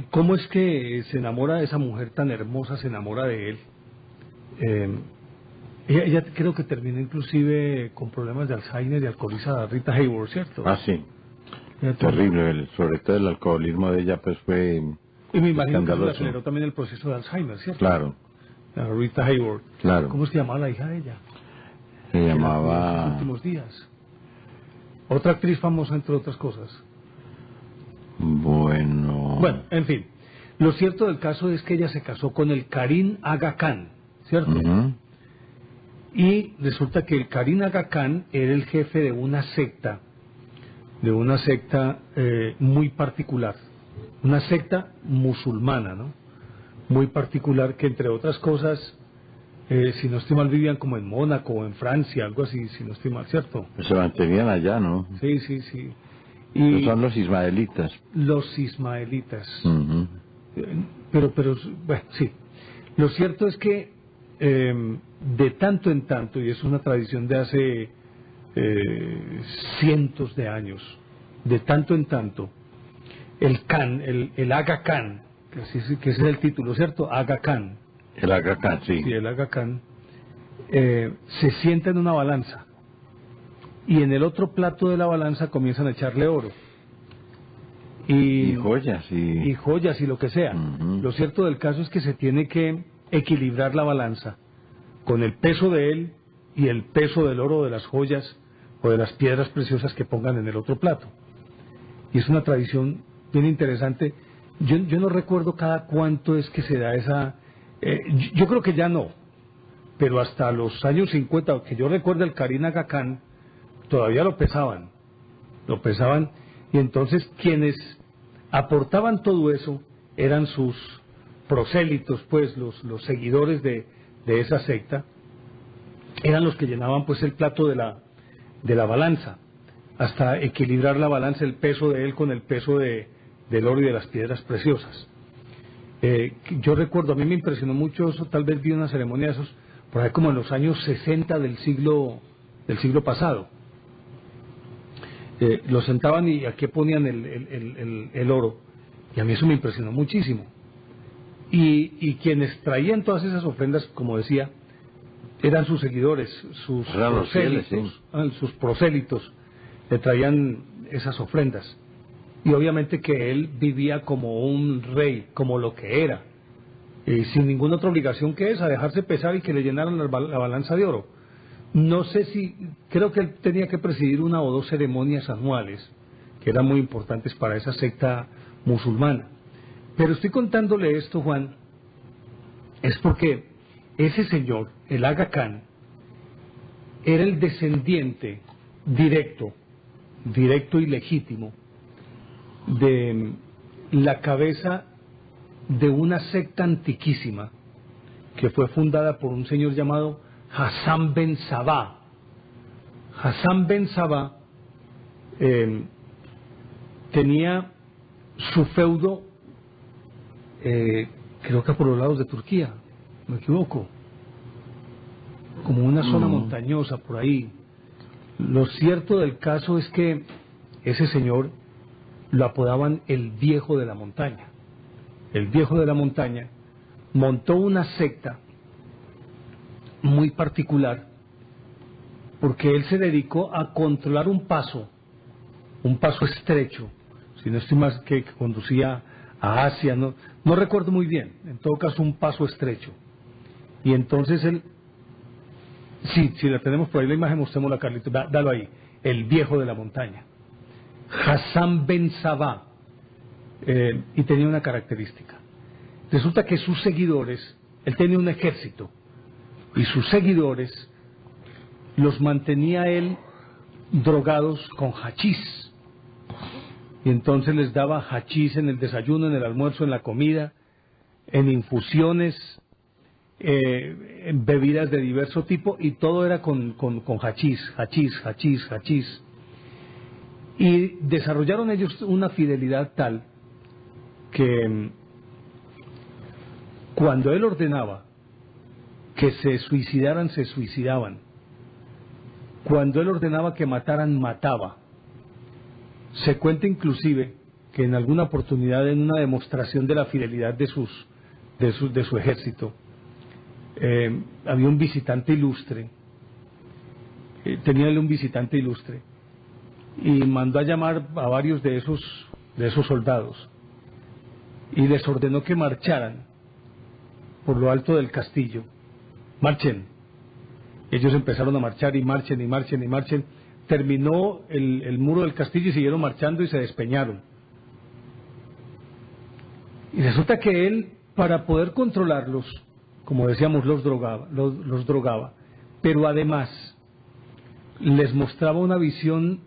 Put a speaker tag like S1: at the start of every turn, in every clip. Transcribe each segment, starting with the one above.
S1: ¿Cómo es que se enamora de esa mujer tan hermosa, se enamora de él? Ella creo que terminó inclusive con problemas de Alzheimer y alcoholizada, Rita Hayworth, ¿cierto?
S2: Ah, sí.
S1: Ella
S2: Terrible. Sobre todo el alcoholismo de ella, pues fue
S1: y me imagino que eso le
S2: escandaloso.
S1: aceleró también el proceso de Alzheimer, ¿cierto?
S2: Claro,
S1: La Rita Hayworth.
S2: claro.
S1: ¿Cómo se llamaba la hija de ella?
S2: Se
S1: Que la cuidó en sus
S2: llamaba...
S1: últimos días. Otra actriz famosa, entre otras cosas.
S2: Bueno,
S1: En fin. Lo cierto del caso es que ella se casó con el Karim Aga Khan, ¿cierto?
S2: ujú,
S1: Y resulta que el Karim Aga Khan era el jefe de una secta muy particular, una secta musulmana, ¿no? Muy particular que entre otras cosas, si no estoy mal, vivían como en Mónaco o en Francia, algo así, si no estoy mal, ¿cierto?
S2: pues se mantenían allá, ¿no?
S1: Sí, sí, sí.
S2: Pues
S1: Y
S2: son los ismaelitas.
S1: los ismaelitas.
S2: Ujú.
S1: Pero, bueno, sí. Lo cierto es que de tanto en tanto, y es una tradición de hace cientos de años, de tanto en tanto, el Khan, el Aga Khan, que ese es el título, ¿cierto? Aga Khan,
S2: El Aga Khan, sí.
S1: sí, el Aga Khan, se sienta en una balanza y en el otro plato de la balanza comienzan a echarle oro.
S2: Y joyas,
S1: y joyas y lo que sea.
S2: Ujú.
S1: Lo cierto del caso es que se tiene que equilibrar la balanza con el peso de él y el peso del oro, de las joyas o de las piedras preciosas que pongan en el otro plato. Y es una tradición bien interesante. Yo no recuerdo cada cuánto es que se da esa... yo creo que ya no, pero hasta los años 50, que yo recuerdo el Karim Aga Khan, todavía lo pesaban, y entonces quienes aportaban todo eso eran sus prosélitos, pues los seguidores de esa secta, eran los que llenaban pues el plato de la balanza, hasta equilibrar la balanza, el peso de él con el peso del oro y de las piedras preciosas. Yo recuerdo, a mí me impresionó mucho eso, tal vez vi una ceremonia de esos, por ahí como en los años 60 del siglo pasado. Lo sentaban y aquí ponían el oro, y a mí eso me impresionó muchísimo. Y quienes traían todas esas ofrendas, como decía, eran sus seguidores, sus
S2: Eran los fieles,
S1: prosélitos, sus prosélitos, le traían esas ofrendas. Y obviamente que él vivía como un rey, como lo que era, sin ninguna otra obligación que esa, dejarse pesar y que le llenaran la balanza de oro. No sé si, creo que él tenía que presidir una o dos ceremonias anuales, que eran muy importantes para esa secta musulmana. Pero estoy contándole esto, Juan, es porque ese señor, el Aga Khan, era el descendiente directo y legítimo de la cabeza de una secta antiquísima que fue fundada por un señor llamado Hassan ben Sabah. Hassan ben Sabah tenía su feudo, creo que por los lados de Turquía, me equivoco, como una zona montañosa por ahí. Lo cierto del caso es que ese señor lo apodaban el viejo de la montaña. El viejo de la montaña montó una secta muy particular porque él se dedicó a controlar un paso estrecho, si no estoy más, que conducía a Asia, no recuerdo muy bien, en todo caso un paso estrecho. Y entonces él, sí, si la tenemos por ahí la imagen, mostrémosla, Carlitos, dalo ahí, el viejo de la montaña, Hassan ben Sabah, y tenía una característica. Resulta que sus seguidores, él tenía un ejército, y sus seguidores los mantenía él drogados con hachís. Y entonces les daba hachís en el desayuno, en el almuerzo, en la comida, en infusiones, en bebidas de diverso tipo, y todo era con hachís. Y desarrollaron ellos una fidelidad tal que cuando él ordenaba que se suicidaran, se suicidaban. Cuando él ordenaba que mataran, mataba. Se cuenta inclusive que en alguna oportunidad, en una demostración de la fidelidad de su ejército, había un visitante ilustre, tenía él un visitante ilustre, y mandó a llamar a varios de esos soldados, y les ordenó que marcharan por lo alto del castillo. Marchen. Ellos empezaron a marchar y marchen y marchen y marchen. Terminó el muro del castillo y siguieron marchando y se despeñaron. Y resulta que él, para poder controlarlos, como decíamos, los drogaba, pero además les mostraba una visión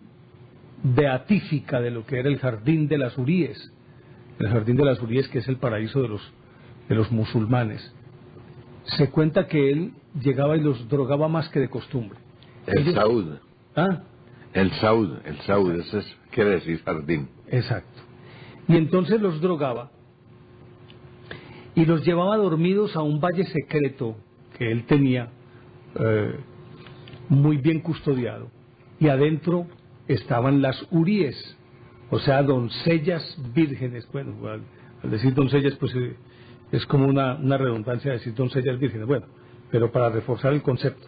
S1: beatífica de lo que era el jardín de las Huríes. El jardín de las Huríes, que es el paraíso de los musulmanes. Se cuenta que él llegaba y los drogaba más que de costumbre.
S2: Saúd.
S1: ¿Ah?
S2: El Saúd, eso quiere decir jardín.
S1: Exacto. Y entonces los drogaba y los llevaba dormidos a un valle secreto que él tenía, muy bien custodiado. Y adentro estaban las Huríes, o sea, doncellas vírgenes. Bueno, al decir doncellas, pues es como una redundancia decir doncellas vírgenes. Bueno, pero para reforzar el concepto,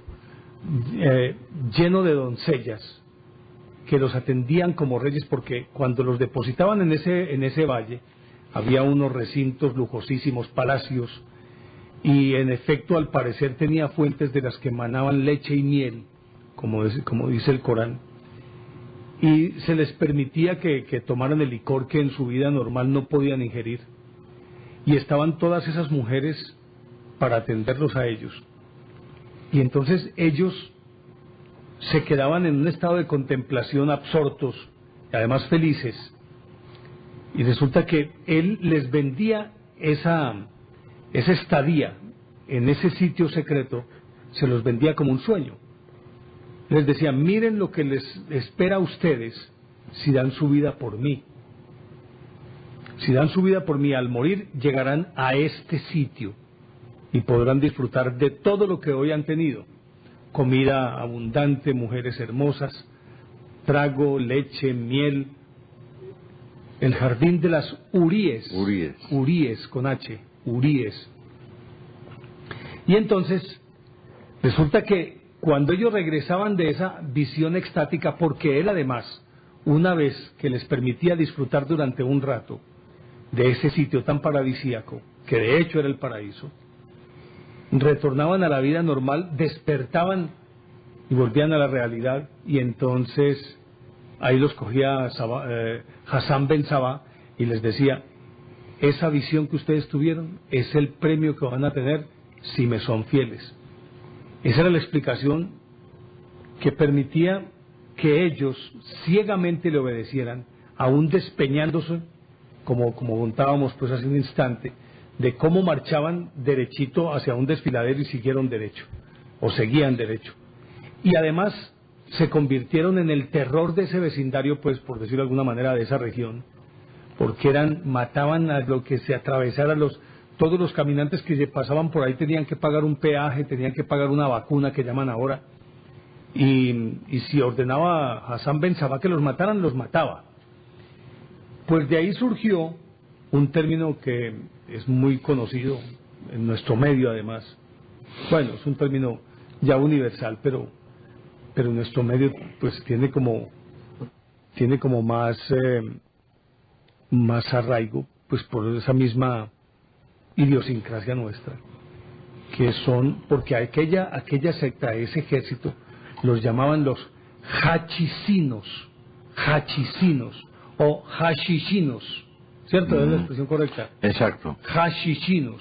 S1: lleno de doncellas que los atendían como reyes, porque cuando los depositaban en ese valle había unos recintos lujosísimos, palacios, y en efecto al parecer tenía fuentes de las que emanaban leche y miel, como dice el Corán, y se les permitía que tomaran el licor que en su vida normal no podían ingerir, y estaban todas esas mujeres para atenderlos a ellos. Y entonces ellos se quedaban en un estado de contemplación, absortos, y además felices, y resulta que él les vendía esa estadía en ese sitio secreto, se los vendía como un sueño. Les decía: miren lo que les espera a ustedes si dan su vida por mí. Si dan su vida por mí, al morir llegarán a este sitio y podrán disfrutar de todo lo que hoy han tenido: comida abundante, mujeres hermosas, trago, leche, miel, el jardín de las Huríes. Huríes con H, Huríes. Y entonces resulta que cuando ellos regresaban de esa visión extática, porque él además, una vez que les permitía disfrutar durante un rato de ese sitio tan paradisíaco, que de hecho era el paraíso, retornaban a la vida normal, despertaban y volvían a la realidad, y entonces ahí los cogía Hassan Ben Sabah y les decía: esa visión que ustedes tuvieron es el premio que van a tener si me son fieles. Esa era la explicación que permitía que ellos ciegamente le obedecieran, aún despeñándose, como contábamos pues hace un instante, de cómo marchaban derechito hacia un desfiladero y siguieron derecho, o seguían derecho. Y además se convirtieron en el terror de ese vecindario, pues por decirlo de alguna manera, de esa región, porque mataban a lo que se atravesara. Todos los caminantes que se pasaban por ahí tenían que pagar un peaje, tenían que pagar una vacuna que llaman ahora, y si ordenaba a Hassan Ben Sabah que los mataran, los mataba. Pues de ahí surgió un término que es muy conocido en nuestro medio, además. Bueno, es un término ya universal, pero en nuestro medio pues tiene como más arraigo, pues por esa misma idiosincrasia nuestra, que son, porque aquella secta, ese ejército, los llamaban los hachicinos o hashishinos, ¿cierto? ¿Es la expresión correcta?
S2: Exacto.
S1: Hashishinos.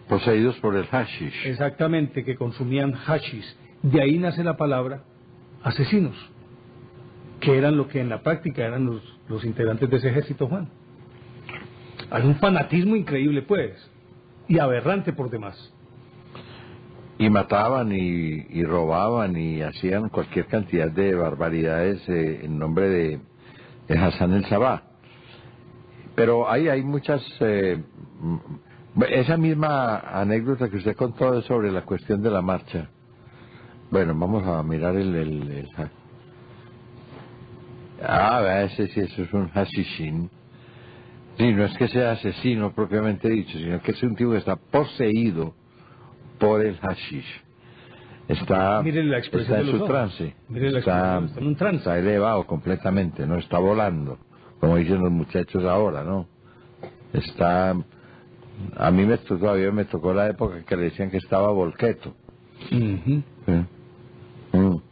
S2: Poseídos por el hashish.
S1: Exactamente, que consumían hashish. De ahí nace la palabra asesinos, que eran lo que en la práctica eran los integrantes de ese ejército, Juan. Hay un fanatismo increíble, pues, y aberrante por demás.
S2: Y mataban y robaban y hacían cualquier cantidad de barbaridades en nombre de Hassan el Sabah. Pero hay muchas... esa misma anécdota que usted contó sobre la cuestión de la marcha. Bueno, vamos a mirar ese sí, eso es un hashishin. Sí, no es que sea asesino propiamente dicho, sino que es un tipo que está poseído por el hashish. Está
S1: Mire la expresión
S2: en
S1: de los
S2: su
S1: ojos.
S2: trance.
S1: Mire la expresión, está en un trance.
S2: Está elevado completamente, no está volando, como dicen los muchachos ahora, ¿no? Está... A mí todavía me tocó la época que le decían que estaba volqueto.
S1: Ujú.
S2: ¿Sí?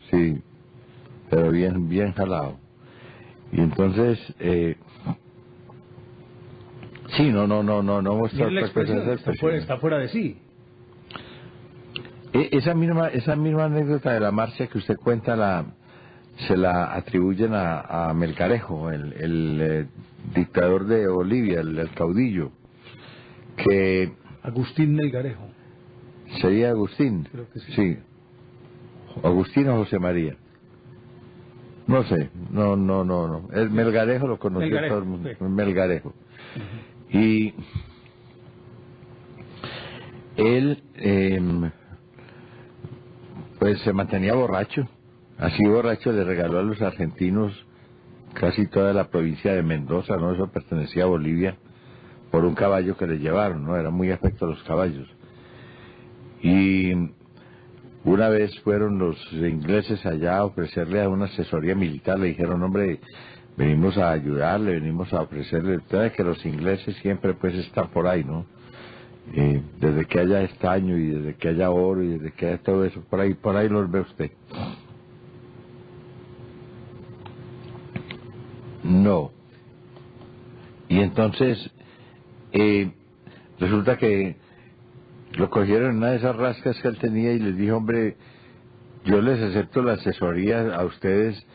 S2: Sí, pero bien jalado. Y entonces, sí, no muestra
S1: Mire la
S2: otra cosa
S1: expresión, está fuera de sí.
S2: Esa misma anécdota de la marcha que usted cuenta se la atribuyen a Melgarejo, el dictador de Bolivia, el caudillo, que
S1: Agustín Melgarejo.
S2: sería Agustín.
S1: Creo que sí.
S2: Sí. Agustín o José María. No sé, no. El Melgarejo lo conoció
S1: Melgarejo,
S2: todo el mundo.
S1: sí.
S2: Melgarejo.
S1: Ujú.
S2: Y él, pues se mantenía borracho. Así borracho le regaló a los argentinos casi toda la provincia de Mendoza, ¿no? Eso pertenecía a Bolivia, por un caballo que le llevaron, ¿no? Era muy afecto a los caballos. Y una vez fueron los ingleses allá a ofrecerle a una asesoría militar, le dijeron, hombre, venimos a ayudarle, venimos a ofrecerle, usted que los ingleses siempre pues están por ahí, ¿no? Desde que haya estaño y desde que haya oro y desde que haya todo eso, por ahí los ve usted. No. Y entonces, resulta que lo cogieron en una de esas rascas que él tenía y les dijo, hombre, yo les acepto la asesoría a ustedes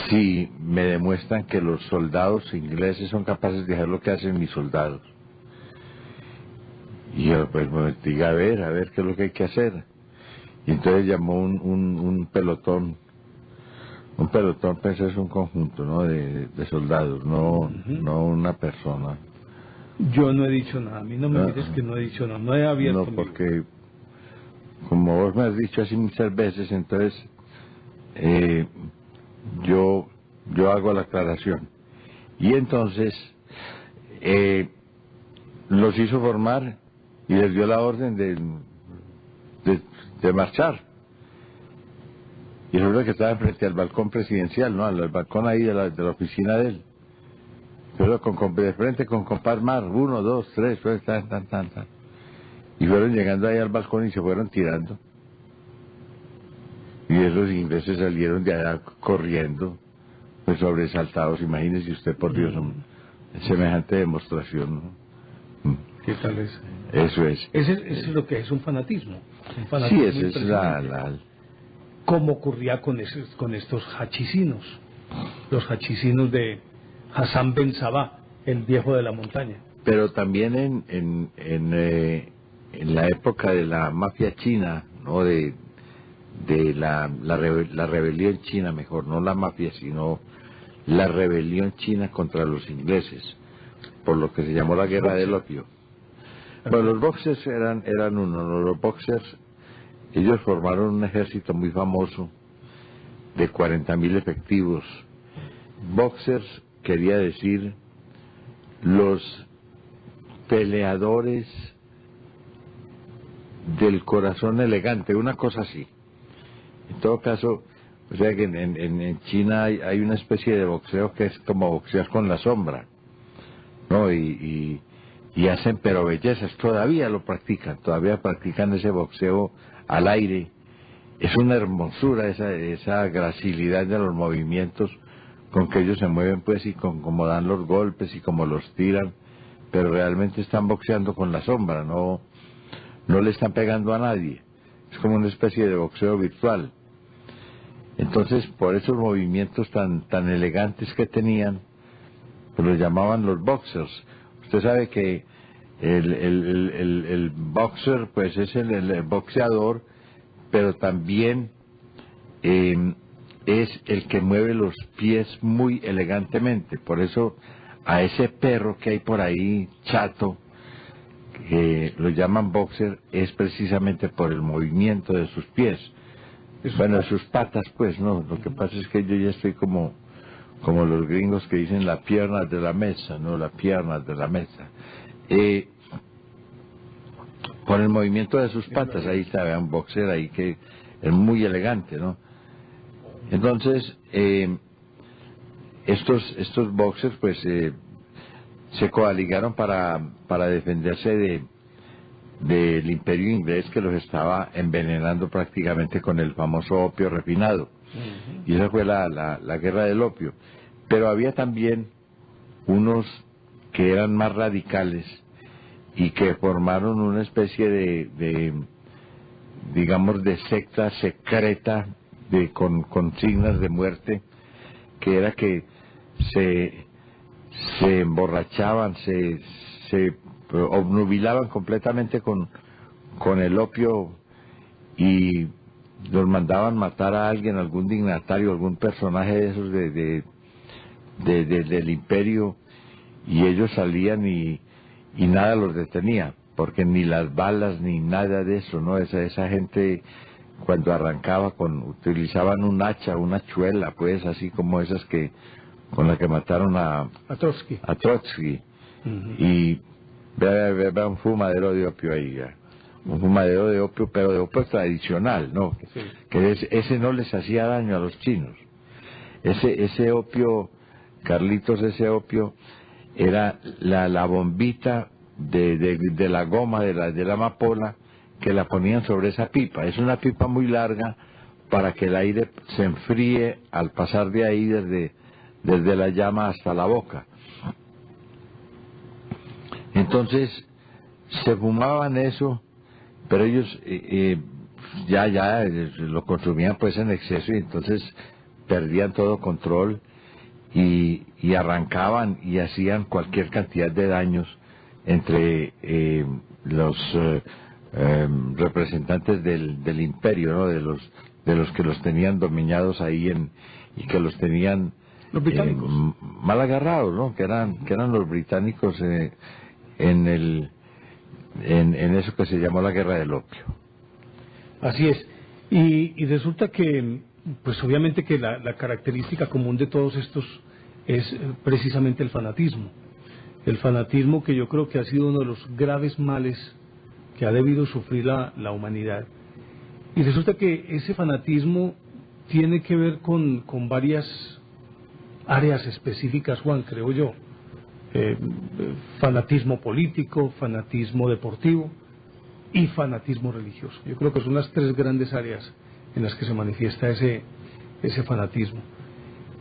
S2: si me demuestran que los soldados ingleses son capaces de hacer lo que hacen mis soldados. Y yo, pues, diga, a ver qué es lo que hay que hacer. Y entonces llamó un pelotón. Un pelotón, pues, es un conjunto, ¿no? De soldados, no una persona.
S1: Yo no he dicho nada, a mí no me mires que no he dicho nada, no he abierto.
S2: No, porque, como vos me has dicho así muchas veces, entonces, yo hago la aclaración. Y entonces, los hizo formar y les dio la orden de marchar. Y resulta que estaba frente al balcón presidencial, ¿no? Al balcón ahí de la oficina de él. Pero de frente con compás mar, 1, 2, 3, pues, tan. Y fueron llegando ahí al balcón y se fueron tirando. Y esos ingleses salieron de allá corriendo, pues sobresaltados. Imagínese usted, por Dios, semejante demostración, ¿no?
S1: ¿Qué tal es?
S2: Eso es.
S1: Eso es lo que es un fanatismo.
S2: Sí, esa es
S1: como ocurría con estos hachicinos, los hachicinos de Hassan Ben Sabah, el viejo de la montaña.
S2: Pero también en la época de la mafia china, ¿no? De la rebelión china, mejor, no la mafia, sino la rebelión china contra los ingleses, por lo que se llamó la guerra del opio. Bueno, los boxers eran los boxers, ellos formaron un ejército muy famoso de 40.000 efectivos. Boxers quería decir los peleadores del corazón elegante, una cosa así. En todo caso, o sea que en China hay una especie de boxeo que es como boxear con la sombra, ¿no? Y hacen pero bellezas, todavía practican ese boxeo al aire. Es una hermosura esa gracilidad de los movimientos con que ellos se mueven, pues, y con cómo dan los golpes y cómo los tiran, pero realmente están boxeando con la sombra, no le están pegando a nadie. Es como una especie de boxeo virtual. Entonces, por esos movimientos tan elegantes que tenían, pues los llamaban los boxers. Usted sabe que el boxer, pues, es el boxeador, pero también es el que mueve los pies muy elegantemente. Por eso a ese perro que hay por ahí, chato, que lo llaman boxer, es precisamente por el movimiento de sus pies. Bueno, de sus patas, pues, no. Lo que pasa es que yo ya estoy como como los gringos que dicen las piernas de la mesa, no las piernas de la mesa. Por el movimiento de sus patas, ahí está un boxer ahí que es muy elegante, ¿no? Entonces, estos boxers pues se coaligaron para defenderse del imperio inglés, que los estaba envenenando prácticamente con el famoso opio refinado. Y esa fue la guerra del opio. Pero había también unos que eran más radicales y que formaron una especie digamos, de secta secreta con consignas de muerte, que era que se emborrachaban, se obnubilaban completamente con el opio y los mandaban matar a alguien, algún dignatario, algún personaje de esos del imperio, y ellos salían y nada los detenía, porque ni las balas ni nada de eso, ¿no? Esa gente cuando arrancaba utilizaban un hacha, una chuela, pues, así como esas con la que mataron a Trotsky. Y vea un fumadero de opio ahí, ya. Un fumadero de opio, pero de opio tradicional, ¿no? Sí. Que ese no les hacía daño a los chinos. Ese opio, Carlitos, ese opio era la bombita de la goma de la amapola, que la ponían sobre esa pipa. Es una pipa muy larga para que el aire se enfríe al pasar de ahí desde la llama hasta la boca. Entonces se fumaban eso, pero ellos ya lo consumían pues en exceso, y entonces perdían todo control y arrancaban y hacían cualquier cantidad de daños entre los representantes del imperio, ¿no? de los que los tenían dominados ahí y que los tenían
S1: los británicos
S2: mal agarrados, ¿no? que eran los británicos en eso que se llamó la guerra del opio.
S1: Así es. Y resulta que pues obviamente que la característica común de todos estos es precisamente el fanatismo. El fanatismo, que yo creo que ha sido uno de los graves males que ha debido sufrir la humanidad. Y resulta que ese fanatismo tiene que ver con varias áreas específicas, Juan, creo yo. Fanatismo político, fanatismo deportivo y fanatismo religioso. Yo creo que son las tres grandes áreas en las que se manifiesta ese fanatismo.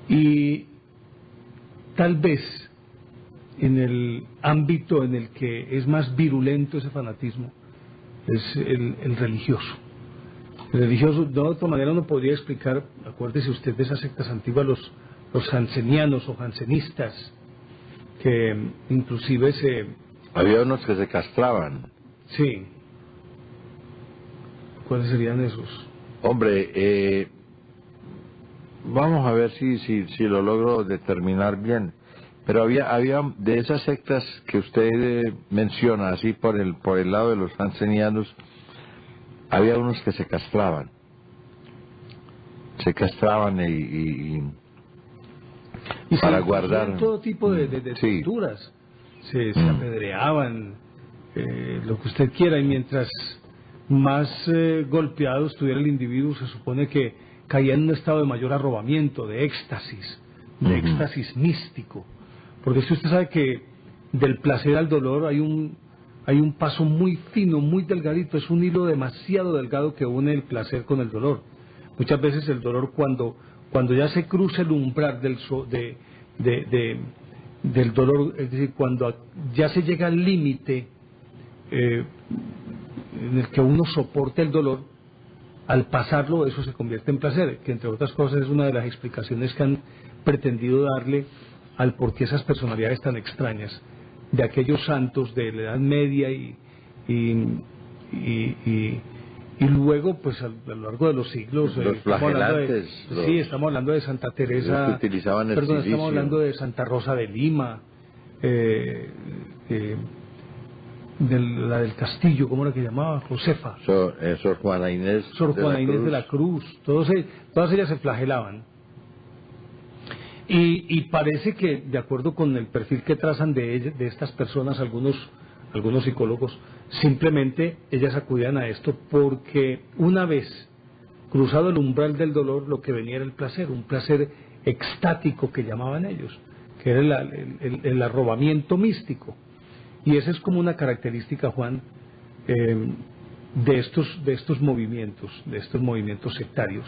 S1: Y tal vez en el ámbito en el que es más virulento ese fanatismo es el religioso. El religioso, de otra manera uno podría explicar, acuérdese usted de esas sectas antiguas, los jansenianos o jansenistas, que inclusive
S2: había unos que se castraban.
S1: Sí. ¿Cuáles serían esos?
S2: Hombre, vamos a ver si lo logro determinar bien. Pero había de esas sectas que usted menciona, así por el lado de los jansenianos, había unos que se castraban. Se castraban y para guardar
S1: todo tipo de
S2: sí.
S1: torturas. Se apedreaban, lo que usted quiera, y mientras más golpeado estuviera el individuo, se supone que caía en un estado de mayor arrobamiento, de éxtasis místico. Porque si usted sabe que del placer al dolor hay un paso muy fino, muy delgadito, es un hilo demasiado delgado que une el placer con el dolor. Muchas veces el dolor, cuando ya se cruza el umbral del dolor, es decir, cuando ya se llega al límite en el que uno soporta el dolor, al pasarlo eso se convierte en placer, que entre otras cosas es una de las explicaciones que han pretendido darle al por qué esas personalidades tan extrañas de aquellos santos de la Edad Media y luego pues a lo largo de los siglos
S2: los flagelantes,
S1: estamos hablando de Santa Teresa, estamos hablando de Santa Rosa de Lima, la del Castillo, ¿cómo era que llamaba? Josefa,
S2: Sor Juana Inés
S1: de la Cruz, todas ellas se flagelaban. Y parece que, de acuerdo con el perfil que trazan de estas personas, algunos psicólogos, simplemente ellas acudían a esto porque una vez cruzado el umbral del dolor, lo que venía era el placer, un placer extático que llamaban ellos, que era el arrobamiento místico. Y esa es como una característica, Juan, de estos movimientos sectarios.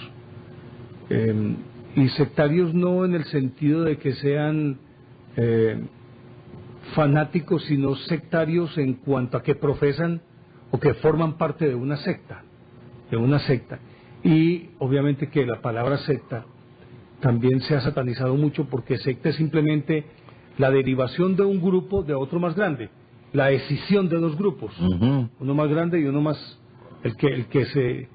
S1: Y sectarios no en el sentido de que sean fanáticos, sino sectarios en cuanto a que profesan o que forman parte de una secta, Y obviamente que la palabra secta también se ha satanizado mucho, porque secta es simplemente la derivación de un grupo de otro más grande, la escisión de dos grupos, uno más grande y uno más, el que se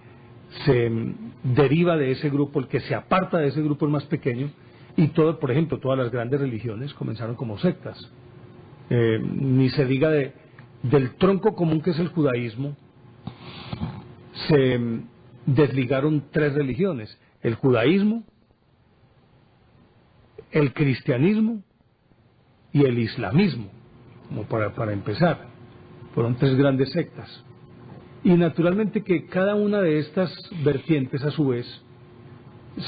S1: deriva de ese grupo, el que se aparta de ese grupo es más pequeño. Y todo, por ejemplo, todas las grandes religiones comenzaron como sectas. Ni se diga del tronco común que es el judaísmo, se desligaron tres religiones: el judaísmo, el cristianismo y el islamismo, como para empezar. Fueron tres grandes sectas. Y naturalmente que cada una de estas vertientes, a su vez,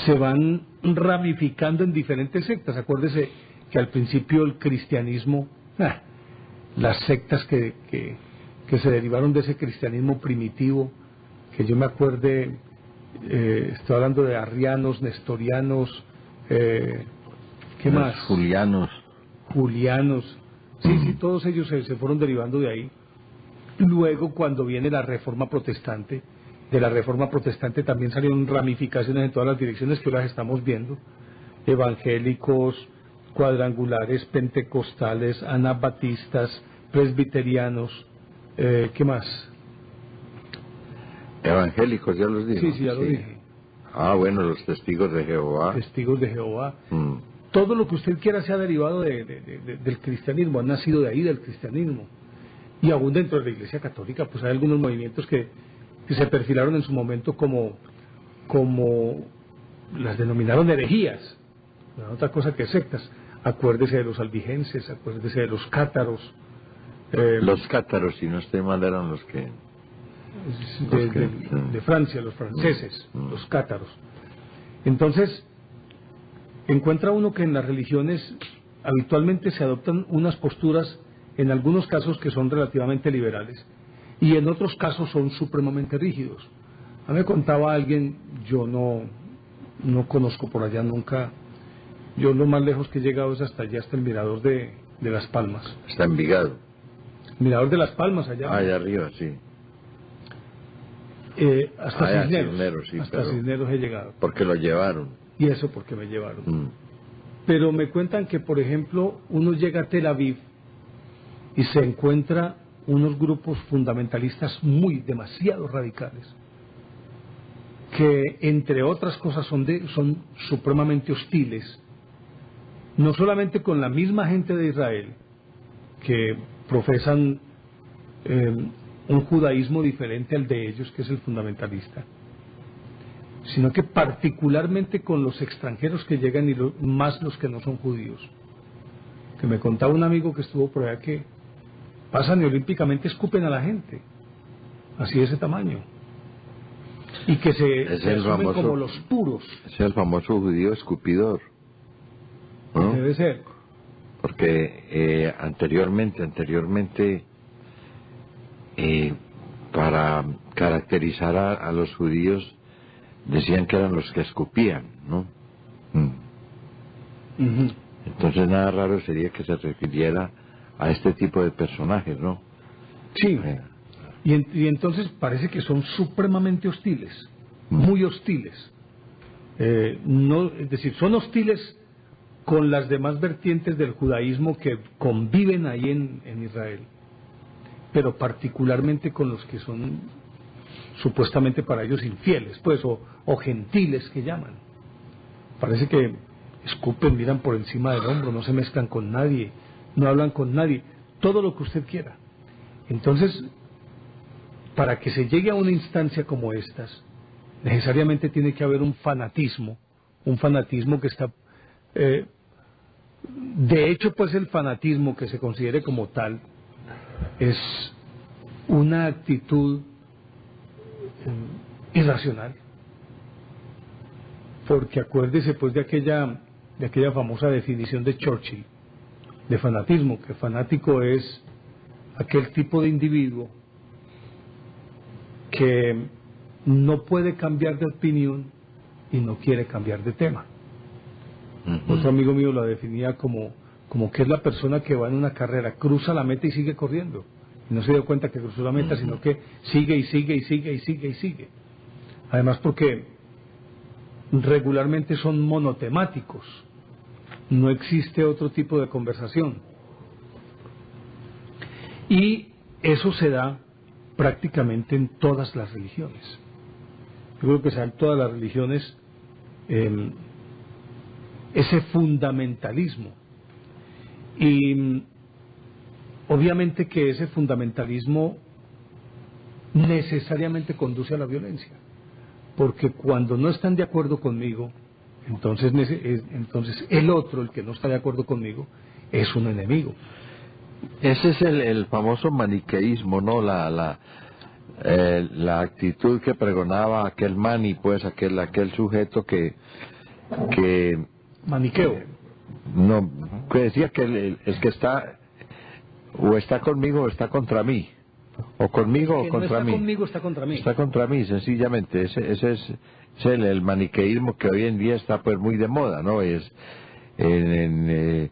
S1: se van ramificando en diferentes sectas. Acuérdese que al principio el cristianismo, las sectas que se derivaron de ese cristianismo primitivo, que yo me acuerde, estoy hablando de arrianos, nestorianos, ¿qué más? Julianos, sí, todos ellos se fueron derivando de ahí. Luego, cuando viene la Reforma Protestante, de la Reforma Protestante también salieron ramificaciones en todas las direcciones que hoy las estamos viendo: evangélicos, cuadrangulares, pentecostales, anabatistas, presbiterianos, ¿qué más?
S2: Evangélicos, ya los dije.
S1: Sí, ya lo dije.
S2: Bueno, los testigos de Jehová.
S1: Testigos de Jehová. Todo lo que usted quiera se ha derivado del cristianismo, ha nacido de ahí, del cristianismo. Y aún dentro de la Iglesia Católica, pues hay algunos movimientos que se perfilaron en su momento como las denominaron herejías, no otra cosa que sectas. Acuérdese de los albigenses, acuérdese de los cátaros.
S2: Los cátaros, si no estoy mal, eran los que...
S1: de Francia, los franceses, los cátaros. Entonces, encuentra uno que en las religiones habitualmente se adoptan unas posturas, en algunos casos que son relativamente liberales, y en otros casos son supremamente rígidos. A mí me contaba alguien, yo no conozco por allá nunca, yo lo más lejos que he llegado es hasta allá, hasta el mirador de Las Palmas.
S2: Está Envigado.
S1: Mirador de Las Palmas, allá.
S2: Allá arriba, sí.
S1: Hasta Cisneros,
S2: sí,
S1: hasta Cisneros he llegado.
S2: Porque lo llevaron.
S1: Y eso porque me llevaron. Pero me cuentan que, por ejemplo, uno llega a Tel Aviv y se encuentra unos grupos fundamentalistas demasiado radicales, que entre otras cosas son supremamente hostiles, no solamente con la misma gente de Israel, que profesan un judaísmo diferente al de ellos, que es el fundamentalista, sino que particularmente con los extranjeros que llegan, y más los que no son judíos. Que me contaba un amigo que estuvo por allá, que pasan y olímpicamente escupen a la gente, así de ese tamaño, y que se asumen como los puros.
S2: Es el famoso judío escupidor, ¿no?
S1: Debe ser.
S2: Porque anteriormente para caracterizar a los judíos decían que eran los que escupían, ¿no? Entonces nada raro sería que se refiriera a este tipo de personajes, ¿no?
S1: Sí. Y entonces parece que son supremamente hostiles, muy hostiles. No, es decir, son hostiles con las demás vertientes del judaísmo que conviven ahí en Israel, pero particularmente con los que son supuestamente para ellos infieles, pues, o gentiles que llaman. Parece que escupen, miran por encima del hombro, no se mezclan con nadie, no hablan con nadie, todo lo que usted quiera. Entonces, para que se llegue a una instancia como estas, necesariamente tiene que haber un fanatismo que está De hecho, pues el fanatismo, que se considere como tal, es una actitud irracional. Porque acuérdese pues de aquella famosa definición de Churchill de fanatismo, que fanático es aquel tipo de individuo que no puede cambiar de opinión y no quiere cambiar de tema. Otro amigo mío lo definía como que es la persona que va en una carrera, cruza la meta y sigue corriendo. Y no se dio cuenta que cruzó la meta, sino que sigue y sigue y sigue y sigue y sigue. Además porque regularmente son monotemáticos. No existe otro tipo de conversación. Y eso se da prácticamente en todas las religiones. Yo creo que se da en todas las religiones ese fundamentalismo. Y obviamente que ese fundamentalismo necesariamente conduce a la violencia. Porque cuando no están de acuerdo conmigo, entonces el otro, el que no está de acuerdo conmigo, es un enemigo.
S2: Ese es el famoso maniqueísmo, ¿no? La actitud que pregonaba aquel mani, pues aquel sujeto que
S1: Maniqueo.
S2: No, que decía que el que está o está conmigo o está contra mí, o conmigo o contra mí.
S1: No está conmigo, está contra mí.
S2: Está contra mí, sencillamente. Ese es el maniqueísmo que hoy en día está pues muy de moda, ¿no? Es en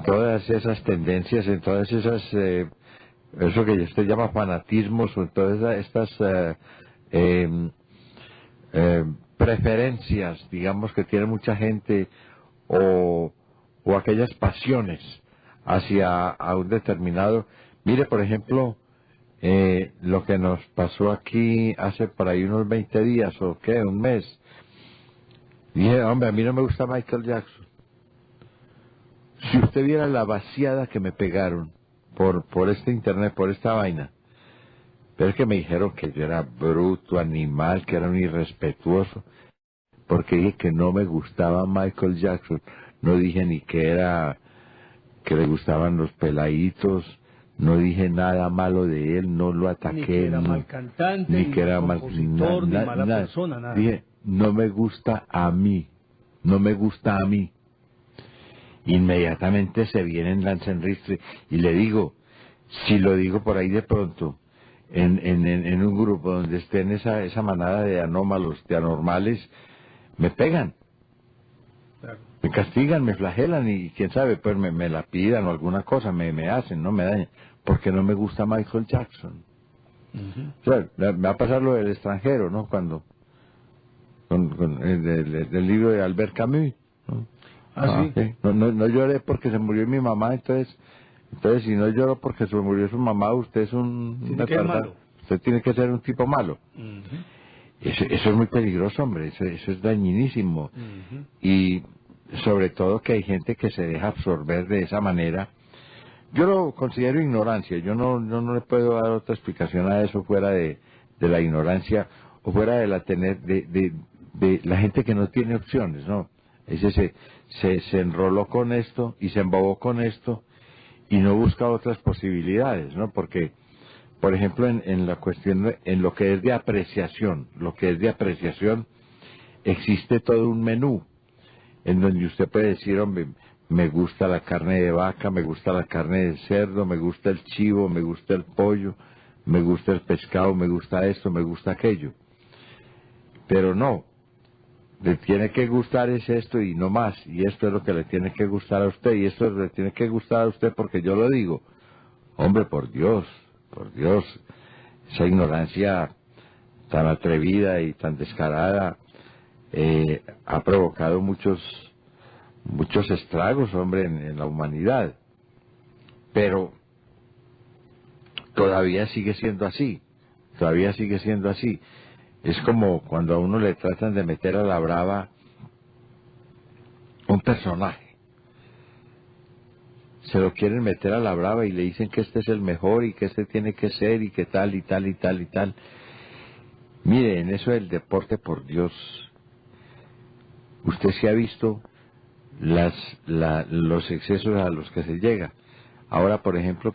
S2: todas esas tendencias, en todas esas eso que usted llama fanatismos, o en todas estas preferencias, digamos, que tiene mucha gente, o aquellas pasiones hacia a un determinado. Mire, por ejemplo, lo que nos pasó aquí hace por ahí unos 20 días, o qué, un mes. Dije, hombre, a mí no me gusta Michael Jackson. Si usted viera la vaciada que me pegaron por este internet, por esta vaina. Pero es que me dijeron que yo era bruto, animal, que era un irrespetuoso, porque dije que no me gustaba Michael Jackson. No dije ni que le gustaban los peladitos, no dije nada malo de él, no lo ataqué. Ni
S1: que era mal cantante, ni que era mal compositor, ni mala persona, nada.
S2: Dije, no me gusta a mí, no me gusta a mí. Inmediatamente se viene en Lanzenristre y le digo, si lo digo por ahí de pronto, en un grupo donde estén esa manada de anómalos, de anormales, me pegan, claro, me castigan, me flagelan y quién sabe, pues me la pidan o alguna cosa, me hacen, no me dañan, porque no me gusta Michael Jackson. O sea, me va a pasar lo del extranjero, ¿no? Cuando con el libro de Albert Camus, ¿no?
S1: Sí.
S2: No lloré porque se murió mi mamá, entonces si no lloro porque se murió su mamá, usted es
S1: malo.
S2: Usted tiene que ser un tipo malo. Eso es muy peligroso, hombre, eso es dañinísimo. Y sobre todo que hay gente que se deja absorber de esa manera. Yo lo considero ignorancia, yo no le puedo dar otra explicación a eso fuera de la ignorancia, o fuera de de la gente que no tiene opciones, ¿no? Ese se enroló con esto y se embobó con esto y no busca otras posibilidades, ¿no? Porque, por ejemplo, en la cuestión, en lo que es de apreciación, existe todo un menú en donde usted puede decir, hombre, me gusta la carne de vaca, me gusta la carne de cerdo, me gusta el chivo, me gusta el pollo, me gusta el pescado, me gusta esto, me gusta aquello. Pero no, le tiene que gustar es esto y no más, y esto es lo que le tiene que gustar a usted, y esto le tiene que gustar a usted porque yo lo digo. Hombre, por Dios, esa ignorancia tan atrevida y tan descarada ha provocado muchos estragos, hombre, en la humanidad. Pero todavía sigue siendo así. Es como cuando a uno le tratan de meter a la brava un personaje. Se lo quieren meter a la brava y le dicen que este es el mejor y que este tiene que ser y que tal y tal y tal y tal. Mire, en eso del deporte, por Dios, usted se ha visto los excesos a los que se llega. Ahora, por ejemplo,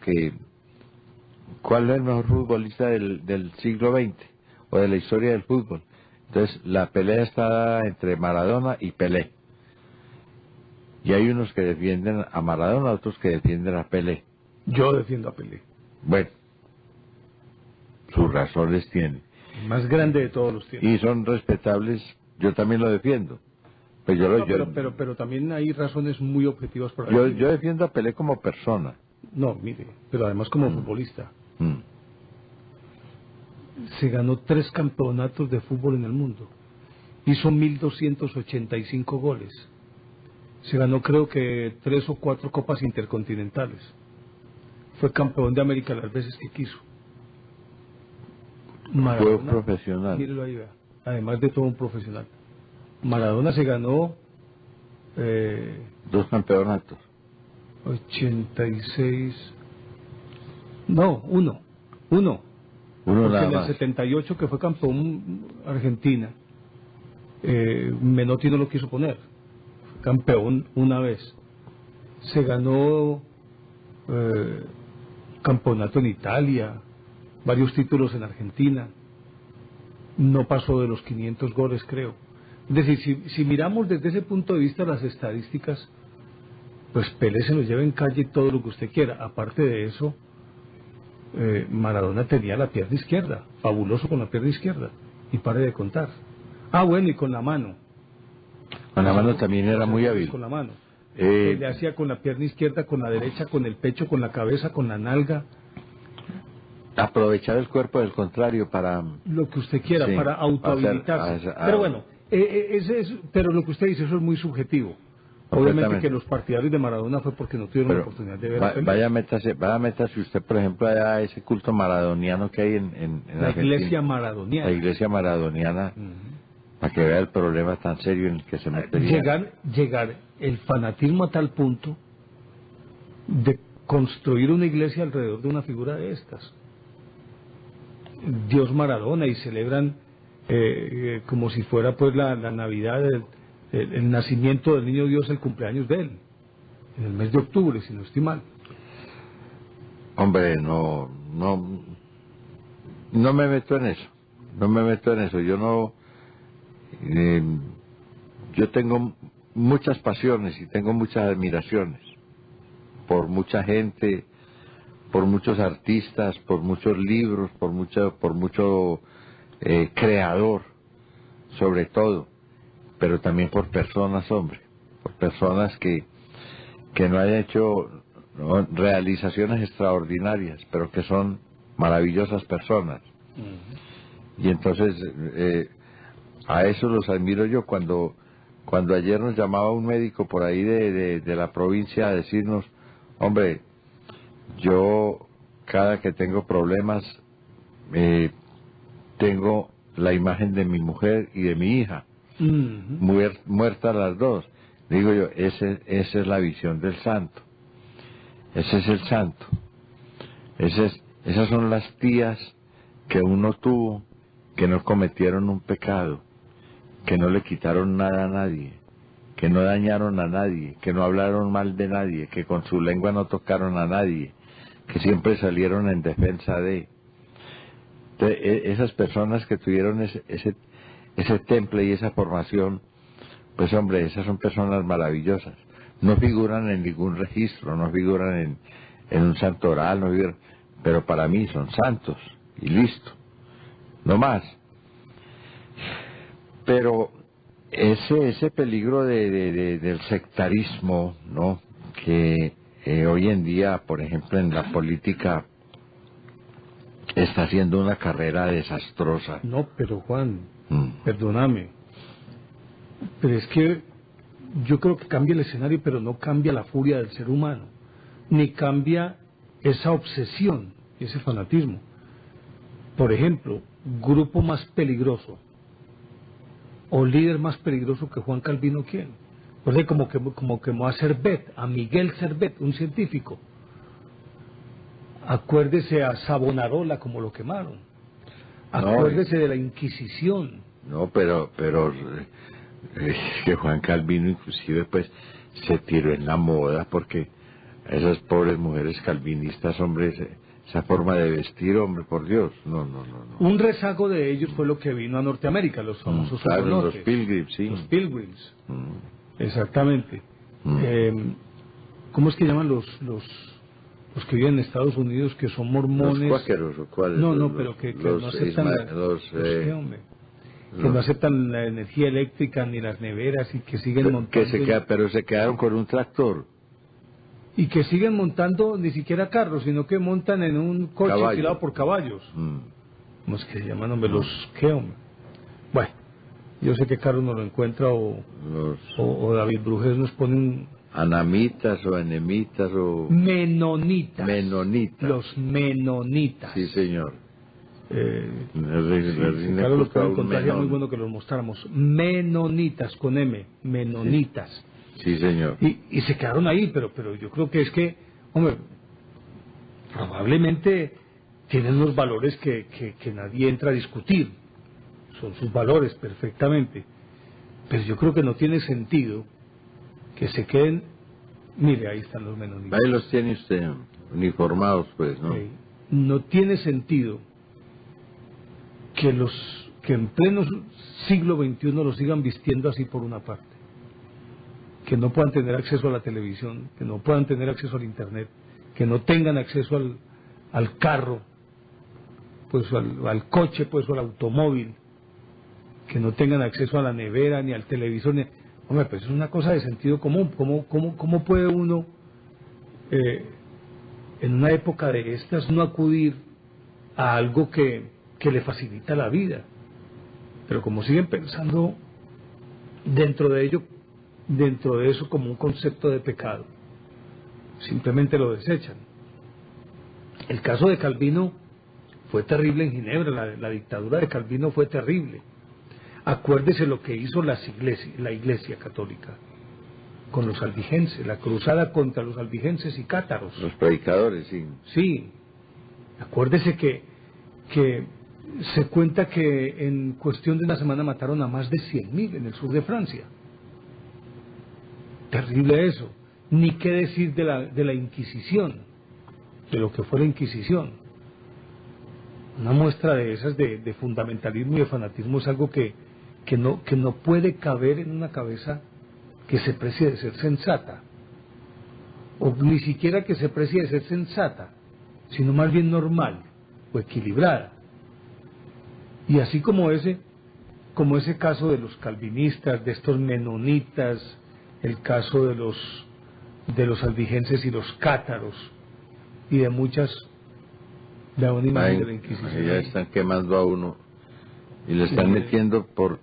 S2: ¿cuál es el mejor futbolista del siglo XX o de la historia del fútbol? Entonces, la pelea está entre Maradona y Pelé. Y hay unos que defienden a Maradona, otros que defienden a Pelé.
S1: Yo defiendo a Pelé.
S2: Bueno, sus razones tienen.
S1: El más grande de todos los tiempos.
S2: Y son respetables, yo también lo defiendo. Pues
S1: pero también hay razones muy objetivas para
S2: yo defiendo a Pelé como persona.
S1: No, mire, pero además como futbolista.
S2: Mm.
S1: Se ganó 3 campeonatos de fútbol en el mundo. Hizo 1.285 goles. Se ganó creo que 3 o 4 copas intercontinentales. Fue campeón de América las veces que quiso. Maradona,
S2: fue profesional.
S1: Mírelo ahí, vea. Además de todo un profesional. Maradona se ganó
S2: 2 campeonatos.
S1: 86. No, uno.
S2: Uno
S1: Porque
S2: nada
S1: en el
S2: más.
S1: 78 que fue campeón Argentina, Menotti no lo quiso poner. Fue campeón una vez. Se ganó campeonato en Italia, varios títulos en Argentina. No pasó de los 500 goles, creo. Es decir, si miramos desde ese punto de vista las estadísticas, pues Pelé se nos lleva en calle todo lo que usted quiera. Aparte de eso, Maradona tenía la pierna izquierda, fabuloso con la pierna izquierda, y pare de contar. Ah, bueno, y con la mano.
S2: Con la mano también era muy hábil.
S1: Con la mano. Le hacía con la pierna izquierda, con la derecha, con el pecho, con la cabeza, con la nalga.
S2: Aprovechar el cuerpo del contrario para...
S1: Lo que usted quiera,
S2: sí,
S1: para autohabilitarse. Pero bueno, pero lo que usted dice, eso es muy subjetivo. Obviamente que los partidarios de Maradona fue porque no tuvieron la oportunidad de ver a Pelé.
S2: Vaya métase usted, por ejemplo, a ese culto maradoniano que hay en
S1: la
S2: Argentina.
S1: Iglesia maradoniana.
S2: La iglesia maradoniana, para que vea el problema tan serio en el que se metería.
S1: Llegar el fanatismo a tal punto de construir una iglesia alrededor de una figura de estas. Dios Maradona, y celebran como si fuera pues la Navidad, el nacimiento del niño Dios, el cumpleaños de él, en el mes de octubre, si no estoy mal.
S2: Hombre, no me meto en eso, yo tengo muchas pasiones y tengo muchas admiraciones por mucha gente, por muchos artistas, por muchos libros, por mucho creador, sobre todo, pero también por personas, hombre, por personas que no hayan hecho realizaciones extraordinarias, pero que son maravillosas personas. Y entonces a eso los admiro yo. Cuando ayer nos llamaba un médico por ahí de la provincia a decirnos, hombre, yo cada que tengo problemas tengo la imagen de mi mujer y de mi hija, muertas las dos. Digo yo, esa es la visión del santo. Ese es el santo. Esas son las tías que uno tuvo, que no cometieron un pecado, que no le quitaron nada a nadie, que no dañaron a nadie, que no hablaron mal de nadie, que con su lengua no tocaron a nadie, que siempre salieron en defensa de... Entonces, esas personas que tuvieron ese temple y esa formación, pues hombre, esas son personas maravillosas. No figuran en ningún registro, no figuran en un santoral, no figuran, pero para mí son santos y listo, no más. Pero ese peligro del sectarismo, ¿no?, que hoy en día, por ejemplo, en la política está haciendo una carrera desastrosa.
S1: No, pero Juan, perdóname, pero es que yo creo que cambia el escenario, pero no cambia la furia del ser humano, ni cambia esa obsesión y ese fanatismo. Por ejemplo, grupo más peligroso o líder más peligroso que Juan Calvino, ¿quién? Pues como quemó a Servet, a Miguel Servet, un científico. Acuérdese a Savonarola como lo quemaron. Acuérdese de la Inquisición.
S2: No, pero que Juan Calvino inclusive pues se tiró en la moda, porque esas pobres mujeres calvinistas, hombre, esa forma de vestir, hombre, por Dios, no.
S1: Un rezago de ellos fue lo que vino a Norteamérica, los famosos
S2: Claro, los
S1: hugonotes.
S2: Pilgrims, sí.
S1: Los Pilgrims, exactamente. ¿Cómo es que llaman los que viven en Estados Unidos, que son mormones?
S2: ¿Los cuáqueros o cuáles?
S1: No, pero que no aceptan ¿qué, hombre? Que no aceptan la energía eléctrica ni las neveras y que siguen montando.
S2: Pero se quedaron con un tractor.
S1: Y que siguen montando ni siquiera carros, sino que montan en un coche alquilado por caballos. ¿Cómo es que se llaman, hombre? ¿Los qué, hombre? Bueno, yo sé que Carlos nos lo encuentra o David Brujes nos pone un...
S2: Anamitas o enemitas o...
S1: Menonitas.
S2: Menonitas.
S1: Los menonitas.
S2: Sí, señor.
S1: Carlos los puede encontrar, ya muy bueno que los mostráramos. Menonitas, con M. Menonitas.
S2: Sí, señor.
S1: Y se quedaron ahí, pero yo creo que es que, hombre, probablemente tienen unos valores que nadie entra a discutir. Son sus valores perfectamente. Pero yo creo que no tiene sentido que se queden... Mire, ahí están los menonitas.
S2: Ahí los tiene usted, uniformados, pues, ¿no?
S1: No tiene sentido que en pleno siglo XXI los sigan vistiendo así por una parte. Que no puedan tener acceso a la televisión, que no puedan tener acceso al internet, que no tengan acceso al carro, pues al coche, pues, o al automóvil, que no tengan acceso a la nevera ni al televisor. Hombre, pues es una cosa de sentido común. ¿Cómo puede uno, en una época de estas, no acudir a algo que le facilita la vida? Pero como siguen pensando dentro de eso como un concepto de pecado, simplemente lo desechan. El caso de Calvino fue terrible en Ginebra, la dictadura de Calvino fue terrible. Acuérdese lo que hizo la Iglesia Católica con los albigenses, la cruzada contra los albigenses y cátaros.
S2: Los predicadores, sí.
S1: Sí, acuérdese que se cuenta que en cuestión de una semana mataron a más de 100.000 en el sur de Francia. Terrible eso. Ni qué decir de la Inquisición, de lo que fue la Inquisición. Una muestra de esas de fundamentalismo y de fanatismo es algo que no puede caber en una cabeza que se precie de ser sensata, o ni siquiera que se precie de ser sensata, sino más bien normal o equilibrada. Y así como ese caso de los calvinistas, de estos menonitas, el caso de los albigenses y los cátaros, y de muchas, de una imagen de la Inquisición.
S2: Ya están quemando a uno y le están metiendo por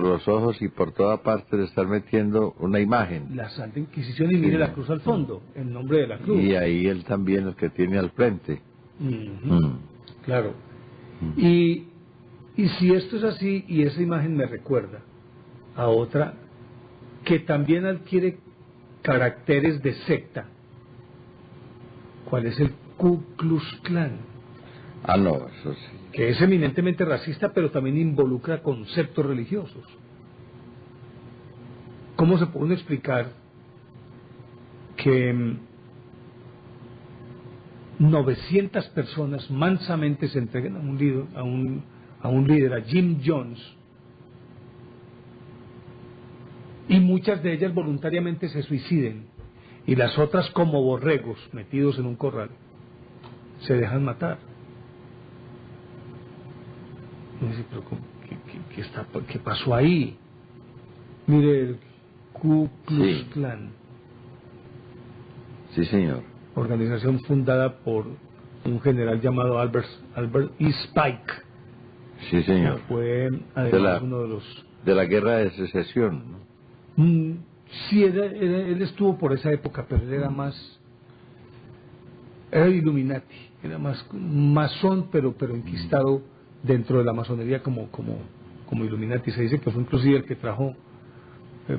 S2: los ojos y por toda parte, le están metiendo una imagen.
S1: La Santa Inquisición, y mire la cruz al fondo, el nombre de la cruz.
S2: Y ahí él también, el que tiene al frente.
S1: Claro. Y si esto es así, y esa imagen me recuerda a otra que también adquiere caracteres de secta, ¿cuál es el Ku Klux Klan?
S2: Ah, no, eso sí.
S1: Que es eminentemente racista, pero también involucra conceptos religiosos. ¿Cómo se puede explicar que 900 personas mansamente se entreguen a un líder, a Jim Jones, y muchas de ellas voluntariamente se suiciden, y las otras, como borregos metidos en un corral, se dejan matar? ¿Pero qué pasó ahí? Mire, el Ku Klux Klan.
S2: Sí, señor.
S1: Organización fundada por un general llamado Albert E. Spike.
S2: Sí, señor.
S1: Fue además uno de los...
S2: De la guerra de secesión, ¿no?
S1: Sí, él estuvo por esa época, pero él era más... Era Illuminati, era más masón, pero enquistado dentro de la masonería como Illuminati. Se dice que fue inclusive el que trajo,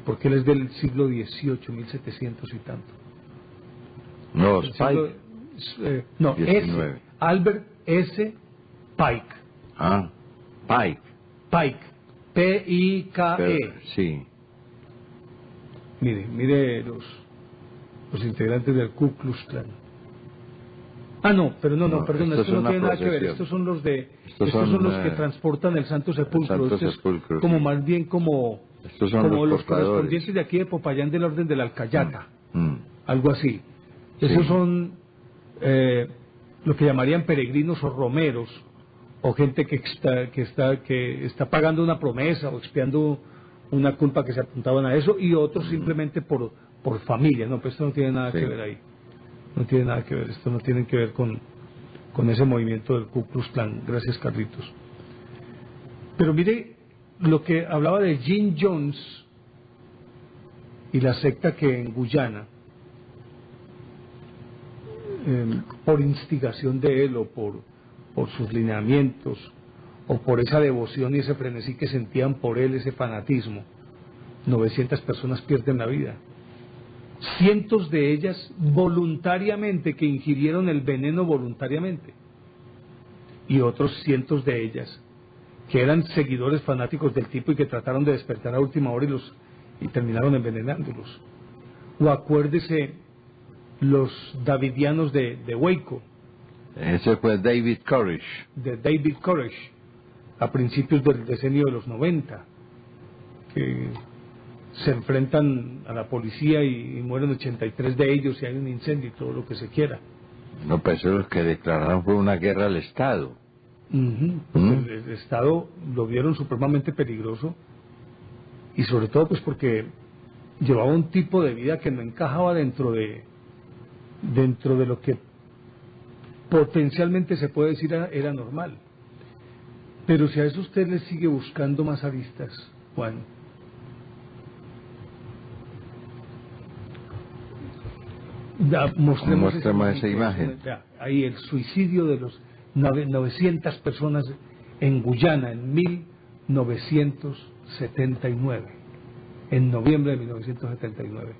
S1: porque él es del siglo XVIII, 1700 y tanto.
S2: No, Spike.
S1: No, S. Albert S. Pike.
S2: Ah, Pike.
S1: Pike. P-I-K-E.
S2: Sí.
S1: Mire los integrantes del Ku Klux Klan. Ah, no, pero no, perdón, esto no tiene nada que ver. Estos son los que transportan el Santo Sepulcro.
S2: Sepulcro,
S1: como
S2: sí.
S1: Más bien como los correspondientes de aquí de Popayán del Orden de la Alcayata, algo así.
S2: Sí.
S1: Esos son lo que llamarían peregrinos o romeros, o gente que está pagando una promesa o expiando una culpa, que se apuntaban a eso, y otros simplemente por familia. No, pues esto no tiene nada que ver ahí. No tiene nada que ver, esto no tiene que ver con ese movimiento del Ku Klux Klan. Gracias, Carlitos. Pero mire lo que hablaba de Jim Jones y la secta que en Guyana, por instigación de él o por sus lineamientos o por esa devoción y ese frenesí que sentían por él, ese fanatismo, 900 personas pierden la vida. Cientos de ellas voluntariamente, que ingirieron el veneno voluntariamente, y otros cientos de ellas que eran seguidores fanáticos del tipo y que trataron de despertar a última hora y terminaron envenenándolos. O acuérdese los davidianos de Waco.
S2: Ese fue David Koresh.
S1: De David Koresh, a principios del decenio de los 90, que se enfrentan a la policía y mueren 83 de ellos y hay un incendio y todo lo que se quiera.
S2: No, pues eso los que declararon fue una guerra al Estado.
S1: El Estado lo vieron supremamente peligroso, y sobre todo pues porque llevaba un tipo de vida que no encajaba dentro de lo que potencialmente se puede decir era normal. Pero si a eso usted le sigue buscando más aristas, Juan, mostremos
S2: esa imagen.
S1: Ahí el suicidio de los 900 personas en Guyana en 1979, en noviembre de 1979.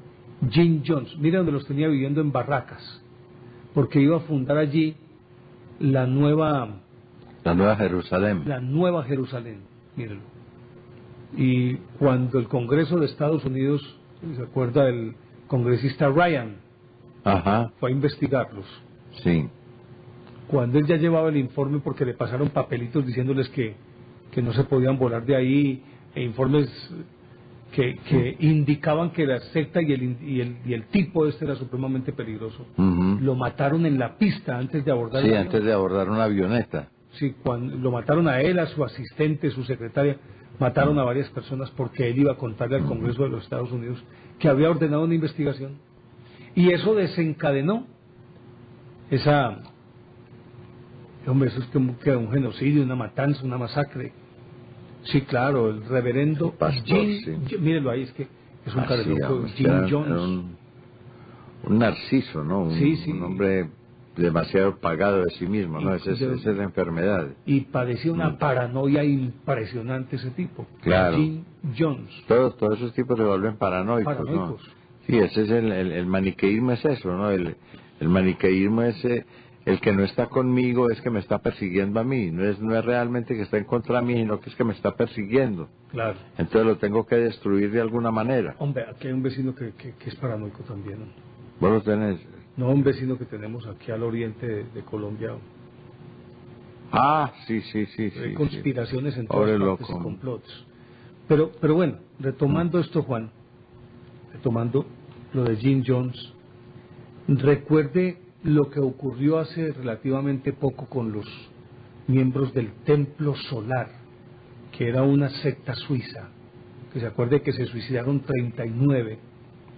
S1: Jim Jones, mira donde los tenía viviendo en barracas, porque iba a fundar allí la Nueva
S2: Jerusalén.
S1: La Nueva Jerusalén, mírenlo. Y cuando el Congreso de Estados Unidos, ¿se acuerda del congresista Ryan?
S2: Ajá.
S1: Fue a investigarlos.
S2: Sí.
S1: Cuando él ya llevaba el informe, porque le pasaron papelitos diciéndoles que no se podían volar de ahí, e informes que indicaban que la secta y el tipo este era supremamente peligroso. Lo mataron en la pista antes de abordar.
S2: Sí, antes de abordar una avioneta.
S1: Sí, cuando lo mataron a él, a su asistente, su secretaria, mataron a varias personas porque él iba a contarle al Congreso de los Estados Unidos que había ordenado una investigación. Y eso desencadenó hombre, eso es que un genocidio, una matanza, una masacre. Sí, claro, el reverendo mírenlo ahí, es que es un careloco, Jim Jones.
S2: Era un narciso, ¿no? Un hombre demasiado pagado de sí mismo, ¿no? Esa es la enfermedad.
S1: Y padecía una paranoia impresionante ese tipo.
S2: Claro.
S1: Jim Jones.
S2: Todos esos tipos se vuelven paranoicos. ¿No? Sí, ese es el maniqueísmo, es eso, ¿no? El maniqueísmo es el que no está conmigo, es que me está persiguiendo a mí. No es realmente que está en contra de mí, sino que es que me está persiguiendo.
S1: Claro.
S2: Entonces lo tengo que destruir de alguna manera.
S1: Hombre, aquí hay un vecino que es paranoico también, ¿no?
S2: ¿Vos lo tenés?
S1: No, un vecino que tenemos aquí al oriente de Colombia.
S2: Ah, sí.
S1: Hay conspiraciones en todas partes y complots. Pero bueno, retomando esto, Juan, retomando lo de Jim Jones, recuerde lo que ocurrió hace relativamente poco con los miembros del Templo Solar, que era una secta suiza, que se acuerde que se suicidaron 39.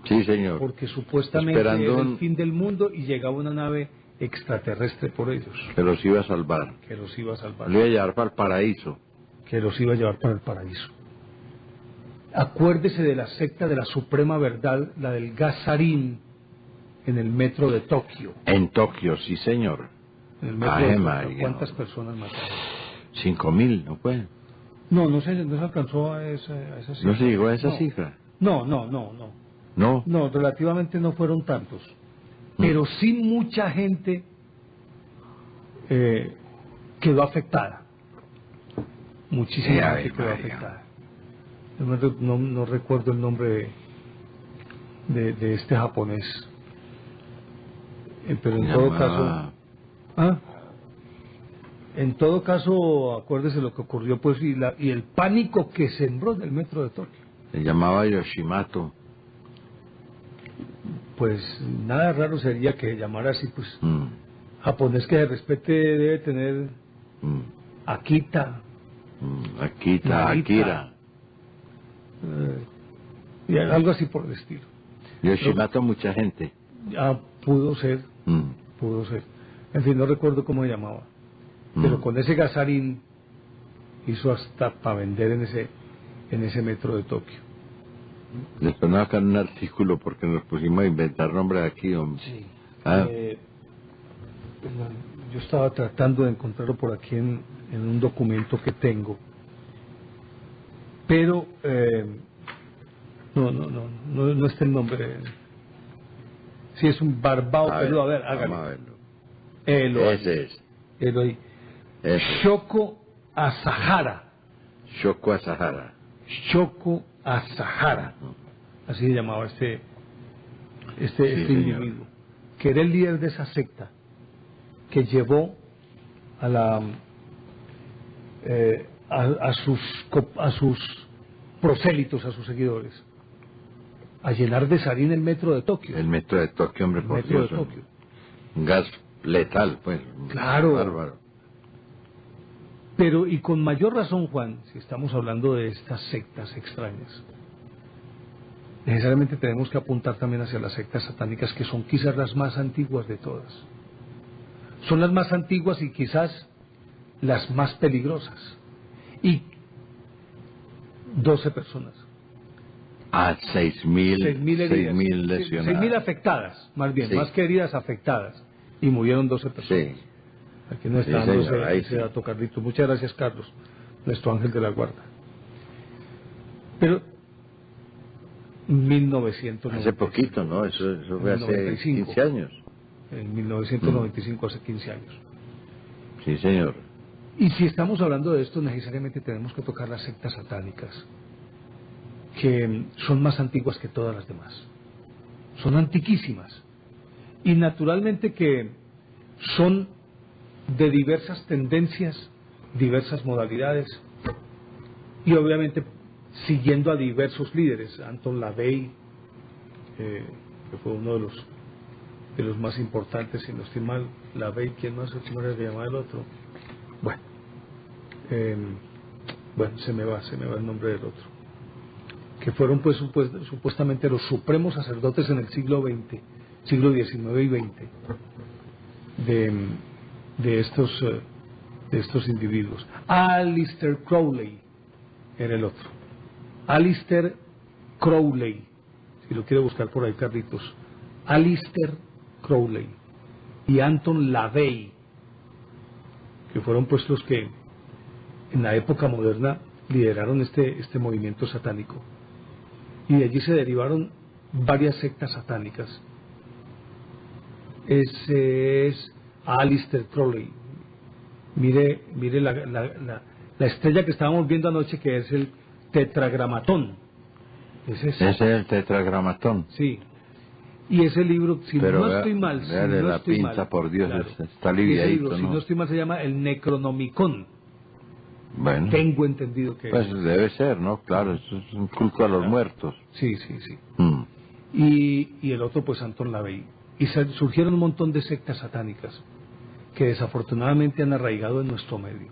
S2: Sí, señor.
S1: Porque supuestamente era el fin del mundo y llegaba una nave extraterrestre por ellos.
S2: Que los iba a salvar.
S1: Los iba a
S2: llevar para el paraíso.
S1: Que los iba a llevar para el paraíso. Acuérdese de la secta de la Suprema Verdad, la del Gazarín, en el metro de Tokio.
S2: En Tokio, sí, señor.
S1: En el metro de Tokio. ¿Cuántas personas mataron?
S2: 5.000, ¿no fue?
S1: No se alcanzó a esa cifra.
S2: ¿No se llegó a esa cifra?
S1: No, relativamente no fueron tantos. Pero sí mucha gente quedó afectada. Muchísima gente quedó afectada. No recuerdo el nombre de este japonés. Pero en
S2: Se
S1: todo
S2: llamaba-
S1: caso, en todo caso, acuérdese lo que ocurrió, pues, y el pánico que sembró en el metro de Tokio.
S2: Se llamaba Yoshimato.
S1: Pues nada raro sería que llamara así, pues,
S2: Mm,
S1: japonés que se respete debe tener
S2: mm,
S1: Akita,
S2: Akita,
S1: Narita.
S2: Akira.
S1: Y algo así por el estilo.
S2: Yoshimato, mucha gente.
S1: Ya pudo ser.
S2: Mm,
S1: Pudo ser. En fin, no recuerdo cómo se llamaba. Pero
S2: mm.
S1: con ese gasarín hizo hasta para vender en ese metro de Tokio.
S2: Después nos sacan un artículo porque nos pusimos a inventar nombres aquí, hombre.
S1: Sí.
S2: Ah.
S1: Yo estaba tratando de encontrarlo por aquí en un documento que tengo. Pero no está el nombre. Sí, es un barbao, pero a ver, hágalo.
S2: vamos a verlo.
S1: Ese
S2: es.
S1: Ese.
S2: Ese.
S1: Shoko Asahara.
S2: Shoko Asahara.
S1: Shoko Asahara. Así se llamaba este
S2: señor.
S1: individuo, que era el líder de esa secta que llevó a la a sus prosélitos, a sus seguidores, a llenar de sarín el metro de Tokio.
S2: El metro de Tokio, hombre,
S1: El
S2: por
S1: metro
S2: Dios.
S1: de Tokio.
S2: Un gas letal, pues.
S1: Claro.
S2: Bárbaro.
S1: Pero, y con mayor razón, Juan, si estamos hablando de estas sectas extrañas, necesariamente tenemos que apuntar también hacia las sectas satánicas, que son quizás las más antiguas de todas. Son las más antiguas y quizás las más peligrosas. Y 12 personas.
S2: A 6.000
S1: heridas.
S2: 6.000 lesionados.
S1: 6.000 afectadas, más bien,
S2: Sí.
S1: más que heridas, afectadas. Y murieron 12 personas.
S2: Sí.
S1: Aquí no está
S2: Sí,
S1: dando
S2: señor, ahí
S1: ese
S2: sí.
S1: dato, Carlitos. Muchas gracias, Carlos, nuestro ángel de la guarda. Pero 1995.
S2: Hace poquito, ¿no? Eso fue hace
S1: 95.
S2: 15 años.
S1: En 1995, hace 15 años.
S2: Sí, señor.
S1: Y si estamos hablando de esto, necesariamente tenemos que tocar las sectas satánicas, que son más antiguas que todas las demás. Son antiquísimas. Y naturalmente que son de diversas tendencias, diversas modalidades, y obviamente siguiendo a diversos líderes. Anton LaVey, que fue uno de los más importantes, si no estoy mal. LaVey, ¿quién más? ¿Cómo era que llamaba el otro? Bueno, se me va el nombre del otro. Que fueron pues supuestamente los supremos sacerdotes en el siglo XX, siglo XIX y XX, de estos individuos. Aleister Crowley era el otro. Aleister Crowley, si lo quiere buscar por ahí, Carlitos. Aleister Crowley y Anton LaVey, que fueron pues los que en la época moderna lideraron este movimiento satánico. Y de allí se derivaron varias sectas satánicas. Ese es Aleister Crowley. Mire la estrella que estábamos viendo anoche, que es el tetragramatón.
S2: Ese es el tetragramatón.
S1: Sí. Y ese libro, si
S2: pero
S1: no estoy mal,
S2: véale la pinza, por Dios,
S1: claro,
S2: está aliviadito,
S1: ese libro,
S2: ¿no?
S1: si no estoy mal, se llama el Necronomicon.
S2: Bueno,
S1: Tengo entendido que
S2: pues debe ser, ¿no? Claro, eso es un culto a los muertos.
S1: sí.
S2: Mm.
S1: Y el otro, pues, Anton LaVey. Y surgieron un montón de sectas satánicas que desafortunadamente han arraigado en nuestro medio.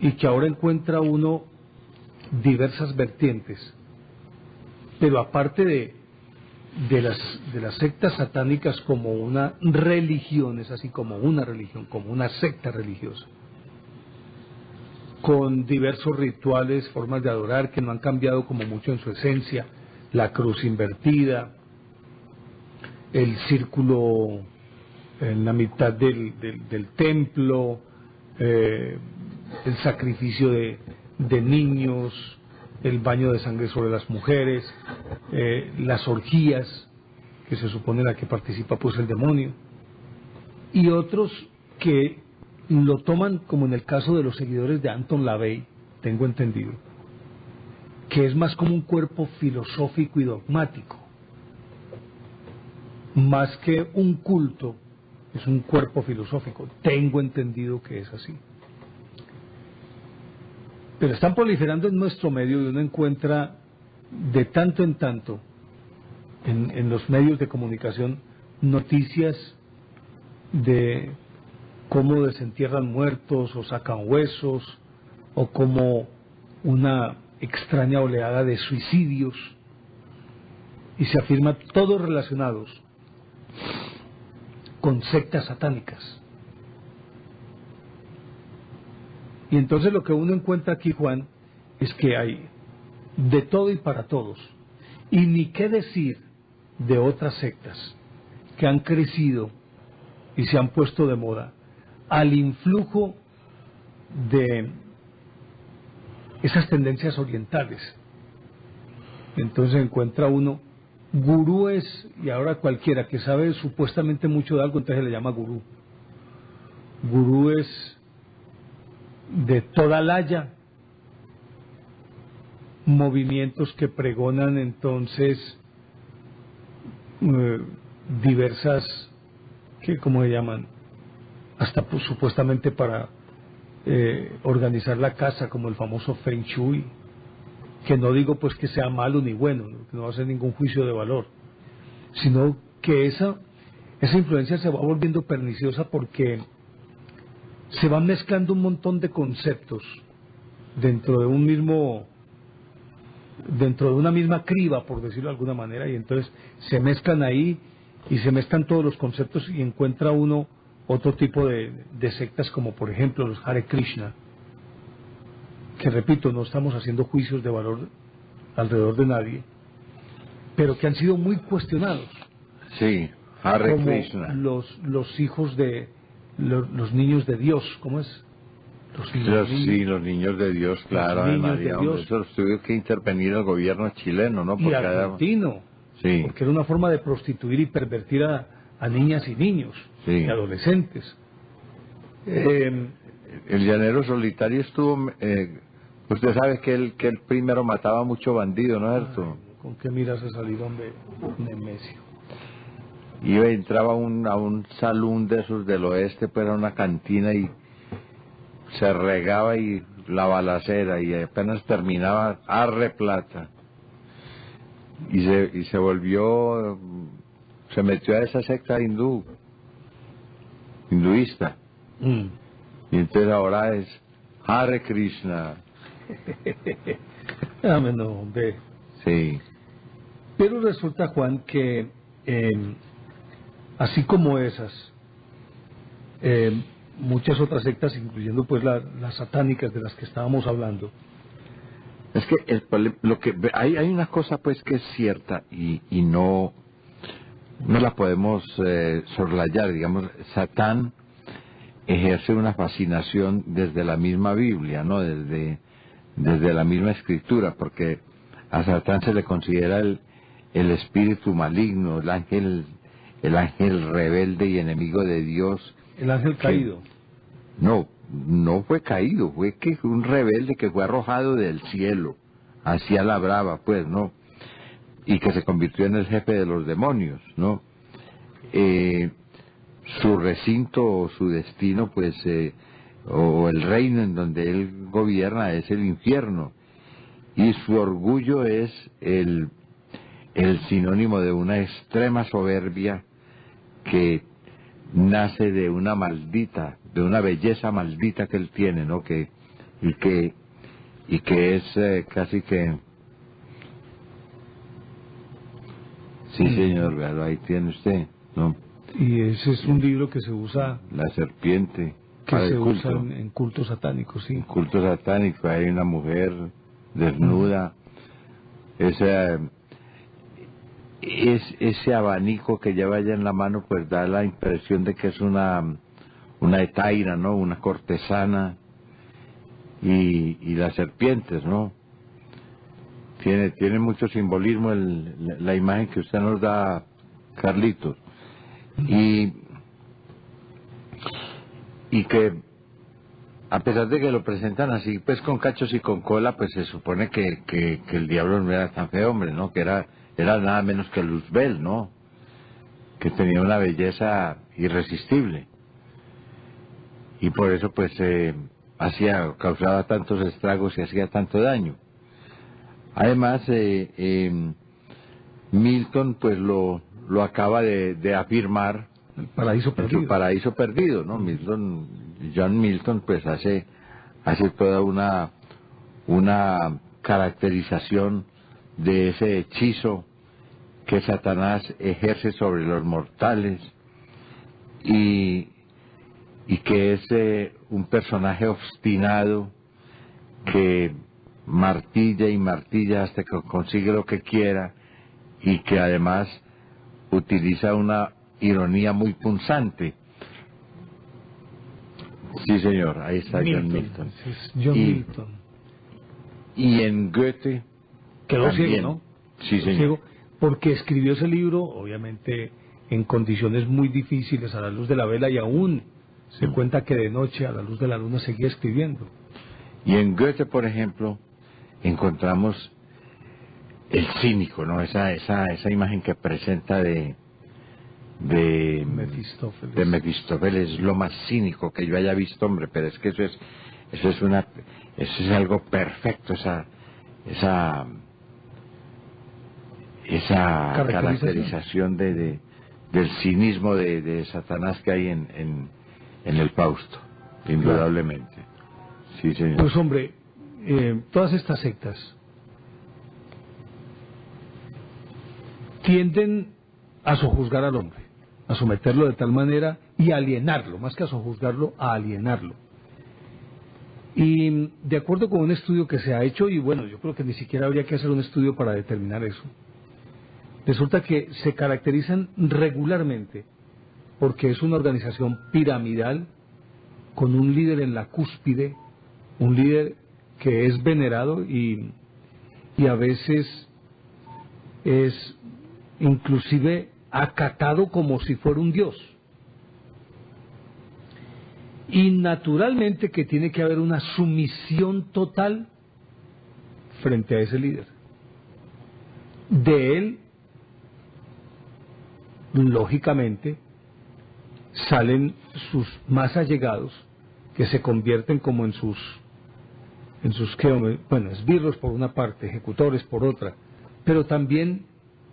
S1: Y que ahora encuentra uno diversas vertientes. Pero aparte de las sectas satánicas como una religión, es así como una religión, como una secta religiosa, con diversos rituales, formas de adorar que no han cambiado como mucho en su esencia, la cruz invertida, el círculo en la mitad del templo, el sacrificio de niños, el baño de sangre sobre las mujeres, las orgías, que se supone en la que participa pues el demonio, y otros que lo toman, como en el caso de los seguidores de Anton LaVey, tengo entendido, que es más como un cuerpo filosófico y dogmático, más que un culto, es un cuerpo filosófico. Tengo entendido que es así. Pero están proliferando en nuestro medio y uno encuentra de tanto en tanto en los medios de comunicación noticias de cómo desentierran muertos o sacan huesos, o como una extraña oleada de suicidios, y se afirma todos relacionados con sectas satánicas. Y entonces lo que uno encuentra aquí, Juan, es que hay de todo y para todos, y ni qué decir de otras sectas que han crecido y se han puesto de moda al influjo de esas tendencias orientales. Entonces encuentra uno gurúes, y ahora cualquiera que sabe supuestamente mucho de algo, entonces se le llama gurú. Gurúes de toda laya, movimientos que pregonan entonces diversas, ¿cómo se llaman? Hasta pues, supuestamente para organizar la casa, como el famoso Feng Shui, que no digo pues que sea malo ni bueno, que no va a ser ningún juicio de valor, sino que esa influencia se va volviendo perniciosa porque se van mezclando un montón de conceptos dentro de una misma criba, por decirlo de alguna manera, y entonces se mezclan ahí y se mezclan todos los conceptos y encuentra uno otro tipo de sectas, como por ejemplo los Hare Krishna, que repito, no estamos haciendo juicios de valor alrededor de nadie, pero que han sido muy cuestionados.
S2: Sí, Hare
S1: como
S2: Krishna.
S1: Los hijos de los niños de Dios, ¿cómo es?
S2: Los niños de Dios, claro,
S1: niños
S2: María,
S1: de Dios.
S2: Eso tuvo que intervenir el gobierno chileno, ¿no?
S1: Y argentino,
S2: sí,
S1: porque era una forma de prostituir y pervertir a niñas y niños,
S2: sí,
S1: y adolescentes.
S2: El llanero solitario estuvo, usted sabe que él primero mataba mucho bandido, ¿no es cierto?
S1: ¿Con qué miras ese salidón de Nemesio?
S2: Entraba a un salón de esos del oeste, pues era una cantina, y se regaba y la balacera, y apenas terminaba, arre plata, y se volvió, se metió a esa secta hinduista, y entonces ahora es Hare Krishna.
S1: Dame no, hombre.
S2: Sí.
S1: Pero resulta, Juan, que así como esas, muchas otras sectas, incluyendo pues las satánicas de las que estábamos hablando.
S2: Es que hay una cosa pues que es cierta y no la podemos soslayar. Digamos, Satán ejerce una fascinación desde la misma Biblia, ¿no? Desde la misma Escritura, porque a Satán se le considera el espíritu maligno, el ángel rebelde y enemigo de Dios.
S1: El ángel caído.
S2: No fue caído, fue que un rebelde que fue arrojado del cielo, hacia la brava, pues, ¿no? Y que se convirtió en el jefe de los demonios, ¿no? Su recinto o su destino, pues, o el reino en donde él gobierna es el infierno. Y su orgullo es el sinónimo de una extrema soberbia que nace de una belleza maldita que él tiene, ¿no? Y que es casi que... Sí, señor, ahí tiene usted, ¿no?
S1: Y ese es un libro que se usa...
S2: La serpiente.
S1: Que se usa en cultos satánicos, sí.
S2: En cultos satánicos hay una mujer desnuda. Ese abanico que lleva ella en la mano, pues da la impresión de que es una hetaira, ¿no? Una cortesana. Y las serpientes, ¿no? Tiene mucho simbolismo la imagen que usted nos da, Carlitos. Y que a pesar de que lo presentan así, pues con cachos y con cola, pues se supone que el diablo no era tan feo, hombre, ¿no? Que era nada menos que Luzbel, ¿no? que tenía una belleza irresistible. Y por eso pues causaba tantos estragos y hacía tanto daño. Además, Milton pues lo acaba de afirmar.
S1: El paraíso perdido.
S2: El paraíso perdido, ¿no? John Milton pues hace toda una caracterización de ese hechizo que Satanás ejerce sobre los mortales y que es un personaje obstinado que martilla y martilla hasta que consigue lo que quiera y que además utiliza una ironía muy punzante. Sí, señor, ahí está John Milton.
S1: Es John Milton.
S2: Y en Goethe
S1: quedó
S2: también.
S1: ciego, ¿no?
S2: Sí, señor.
S1: Ciego, porque escribió ese libro, obviamente, en condiciones muy difíciles, a la luz de la vela, y aún se cuenta que de noche, a la luz de la luna, seguía escribiendo.
S2: Y en Goethe, por ejemplo, encontramos el cínico, ¿no? Esa imagen que presenta de Mefistófeles es lo más cínico que yo haya visto, hombre, pero es que eso es algo perfecto, esa caracterización del cinismo de Satanás que hay en el Fausto, indudablemente. Sí, señor.
S1: Pues hombre, todas estas sectas tienden a sojuzgar al hombre, a someterlo de tal manera y alienarlo, más que a sojuzgarlo, a alienarlo. Y de acuerdo con un estudio que se ha hecho, y bueno, yo creo que ni siquiera habría que hacer un estudio para determinar eso, resulta que se caracterizan regularmente porque es una organización piramidal con un líder en la cúspide, un líder que es venerado y a veces es inclusive acatado como si fuera un dios. Y naturalmente que tiene que haber una sumisión total frente a ese líder. De él, lógicamente, salen sus más allegados, que se convierten como en sus esbirros por una parte, ejecutores por otra, pero también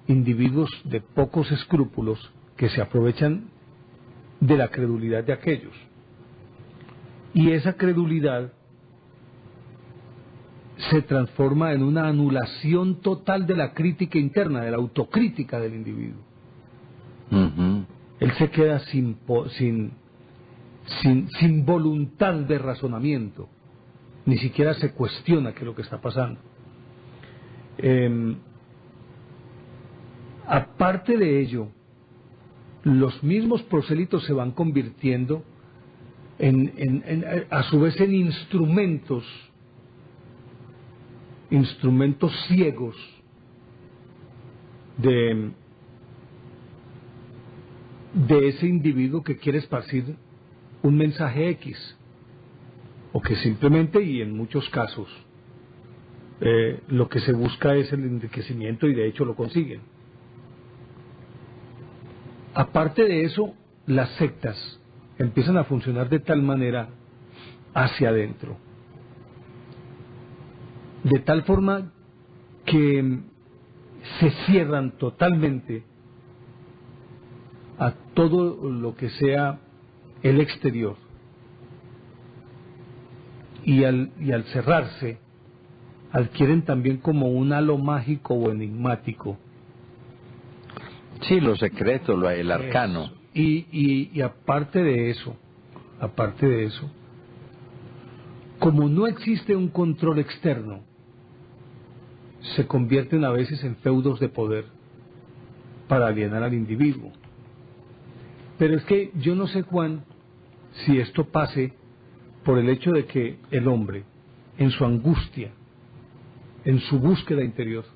S1: individuos de pocos escrúpulos que se aprovechan de la credulidad de aquellos. Y esa credulidad se transforma en una anulación total de la crítica interna, de la autocrítica del individuo.
S2: Uh-huh.
S1: Él se queda sin voluntad de razonamiento, ni siquiera se cuestiona qué es lo que está pasando. Aparte de ello, los mismos prosélitos se van convirtiendo a su vez en instrumentos ciegos de ese individuo que quiere esparcir un mensaje X, o que simplemente, y en muchos casos, lo que se busca es el enriquecimiento, y de hecho lo consiguen. Aparte de eso, las sectas empiezan a funcionar de tal manera hacia adentro, de tal forma que se cierran totalmente a todo lo que sea el exterior, y al cerrarse adquieren también como un halo mágico o enigmático.
S2: Sí, lo secreto, el arcano.
S1: Y aparte de eso, como no existe un control externo, se convierten a veces en feudos de poder para alienar al individuo. Pero es que yo no sé, Juan, si esto pase por el hecho de que el hombre, en su angustia, en su búsqueda interior,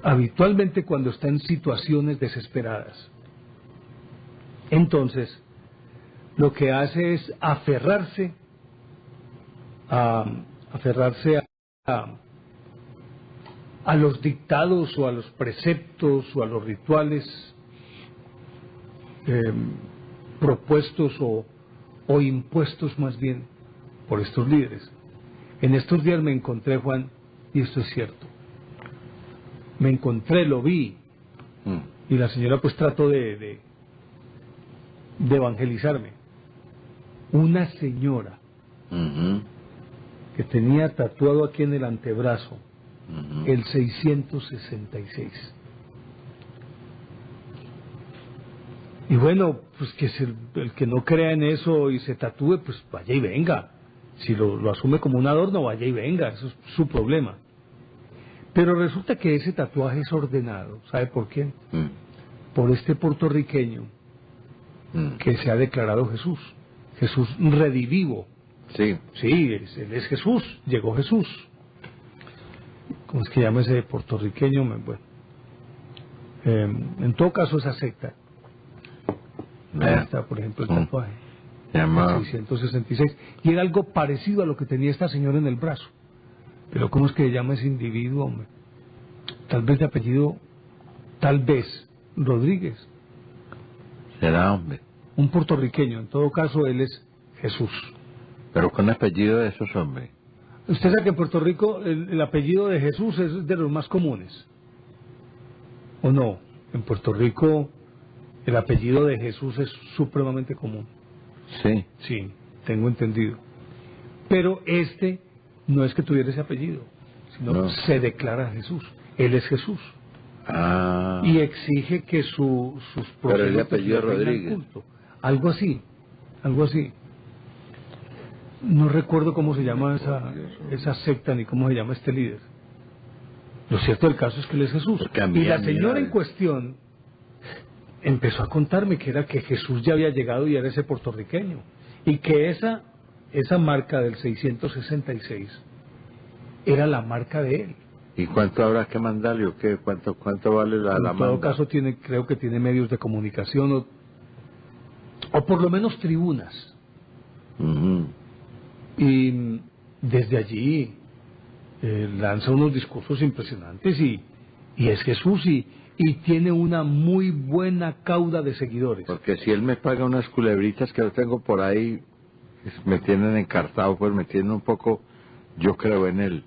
S1: habitualmente cuando está en situaciones desesperadas, entonces lo que hace es aferrarse a a los dictados o a los preceptos o a los rituales propuestos o impuestos más bien por estos líderes. En estos días me encontré, Juan, y esto es cierto, me encontré, lo vi, y la señora pues trató de evangelizarme. Una señora que tenía tatuado aquí en el antebrazo el 666. Y bueno, pues que el que no crea en eso y se tatúe, pues vaya y venga. Si lo asume como un adorno, vaya y venga, eso es su problema. Pero resulta que ese tatuaje es ordenado, ¿sabe por qué? Por este puertorriqueño que se ha declarado Jesús, Jesús redivivo.
S2: Sí.
S1: Sí, él es Jesús, llegó Jesús. ¿Cómo es que llama ese puertorriqueño? Bueno, en todo caso esa secta. Ahí está, por ejemplo, el tatuaje.
S2: Llama
S1: 666. Y era algo parecido a lo que tenía esta señora en el brazo. Pero ¿cómo es que se llama ese individuo, hombre? Tal vez de apellido, tal vez, Rodríguez.
S2: será, hombre.
S1: Un puertorriqueño, en todo caso él es Jesús.
S2: Pero con apellido de esos hombres.
S1: Usted sabe que en Puerto Rico el apellido de Jesús es de los más comunes. ¿O no? En Puerto Rico el apellido de Jesús es supremamente común.
S2: Sí.
S1: Sí, tengo entendido. Pero este no es que tuviera ese apellido, sino
S2: No.
S1: se declara Jesús. Él es Jesús.
S2: Ah.
S1: Y exige que sus
S2: Pero el
S1: proselitos
S2: apellido
S1: le rindan
S2: Rodríguez.
S1: culto. Algo así, algo así. No recuerdo cómo se llama esa secta ni cómo se llama este líder. Lo cierto del caso es que él es Jesús.
S2: Porque a mí,
S1: Y la
S2: a mí,
S1: señora
S2: a-
S1: en cuestión empezó a contarme que era que Jesús ya había llegado y era ese puertorriqueño. Y que esa marca del 666 era la marca de él.
S2: ¿Y cuánto habrá que mandarle o qué? ¿Cuánto vale la
S1: En todo
S2: manda?
S1: caso creo que tiene medios de comunicación o por lo menos tribunas.
S2: Ujú.
S1: Y desde allí lanza unos discursos impresionantes y es Jesús y tiene una muy buena cauda de seguidores.
S2: Porque si él me paga unas culebritas que yo tengo por ahí, me tienen encartado, pues me tienen un poco, yo creo en él.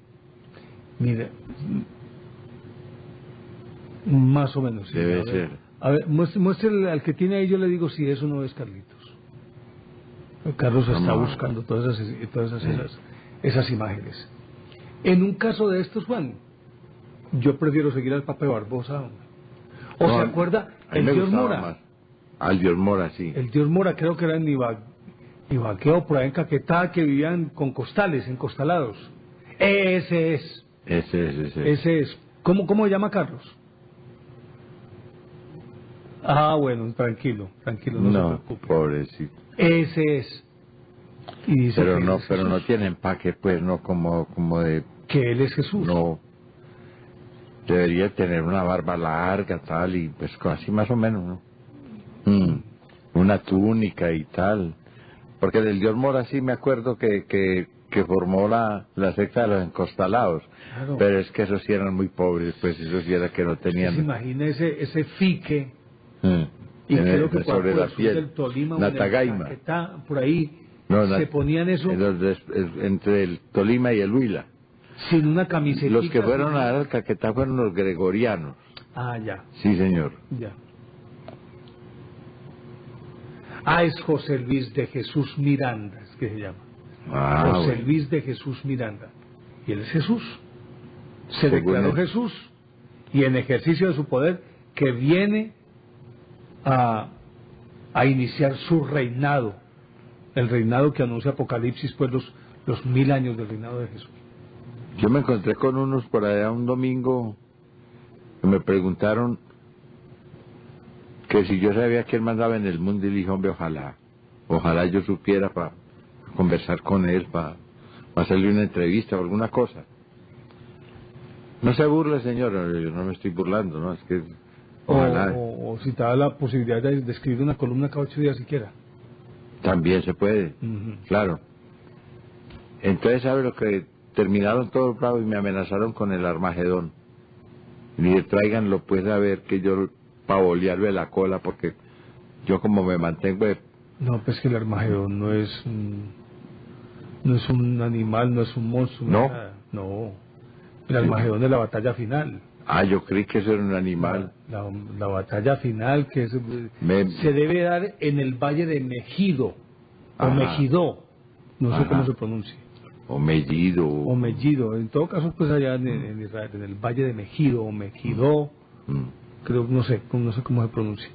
S1: Mira, más o menos. Sí.
S2: Debe
S1: A ver,
S2: ser.
S1: A ver, muéstrele al que tiene ahí, yo le digo si eso no es Carlitos. Carlos está
S2: Vamos.
S1: buscando todas esas imágenes. En un caso de estos, Juan, yo prefiero seguir al Papa de Barbosa. ¿O
S2: No,
S1: se acuerda?
S2: a mí
S1: El
S2: me
S1: Dios
S2: gustaba
S1: Mora.
S2: más. Al Dios Mora, sí.
S1: El Dios Mora creo que era en Ibaqueo, por ahí en Caquetá, que vivían con costales, encostalados. Ese es. Ese es. ¿Cómo se llama Carlos? Ah, bueno, tranquilo, no se preocupe.
S2: pobrecito.
S1: Ese es. Y dice
S2: Pero
S1: que
S2: no,
S1: es
S2: pero no
S1: Jesús,
S2: tiene empaque, pues, no como de...
S1: que él es Jesús.
S2: No. Debería tener una barba larga, tal, y pues así más o menos, ¿no? Una túnica y tal. Porque del Dios Mora sí me acuerdo que formó la secta de los encostalados.
S1: Claro.
S2: Pero es que esos sí eran muy pobres, pues esos sí era que no tenían...
S1: Se imagina ese fique,
S2: Mm.
S1: y creo que
S2: sobre la
S1: sur
S2: piel.
S1: del Tolima, o en el
S2: Natagaima.
S1: Caquetá, por ahí,
S2: No,
S1: se ponían eso
S2: entre el Tolima y el Huila.
S1: sin una camiseta.
S2: Los que fueron a dar al Caquetá fueron los gregorianos.
S1: Ah, ya,
S2: Sí, señor.
S1: ya. Ah, es José Luis de Jesús Miranda, es que se llama. José
S2: Bueno.
S1: Luis de Jesús Miranda. Y él es Jesús. Se
S2: Según
S1: declaró
S2: él.
S1: Jesús y en ejercicio de su poder que viene a iniciar su reinado, el reinado que anuncia Apocalipsis, pues los 1000 años del reinado de Jesús.
S2: Yo me encontré con unos por allá un domingo que me preguntaron que si yo sabía quién mandaba en el mundo, y le dije, hombre, ojalá yo supiera para conversar con él, para hacerle una entrevista o alguna cosa. No se burle, señor, yo no me estoy burlando, ¿no? Es que ojalá
S1: O si te da la posibilidad de escribir una columna cada 8 días siquiera.
S2: también se puede,
S1: Ujú.
S2: claro. Entonces, ¿sabe lo que terminaron todos bravos y me amenazaron con el Armagedón? Y tráiganlo pues a ver que yo para bolearle la cola, porque yo como me mantengo
S1: No, pues que el Armagedón no es un animal, no es un monstruo,
S2: ¿No?
S1: nada. No, el Armagedón es la batalla final.
S2: yo creí que eso era un animal.
S1: La batalla final que se debe dar en el valle de Megido, o
S2: Ajá.
S1: Megiddo, no sé
S2: Ajá.
S1: cómo se pronuncia.
S2: O Mellido.
S1: O Megiddo, en todo caso pues allá en Israel, en el valle de Megido o Megiddo, creo, no sé cómo se pronuncia.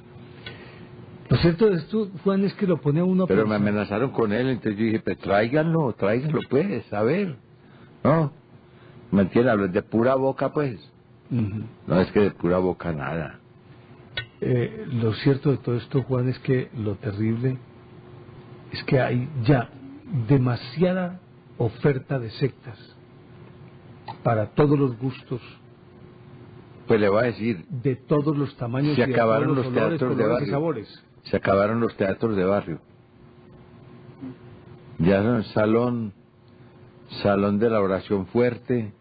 S1: Lo cierto de esto, Juan, es que lo pone a uno a
S2: Pero me
S1: pensar.
S2: amenazaron con él, entonces yo dije, pues tráiganlo pues, a ver. ¿No? ¿Me entiendes? Hablas de pura boca pues.
S1: Ujú.
S2: No es que de pura boca nada.
S1: Lo cierto de todo esto, Juan, es que lo terrible es que hay ya demasiada oferta de sectas para todos los gustos,
S2: Pues le voy a decir,
S1: de todos los tamaños
S2: se
S1: y de
S2: acabaron
S1: todos
S2: los
S1: olores,
S2: teatros de
S1: colores y
S2: barrio.
S1: sabores.
S2: Se acabaron los teatros de barrio. Ya son salón de la oración fuerte,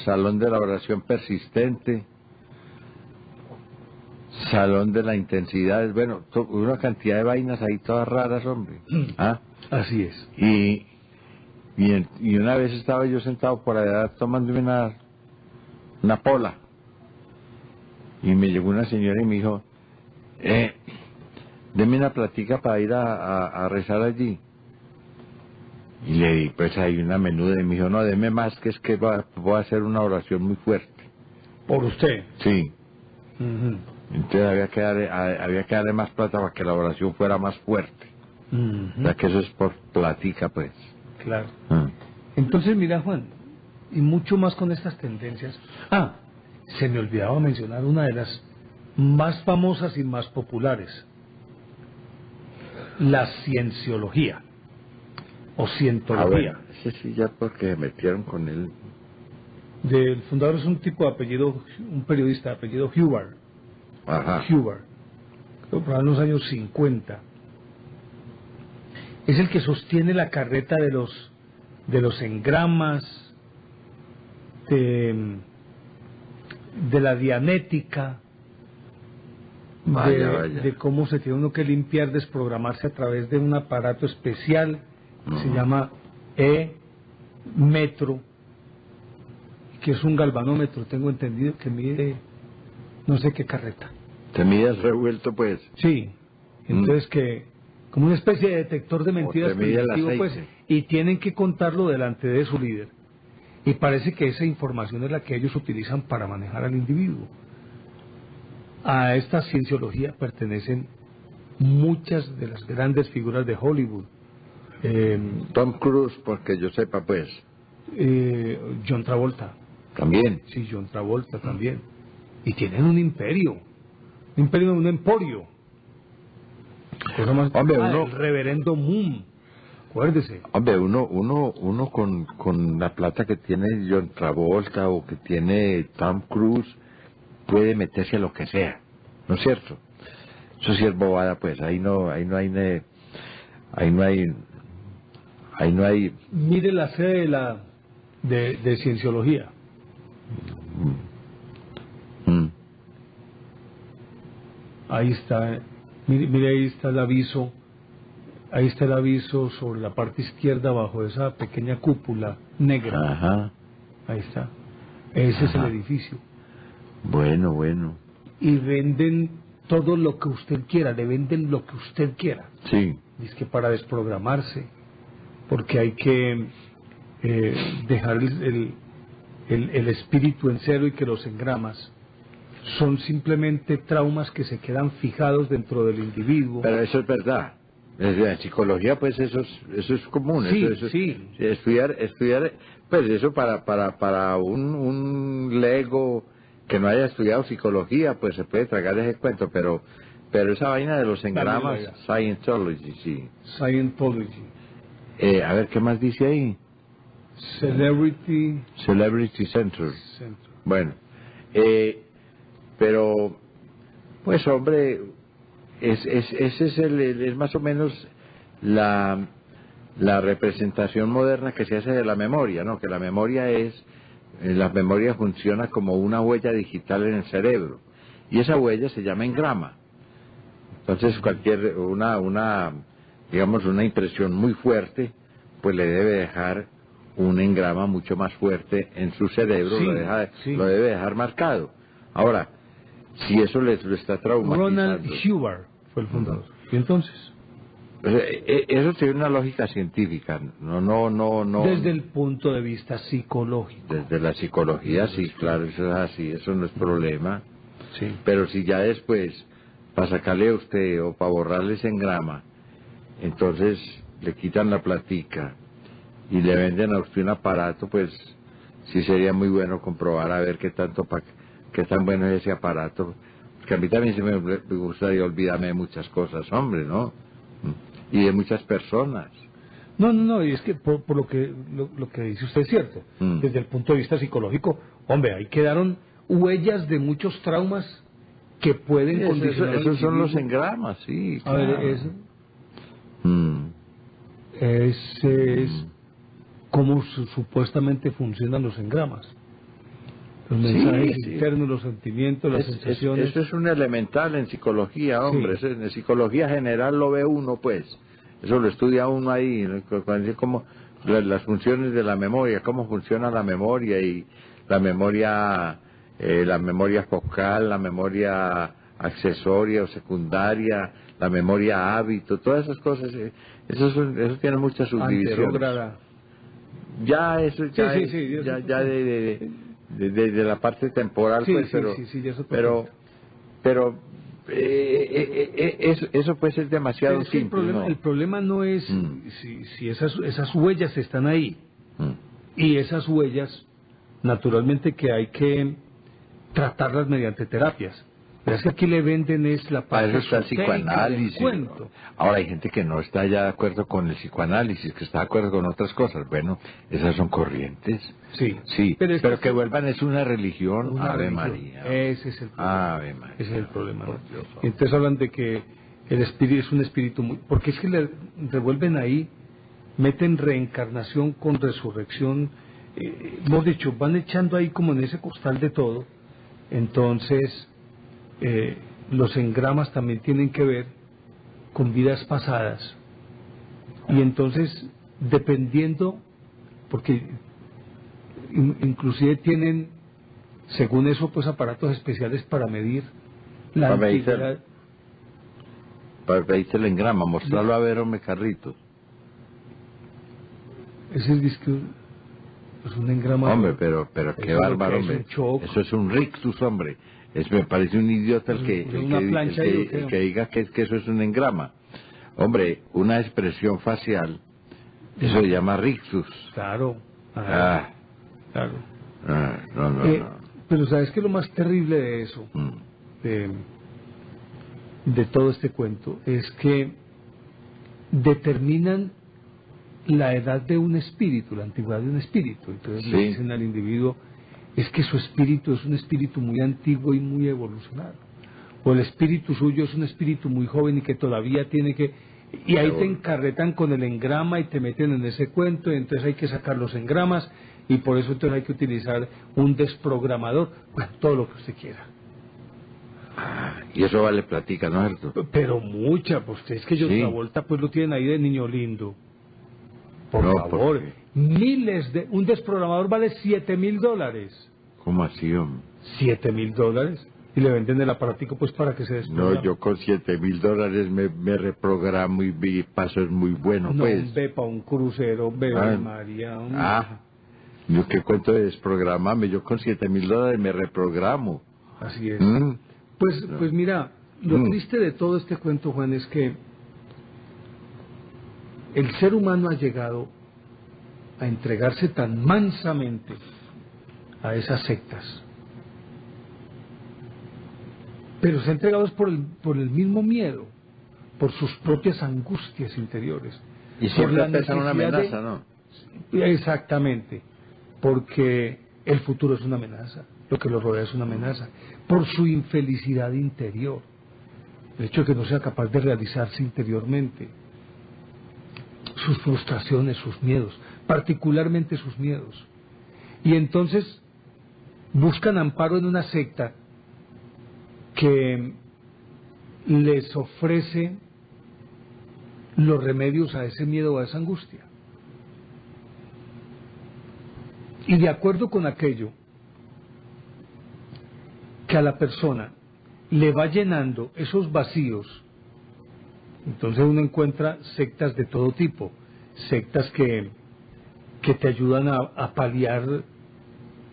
S2: salón de la oración persistente, salón de la intensidad, bueno, una cantidad de vainas ahí todas raras, hombre. ¿Ah?
S1: Así es.
S2: Y una vez estaba yo sentado por allá tomándome una pola, y me llegó una señora y me dijo, deme una platica para ir a rezar allí. Y le di, pues hay una menuda, y me dijo, no, deme más, que es que voy a hacer una oración muy fuerte.
S1: Por usted.
S2: Sí.
S1: Ujú.
S2: Entonces había que darle más plata para que la oración fuera más fuerte.
S1: Ujú.
S2: O sea que eso es por platica, pues.
S1: Claro.
S2: Ah.
S1: Entonces, mira, Juan, y mucho más con estas tendencias. Se me olvidaba mencionar una de las más famosas y más populares, la cienciología o cientología.
S2: Bueno, ese sí ya porque se metieron con él.
S1: Del fundador es un tipo de apellido, un periodista de apellido Hubbard.
S2: Ajá.
S1: Hubbard, creo que en los años 50. Es el que sostiene la carreta de los engramas, de la dianética,
S2: Vaya, vaya.
S1: de cómo se tiene uno que limpiar, desprogramarse a través de un aparato especial que se llama metro, que es un galvanómetro, tengo entendido, que mide no sé qué carreta.
S2: Te midas revuelto, pues.
S1: Sí, entonces que como una especie de detector de mentiras
S2: te mide el
S1: primitivo, pues,
S2: aceite.
S1: y tienen que contarlo delante de su líder. Y parece que esa información es la que ellos utilizan para manejar al individuo. A esta cienciología pertenecen muchas de las grandes figuras de Hollywood.
S2: Tom Cruise, porque yo sepa, pues.
S1: John Travolta.
S2: También.
S1: Sí, John Travolta también. Y tienen un imperio, un emporio. Cosa más,
S2: Hombre, uno-
S1: el reverendo Moon, acuérdese.
S2: Hombre, uno con la plata que tiene John Travolta o que tiene Tom Cruise puede meterse a lo que sea, ¿no es cierto? Eso sí es bobada, pues. Ahí no hay
S1: Mire la sede de cienciología.
S2: mm,
S1: Ahí está, mire, ahí está el aviso. Ahí está el aviso sobre la parte izquierda bajo esa pequeña cúpula negra.
S2: Ajá.
S1: Ahí está. Ese es el
S2: Ajá.
S1: edificio.
S2: Bueno.
S1: Y venden todo lo que usted quiera, le venden lo que usted quiera.
S2: Sí.
S1: Dice que para desprogramarse, porque hay que dejar el espíritu en cero y que los engramas son simplemente traumas que se quedan fijados dentro del individuo.
S2: Pero eso es verdad. En psicología, pues eso es común.
S1: Sí,
S2: eso,
S1: sí.
S2: Estudiar, pues eso para un lego que no haya estudiado psicología, pues se puede tragar ese cuento, pero esa vaina de los engramas,
S1: Dale,
S2: Scientology, sí.
S1: Scientology.
S2: A ver, ¿qué más dice ahí?
S1: Celebrity
S2: Celebrity Center.
S1: Center.
S2: Bueno, pero, pues hombre, ese es más o menos la representación moderna que se hace de la memoria, ¿no? Que la memoria es la memoria funciona como una huella digital en el cerebro, y esa huella se llama engrama. Entonces digamos, una impresión muy fuerte, pues le debe dejar un engrama mucho más fuerte en su cerebro,
S1: Sí,
S2: lo debe dejar marcado. Ahora, si eso lo está traumatizando...
S1: Ronald Hubbard fue el fundador. ¿Y entonces?
S2: Eso tiene una lógica científica, no...
S1: Desde el punto de vista psicológico.
S2: Desde la psicología, sí, claro, eso es así, eso no es problema.
S1: Sí.
S2: Pero si ya después, para sacarle a usted o para borrarle ese engrama, entonces le quitan la platica y le venden a usted un aparato, pues sí sería muy bueno comprobar a ver qué tan bueno es ese aparato. Porque a mí también se me gustaría olvidarme de muchas cosas, hombre, ¿no? Y de muchas personas.
S1: No, y es que por lo que dice usted es cierto. Desde el punto de vista psicológico, hombre, ahí quedaron huellas de muchos traumas que pueden condicionar.
S2: Esos son los engramas, sí.
S1: A ver, es cómo supuestamente funcionan los engramas. Los mensajes internos, los sentimientos, las sensaciones.
S2: Eso es un elemental en psicología, hombre.
S1: Sí.
S2: En psicología general lo ve uno, pues. Eso lo estudia uno ahí, como las funciones de la memoria, cómo funciona la memoria y la memoria focal, la memoria accesoria o secundaria, la memoria hábito, todas esas cosas. Eso tiene muchas subdivisiones.
S1: Anterógrada.
S2: Ya eso de la parte temporal, pues, pero eso puede ser demasiado simple.
S1: El problema no es si esas huellas están ahí, y esas huellas naturalmente que hay que tratarlas mediante terapias. Pero es que aquí le venden es la parte
S2: para eso está el psicoanálisis.
S1: Cuento.
S2: Ahora hay gente que no está ya de acuerdo con el psicoanálisis, que está de acuerdo con otras cosas. Bueno, esas son corrientes.
S1: Sí.
S2: Pero que vuelvan es una religión. Ave María.
S1: Ese es el problema.
S2: Ave María.
S1: Ese es el problema. Y entonces hablan de que el espíritu es un espíritu muy... Porque es que le revuelven ahí, meten reencarnación con resurrección. Hemos dicho, van echando ahí como en ese costal de todo. Entonces... los engramas también tienen que ver con vidas pasadas, y entonces dependiendo, porque inclusive tienen según eso pues aparatos especiales para medir la antigüedad.
S2: Para medirse el engrama, mostrarlo a ver, hombre, Carlitos.
S1: Ese es disque es un engrama,
S2: hombre, pero qué bárbaro, hombre. Eso es un rictus, hombre. Me parece un idiota el que diga que eso es un engrama. Hombre, una expresión facial, eso se llama rictus.
S1: Claro. Claro.
S2: No.
S1: Pero ¿sabes qué es lo más terrible de eso? De todo este cuento, es que determinan la edad de un espíritu, la antigüedad de un espíritu. Entonces le dicen al individuo, es que su espíritu es un espíritu muy antiguo y muy evolucionado, o el espíritu suyo es un espíritu muy joven y que todavía tiene que... Y ahí te encarretan con el engrama y te meten en ese cuento, y entonces hay que sacar los engramas, y por eso entonces hay que utilizar un desprogramador, bueno, todo lo que usted quiera.
S2: Y eso vale platica, ¿no es cierto?
S1: Pero mucha, pues es que yo otra vuelta pues lo tienen ahí de niño lindo. Por favor, un desprogramador vale $7,000.
S2: ¿Cómo así, hombre?
S1: $7,000, y le venden el aparatico pues para que se desprograme.
S2: No, yo con $7,000 me reprogramo y paso es muy bueno,
S1: no,
S2: pues.
S1: Ve para un crucero, ve María.
S2: Yo qué cuento de desprogramarme, yo con $7,000 me reprogramo.
S1: Así es. Pues mira, lo triste de todo este cuento, Juan, es que el ser humano ha llegado a entregarse tan mansamente a esas sectas, pero se ha entregado por el mismo miedo, por sus propias angustias interiores,
S2: y siempre pesa una amenaza, ¿no?
S1: Exactamente, porque el futuro es una amenaza, lo que lo rodea es una amenaza, por su infelicidad interior, el hecho de que no sea capaz de realizarse interiormente, sus frustraciones, sus miedos, particularmente sus miedos. Y entonces buscan amparo en una secta que les ofrece los remedios a ese miedo, a esa angustia. Y de acuerdo con aquello que a la persona le va llenando esos vacíos, entonces uno encuentra sectas de todo tipo, sectas que te ayudan a paliar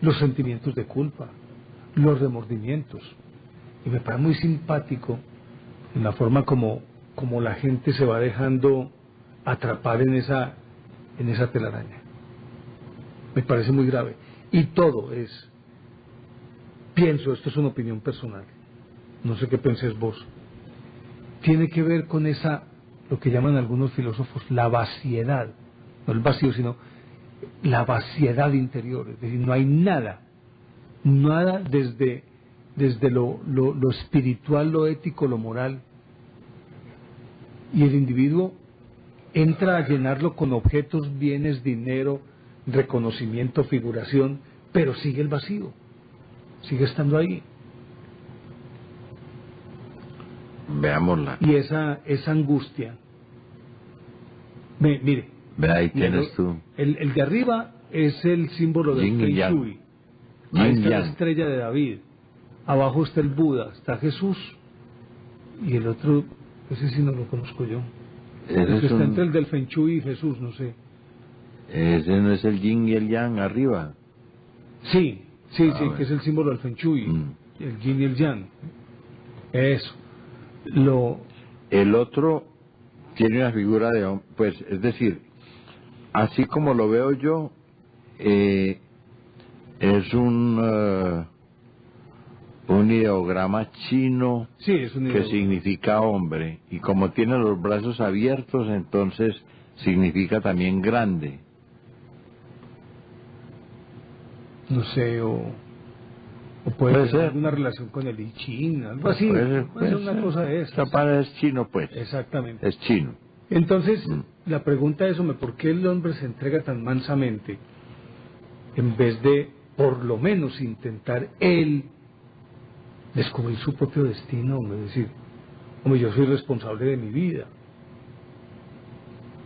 S1: los sentimientos de culpa, los remordimientos. Y me parece muy simpático en la forma como la gente se va dejando atrapar en esa telaraña. Me parece muy grave. Y todo es, pienso, esto es una opinión personal, no sé qué pensés vos, tiene que ver con esa, lo que llaman algunos filósofos, la vaciedad, no el vacío, sino la vaciedad interior, es decir, no hay nada desde lo espiritual, lo ético, lo moral, y el individuo entra a llenarlo con objetos, bienes, dinero, reconocimiento, figuración, pero sigue el vacío, sigue estando ahí.
S2: Veámosla.
S1: Y esa angustia, mire,
S2: Ve, ahí tienes tú.
S1: El de arriba es el símbolo del Feng Shui. Ahí está la estrella de David. Abajo está el Buda, está Jesús. Y el otro, ese sí no lo conozco yo. Ese está entre el del Feng Shui y Jesús, no sé.
S2: Ese no es el yin y el yang arriba.
S1: Sí, que es el símbolo del Feng Shui. El yin y el yang. Eso.
S2: El otro tiene una figura de hombre, pues, es decir, así como lo veo yo, es un ideograma chino,
S1: sí, es un
S2: que significa hombre, y como tiene los brazos abiertos, entonces significa también grande.
S1: No sé, o puede tener alguna relación con el I Ching, algo así, puede ser una cosa de esa.
S2: Esta palabra es chino, pues.
S1: Exactamente.
S2: Es chino.
S1: Entonces, la pregunta es, ¿por qué el hombre se entrega tan mansamente en vez de, por lo menos, intentar él descubrir su propio destino? Es decir, yo soy responsable de mi vida.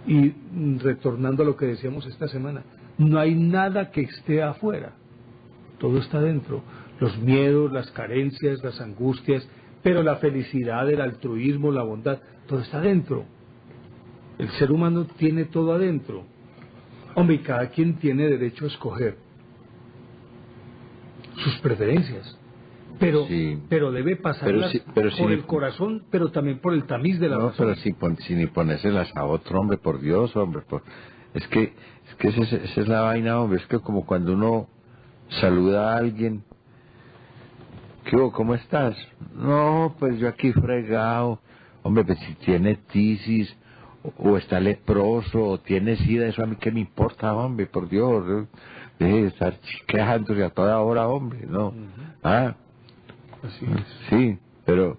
S1: Y retornando a lo que decíamos esta semana, no hay nada que esté afuera, todo está dentro. Los miedos, las carencias, las angustias, pero la felicidad, el altruismo, la bondad, todo está dentro. El ser humano tiene todo adentro. Y cada quien tiene derecho a escoger sus preferencias, pero debe pasarlas por el corazón, pero también por el tamiz de la razón.
S2: Pero sin ponérselas a otro, hombre, por Dios, hombre. Es que esa es la vaina, hombre. Es que como cuando uno saluda a alguien, ¿qué hubo? ¿Cómo estás? No, pues yo aquí fregado. Hombre, pues si tiene tisis, o está leproso, o tiene sida, eso a mí qué me importa, hombre, por Dios. Deje de estar quejándose a toda hora, hombre, ¿no?
S1: Así es.
S2: Sí, pero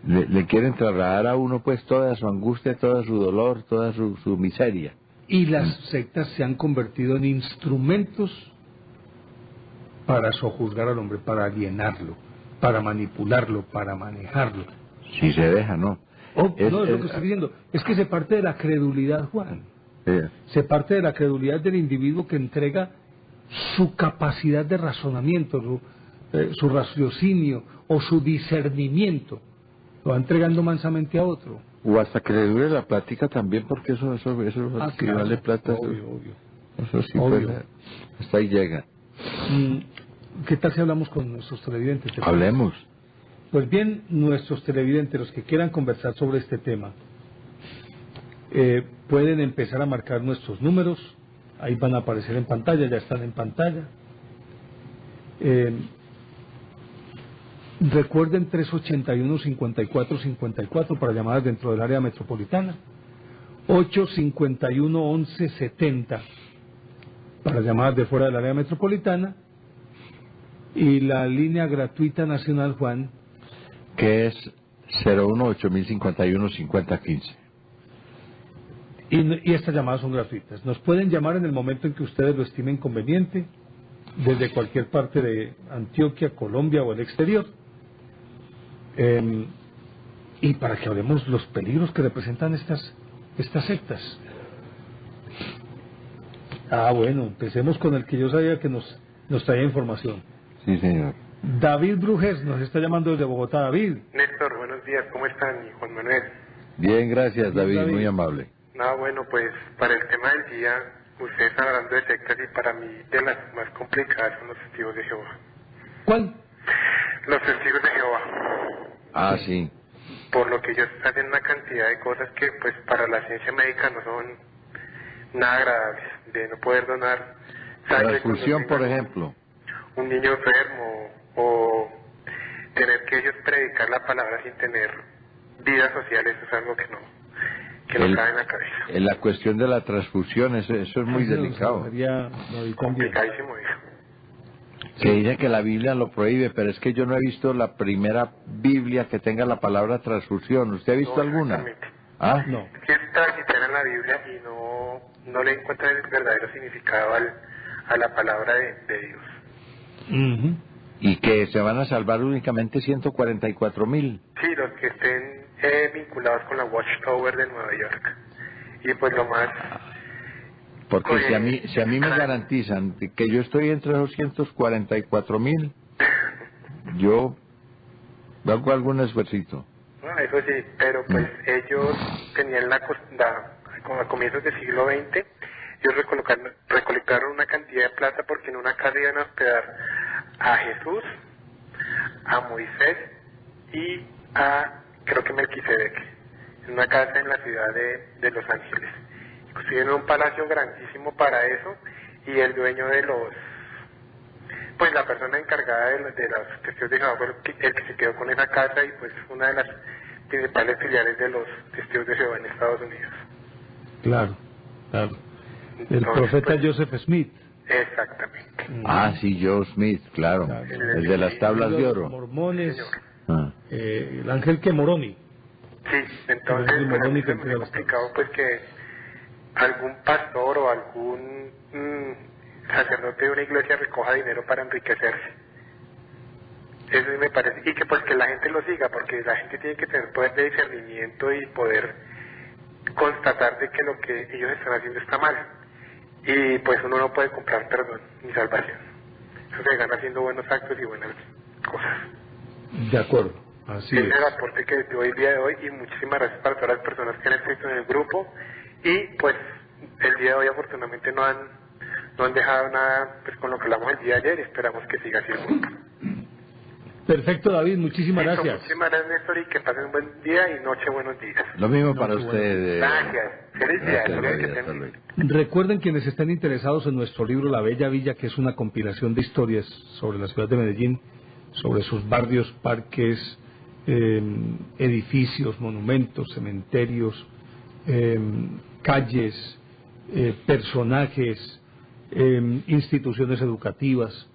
S2: le quieren trasladar a uno pues toda su angustia, todo su dolor, toda su miseria.
S1: Y las sectas se han convertido en instrumentos para sojuzgar al hombre, para alienarlo, para manipularlo, para manejarlo.
S2: Si se deja, ¿no?
S1: No, es lo que estoy diciendo. Es que se parte de la credulidad, Juan. Se parte de la credulidad del individuo que entrega su capacidad de razonamiento, su raciocinio o su discernimiento. Lo va entregando mansamente a otro.
S2: O hasta que le dure la plática también, porque eso
S1: claro,
S2: vale plata.
S1: Obvio.
S2: Eso sí, pues, hasta ahí llega.
S1: ¿Qué tal si hablamos con nuestros televidentes?
S2: Hablemos.
S1: Pues bien, nuestros televidentes, los que quieran conversar sobre este tema, pueden empezar a marcar nuestros números. Ahí van a aparecer en pantalla, ya están en pantalla. Recuerden 381-5454 para llamadas dentro del área metropolitana, 851-1170 para llamadas de fuera del área metropolitana, y la línea gratuita nacional, Juan,
S2: que es 018-051-5015.
S1: Y estas llamadas son gratuitas. Nos pueden llamar en el momento en que ustedes lo estimen conveniente, desde cualquier parte de Antioquia, Colombia o el exterior. Y para que hablemos los peligros que representan estas sectas. Bueno, empecemos con el que yo sabía que nos traía información.
S2: Sí, señor.
S1: David Brujes nos está llamando desde Bogotá. David.
S3: Néstor, buenos días, ¿cómo están? Y Juan Manuel.
S2: Bien, gracias,
S1: Bien,
S2: David,
S1: David.
S2: muy amable.
S3: Bueno, pues para el tema del día, ustedes están hablando de sectas y para mí de las más complicadas son los testigos de Jehová.
S1: ¿Cuál?
S3: Los testigos de Jehová.
S2: Sí.
S3: Por lo que ellos hacen una cantidad de cosas que pues para la ciencia médica no son nada agradables, de no poder donar sangre.
S2: Transfusión, por
S3: cuando
S2: ejemplo.
S3: un niño enfermo o tener que ellos predicar la palabra sin tener vida social, eso es algo que no cabe en la cabeza.
S2: En la cuestión de la transfusión, eso es muy delicado.
S3: Complicadísimo eso.
S2: Se dice que la Biblia lo prohíbe, pero es que yo no he visto la primera Biblia que tenga la palabra transfusión. ¿Usted ha visto
S3: No,
S2: alguna?
S3: exactamente.
S1: No.
S3: Que es transitar en la Biblia y no le encuentran el verdadero significado a la palabra de Dios.
S2: Y que se van a salvar únicamente 144.000.
S3: Sí, los que estén vinculados con la Watchtower de Nueva York. Y pues lo más...
S2: Porque si a mí me garantizan que yo estoy entre esos 144.000, yo hago algún esfuercito.
S3: Eso sí, pero pues ellos tenían a comienzos del siglo XX, ellos recolectaron una cantidad de plata porque en una casa iban a hospedar a Jesús, a Moisés y a, creo que Melquisedec, en una casa en la ciudad de Los Ángeles. Construyeron un palacio grandísimo para eso y el dueño pues la persona encargada de los testigos de Jehová fue el que se quedó con esa casa y pues una de las principales filiales de los testigos de Jehová en Estados Unidos.
S1: Claro. El
S3: Entonces,
S1: profeta
S3: pues,
S1: Joseph Smith.
S3: Exactamente.
S2: Sí, Joe Smith, claro. El de las tablas de oro.
S1: Los mormones.
S3: Señor.
S1: El ángel que Moroni.
S3: Sí, entonces
S1: El
S3: pues,
S1: Moroni
S3: es
S1: que
S3: muy
S1: entrega las
S3: complicado pues que algún pastor o algún sacerdote de una iglesia recoja dinero para enriquecerse. Eso sí me parece. Y que pues que la gente lo siga, porque la gente tiene que tener poder de discernimiento y poder constatar de que lo que ellos están haciendo está mal. Y pues uno no puede comprar perdón ni salvación. Eso se gana haciendo buenos actos y buenas cosas.
S1: De acuerdo, así
S3: Ese
S1: es.
S3: es el aporte que doy el día de hoy y muchísimas gracias para todas las personas que han escrito en el grupo y pues el día de hoy afortunadamente no han dejado nada pues con lo que hablamos el día de ayer y esperamos que siga así el grupo.
S1: Perfecto, David, muchísimas
S3: Listo,
S1: gracias.
S3: muchísimas gracias, Néstor, y que pasen un buen día y noche buenos días.
S2: Lo mismo
S1: No,
S2: para
S1: qué
S2: usted.
S3: Gracias. Feliz día.
S2: Hasta
S3: Hasta luego,
S2: luego,
S3: que
S2: hasta
S3: estén
S2: luego.
S3: bien.
S1: Recuerden quienes estén interesados en nuestro libro La Bella Villa, que es una compilación de historias sobre la ciudad de Medellín, sobre sus barrios, parques, edificios, monumentos, cementerios, calles, personajes, instituciones educativas.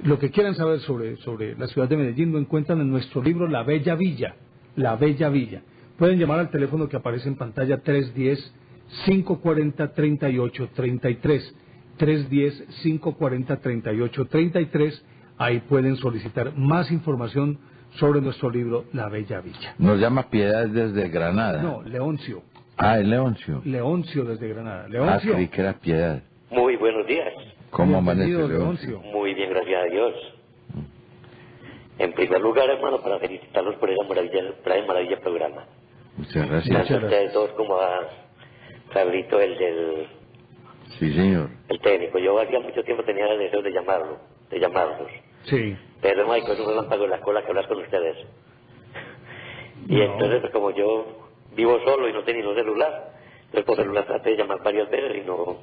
S1: Lo que quieran saber sobre la ciudad de Medellín lo encuentran en nuestro libro La Bella Villa. La Bella Villa. Pueden llamar al teléfono que aparece en pantalla 310-540-3833. 310-540-3833. Ahí pueden solicitar más información sobre nuestro libro La Bella Villa.
S2: Nos llama Piedad desde Granada.
S1: No, Leoncio.
S2: Es Leoncio.
S1: Leoncio desde Granada. Leoncio.
S2: Creí que era Piedad.
S4: Muy buenos días.
S2: ¿Cómo amanece,
S1: Bienvenido,
S2: Leoncio?
S4: Muy bien, gracias a Dios. En primer lugar, hermano, para felicitarlos por ese maravilla programa.
S2: Muchas gracias.
S4: Tanto ustedes dos como a Cabrito, el
S2: Sí, señor.
S4: técnico. Yo hacía mucho tiempo tenía el deseo de llamarlos.
S1: Sí.
S4: Pero no hay con un relámpago en la cola que hablas con ustedes. Y
S1: No.
S4: entonces, pues, como yo vivo solo y no tengo celular, entonces por celular traté de llamar varias veces y no.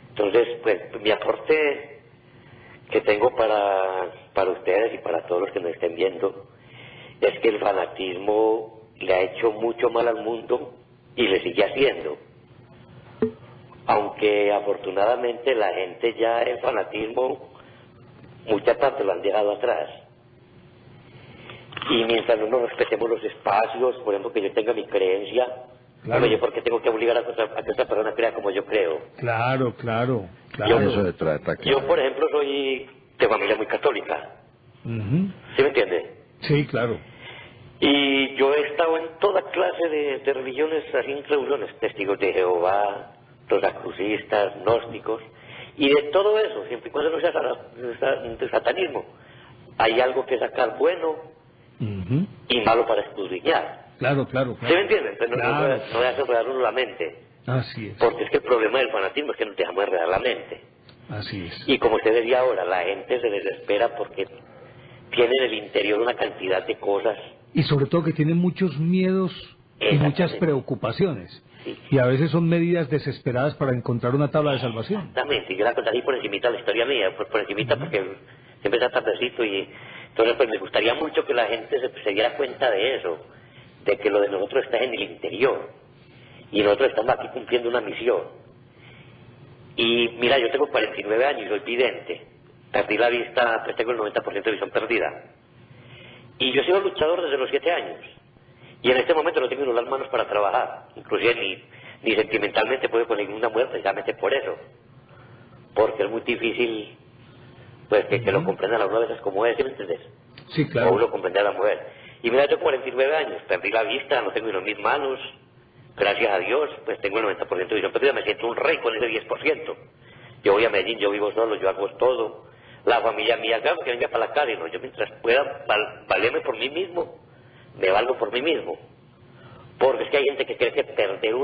S4: Entonces, pues, mi aporte que tengo para ustedes y para todos los que nos estén viendo es que el fanatismo le ha hecho mucho mal al mundo y le sigue haciendo. Aunque afortunadamente la gente ya el fanatismo, mucha parte lo han dejado atrás. Y mientras no nos respetemos los espacios, por ejemplo, que yo tenga mi creencia,
S1: claro.
S4: Oye, ¿por qué tengo que obligar a que otra persona crea como yo creo?
S1: Claro.
S2: Eso se trata, claro.
S4: Yo, por ejemplo, soy de familia muy católica. ¿Sí me entiende?
S1: Sí, claro.
S4: Y yo he estado en toda clase de religiones, así en reuniones, testigos de Jehová, rosacrucistas, gnósticos, y de todo eso, siempre y cuando no sea de satanismo, hay algo que sacar bueno y malo para escudriñar.
S1: Claro.
S4: ¿Sí me entienden? Pero no voy a enredar uno la mente.
S1: Así es.
S4: Porque es que el problema del fanatismo es que nos dejamos enredar la mente.
S1: Así es.
S4: Y como usted decía ahora, la gente se desespera porque tiene en el interior una cantidad de cosas.
S1: Y sobre todo que tienen muchos miedos y muchas preocupaciones.
S4: Sí.
S1: Y a veces son medidas desesperadas para encontrar una tabla de salvación.
S4: Exactamente, yo la conté así por encimita la historia mía, por encimita porque siempre está tardecito y entonces pues me gustaría mucho que la gente se diera cuenta de eso, de que lo de nosotros está en el interior y nosotros estamos aquí cumpliendo una misión. Y mira, yo tengo 49 años y soy vidente, perdí la vista, pues tengo el 90% de visión perdida. Y yo he sido luchador desde los 7 años. Y en este momento no tengo las manos para trabajar. Inclusive ni sentimentalmente puedo conseguir una mujer precisamente por eso. Porque es muy difícil pues que lo comprendan a uno a veces como es, ¿sí me entiendes?
S1: Sí, claro.
S4: O uno comprende a la mujer. Y mira, yo tengo 49 años, perdí la vista, no tengo ni en mis manos. Gracias a Dios, pues tengo el 90% de visión perdida, me siento un rey con ese 10%. Yo voy a Medellín, yo vivo solo, yo hago todo. La familia mía, claro, que venga para la calle, no, yo mientras pueda valerme por mí mismo, me valgo por mí mismo. Porque es que hay gente que cree que perder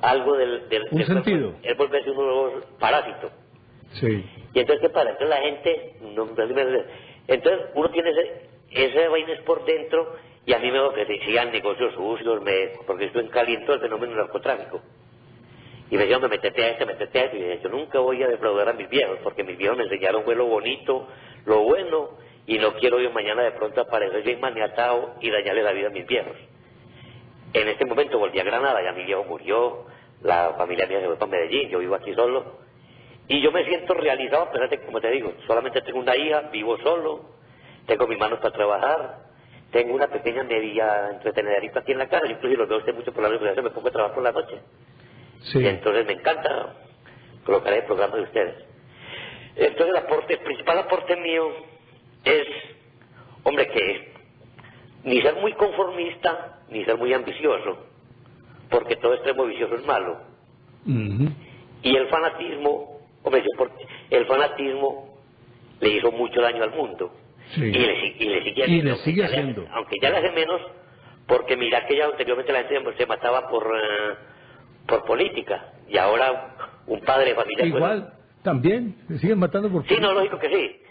S4: algo
S1: un sentido
S4: es volverse uno parásito.
S1: Sí.
S4: Y entonces, ¿qué pasa? Entonces la gente, entonces uno tiene ese vainas por dentro, y a mí me ofrecían negocios sucios, porque estoy en Cali en todo el fenómeno del narcotráfico. Y me decían, métete a esto, y yo nunca voy a defraudar a mis viejos, porque mis viejos me enseñaron fue lo bonito, lo bueno, y no quiero yo mañana de pronto aparecer yo maniatado y dañarle la vida a mis viejos. En este momento volví a Granada, ya mi viejo murió, la familia mía se fue para Medellín, yo vivo aquí solo, y yo me siento realizado, a pesar de que, como te digo, solamente tengo una hija, vivo solo, tengo mis manos para trabajar, tengo una pequeña media entretenedorita aquí en la casa, yo incluso los veo a usted mucho por la noche, me pongo a trabajar por la noche.
S1: Sí.
S4: Y entonces me encanta colocar el programa de ustedes. Entonces el principal aporte mío es, hombre, que ni ser muy conformista, ni ser muy ambicioso, porque todo extremo vicioso es malo. Y el fanatismo, hombre, el fanatismo le hizo mucho daño al mundo.
S1: Sí.
S4: Y le sigue haciendo. Aunque ya le hace menos, porque mira que ya anteriormente la gente se mataba por política, y ahora un padre de familia...
S1: Igual, también, se siguen matando por política.
S4: Sí, no, lógico que sí,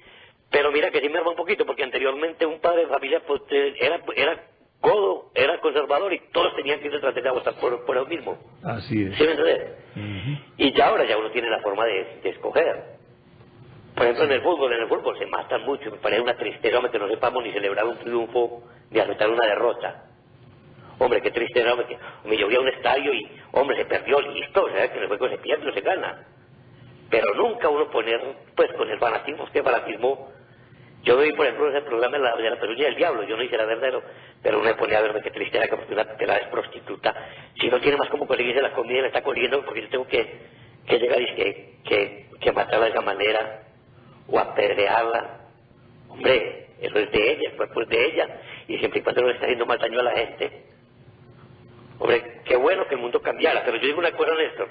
S4: pero mira que sí me arma un poquito, porque anteriormente un padre de familia pues, era codo, era conservador, y todos tenían que irse tras de votar por él mismo.
S1: Así es.
S4: ¿Sí me entiendes? Y ya ahora ya uno tiene la forma de escoger. Por ejemplo, en el fútbol se matan mucho, me parece una tristeza, hombre, que no sepamos ni celebrar un triunfo, ni aceptar una derrota. Hombre, qué tristeza, hombre, que yo voy a un estadio y, hombre, se perdió, listo, o sea, que en el juego se pierde o se gana. Pero nunca uno poner, pues, con el fanatismo, es que el fanatismo, yo vi, por ejemplo, ese programa de la peluña del diablo, yo no hice la verdadero, pero uno me ponía a verme qué tristeza, que porque una pelada es prostituta, si no tiene más como conseguirse la comida, la está consiguiendo, porque yo tengo que llegar y que matarla de esa manera, o apedrearla. Hombre, eso es de ella, el cuerpo es de ella, y siempre y cuando no le está haciendo mal daño a la gente. Hombre, qué bueno que el mundo cambiara, pero yo digo una cosa, Néstor,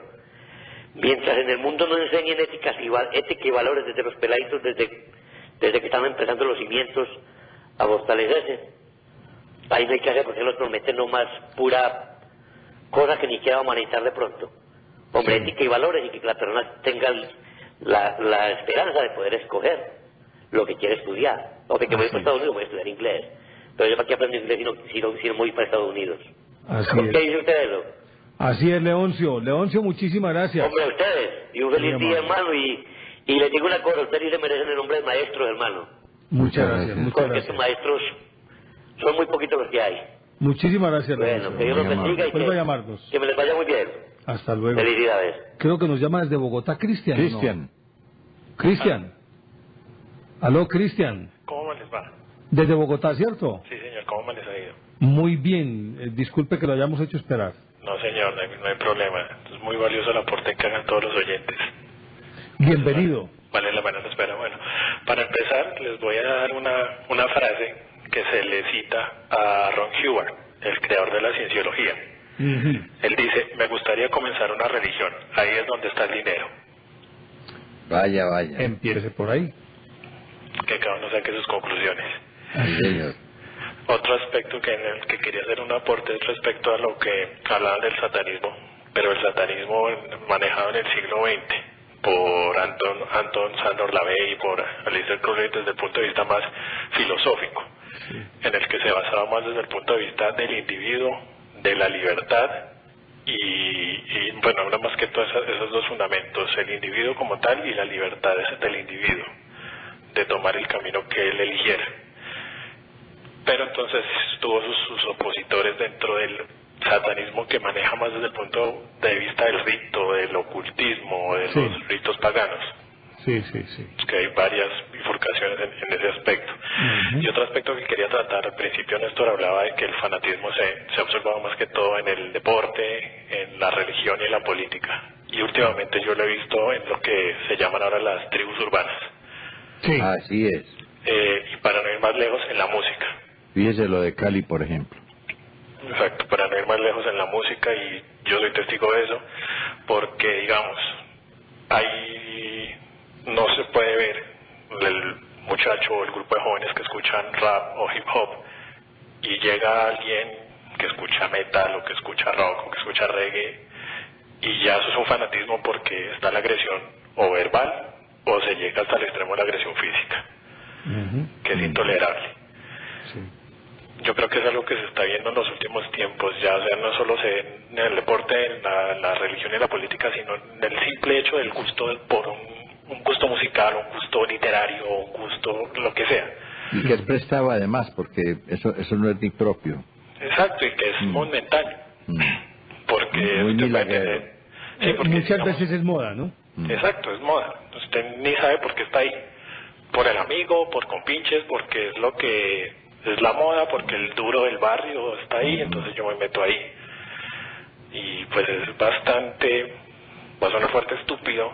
S4: mientras en el mundo no enseñen ética y valores desde los peladitos, desde que están empezando los cimientos a fortalecerse, ahí no hay que hacer, porque nos prometen nomás pura cosa que ni quiera humanitar de pronto. Hombre, ética y valores, y que la persona tenga la esperanza de poder escoger lo que quiere estudiar. Hombre, que voy para Estados Unidos, voy a estudiar inglés, pero yo para qué aprendo inglés si no voy para Estados Unidos. ¿Qué dice usted de eso?
S1: Así es, Leoncio. Leoncio, muchísimas gracias.
S4: Hombre, a ustedes, y un feliz día, hermano, y les digo una cosa, ustedes se merecen el nombre de maestros, hermano.
S1: Muchas gracias, muchas
S4: porque
S1: gracias.
S4: estos maestros son muy poquitos los que hay.
S1: Muchísimas gracias,
S4: Bueno,
S1: Leoncio.
S4: que Dios los bendiga y
S1: Vuelva a llamarnos.
S4: que me les vaya muy bien.
S1: Hasta luego.
S4: Felicidades.
S1: Creo que nos llama desde Bogotá, Cristian.
S2: Cristian.
S1: Cristian. Aló, Cristian.
S5: ¿Cómo me les va?
S1: Desde Bogotá, ¿cierto?
S5: Sí, señor, ¿cómo me les ha ido?
S1: Muy bien, disculpe que lo hayamos hecho esperar.
S5: No, señor, no hay problema. Es muy valioso el aporte que hagan todos los oyentes.
S1: Bienvenido.
S5: Vale la pena la espera. Bueno, para empezar, les voy a dar una frase que se le cita a Ron Hubbard, el creador de la cienciología. Él dice, me gustaría comenzar una religión, ahí es donde está el dinero.
S2: Vaya, vaya.
S1: Empiece por ahí.
S5: Que cada uno saque sus conclusiones.
S2: Sí, señor.
S5: Otro aspecto en el que quería hacer un aporte es respecto a lo que hablaban del satanismo, pero el satanismo manejado en el siglo XX por Anton Sandor Lavey y por Aleister Crowley desde el punto de vista más filosófico, en el que se basaba más desde el punto de vista del individuo, de la libertad y bueno, habla más que todos esos dos fundamentos, el individuo como tal y la libertad del individuo, de tomar el camino que él eligiera. Pero entonces tuvo sus opositores dentro del satanismo que maneja más desde el punto de vista del rito, del ocultismo, de los ritos paganos.
S1: Sí.
S5: Que hay varias bifurcaciones en ese aspecto. Y otro aspecto que quería tratar, al principio Néstor hablaba de que el fanatismo se ha observado más que todo en el deporte, en la religión y en la política. Y últimamente yo lo he visto en lo que se llaman ahora las tribus urbanas.
S1: Sí.
S2: Así es.
S5: Y para no ir más lejos, en la música.
S2: Fíjese lo de Cali, por ejemplo.
S5: Exacto, para no ir más lejos en la música, y yo soy testigo de eso, porque digamos, ahí no se puede ver el muchacho o el grupo de jóvenes que escuchan rap o hip hop y llega alguien que escucha metal o que escucha rock o que escucha reggae y ya eso es un fanatismo porque está la agresión o verbal o se llega hasta el extremo de la agresión física, que es intolerable. Yo creo que es algo que se está viendo en los últimos tiempos, ya, o sea, no solo se ve en el deporte, en la religión y la política, sino en el simple hecho del gusto por un gusto musical, un gusto literario, un gusto lo que sea.
S2: Y que es prestado además, porque eso no es ni propio.
S5: Exacto, y que es momentáneo. Porque
S2: muy
S5: usted porque
S1: muchas
S5: digamos,
S1: veces es moda, ¿no?
S5: Exacto, es moda. Usted ni sabe por qué está ahí. Por el amigo, por compinches, porque es lo que es la moda, porque el duro del barrio está ahí, entonces yo me meto ahí. Y pues es bastante, va a sonar fuerte, estúpido,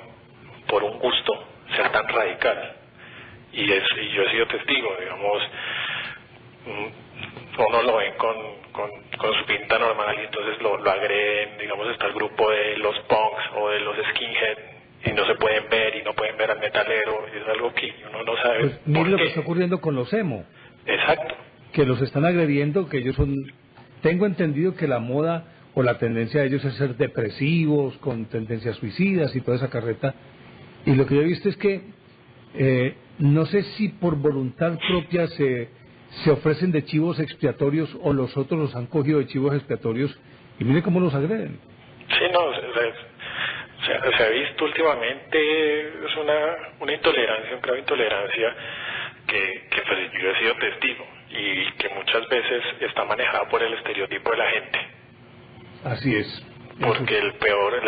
S5: por un gusto, ser tan radical. Y yo he sido testigo, digamos, uno lo ven con su pinta normal y entonces lo agreden, digamos, está el grupo de los punks o de los skinhead y no se pueden ver y no pueden ver al metalero, y es algo que uno no sabe.
S1: Pues mire lo que está ocurriendo con los emo.
S5: Exacto.
S1: Que los están agrediendo, que ellos son... Tengo entendido que la moda o la tendencia de ellos es ser depresivos, con tendencias suicidas y toda esa carreta. Y lo que yo he visto es que no sé si por voluntad propia se ofrecen de chivos expiatorios o los otros los han cogido de chivos expiatorios y mire cómo los agreden.
S5: Sí, no, se ha visto últimamente, es una intolerancia, una grave intolerancia que pues yo he sido testigo y que muchas veces está manejada por el estereotipo de la gente.
S1: Así es.
S5: Porque el peor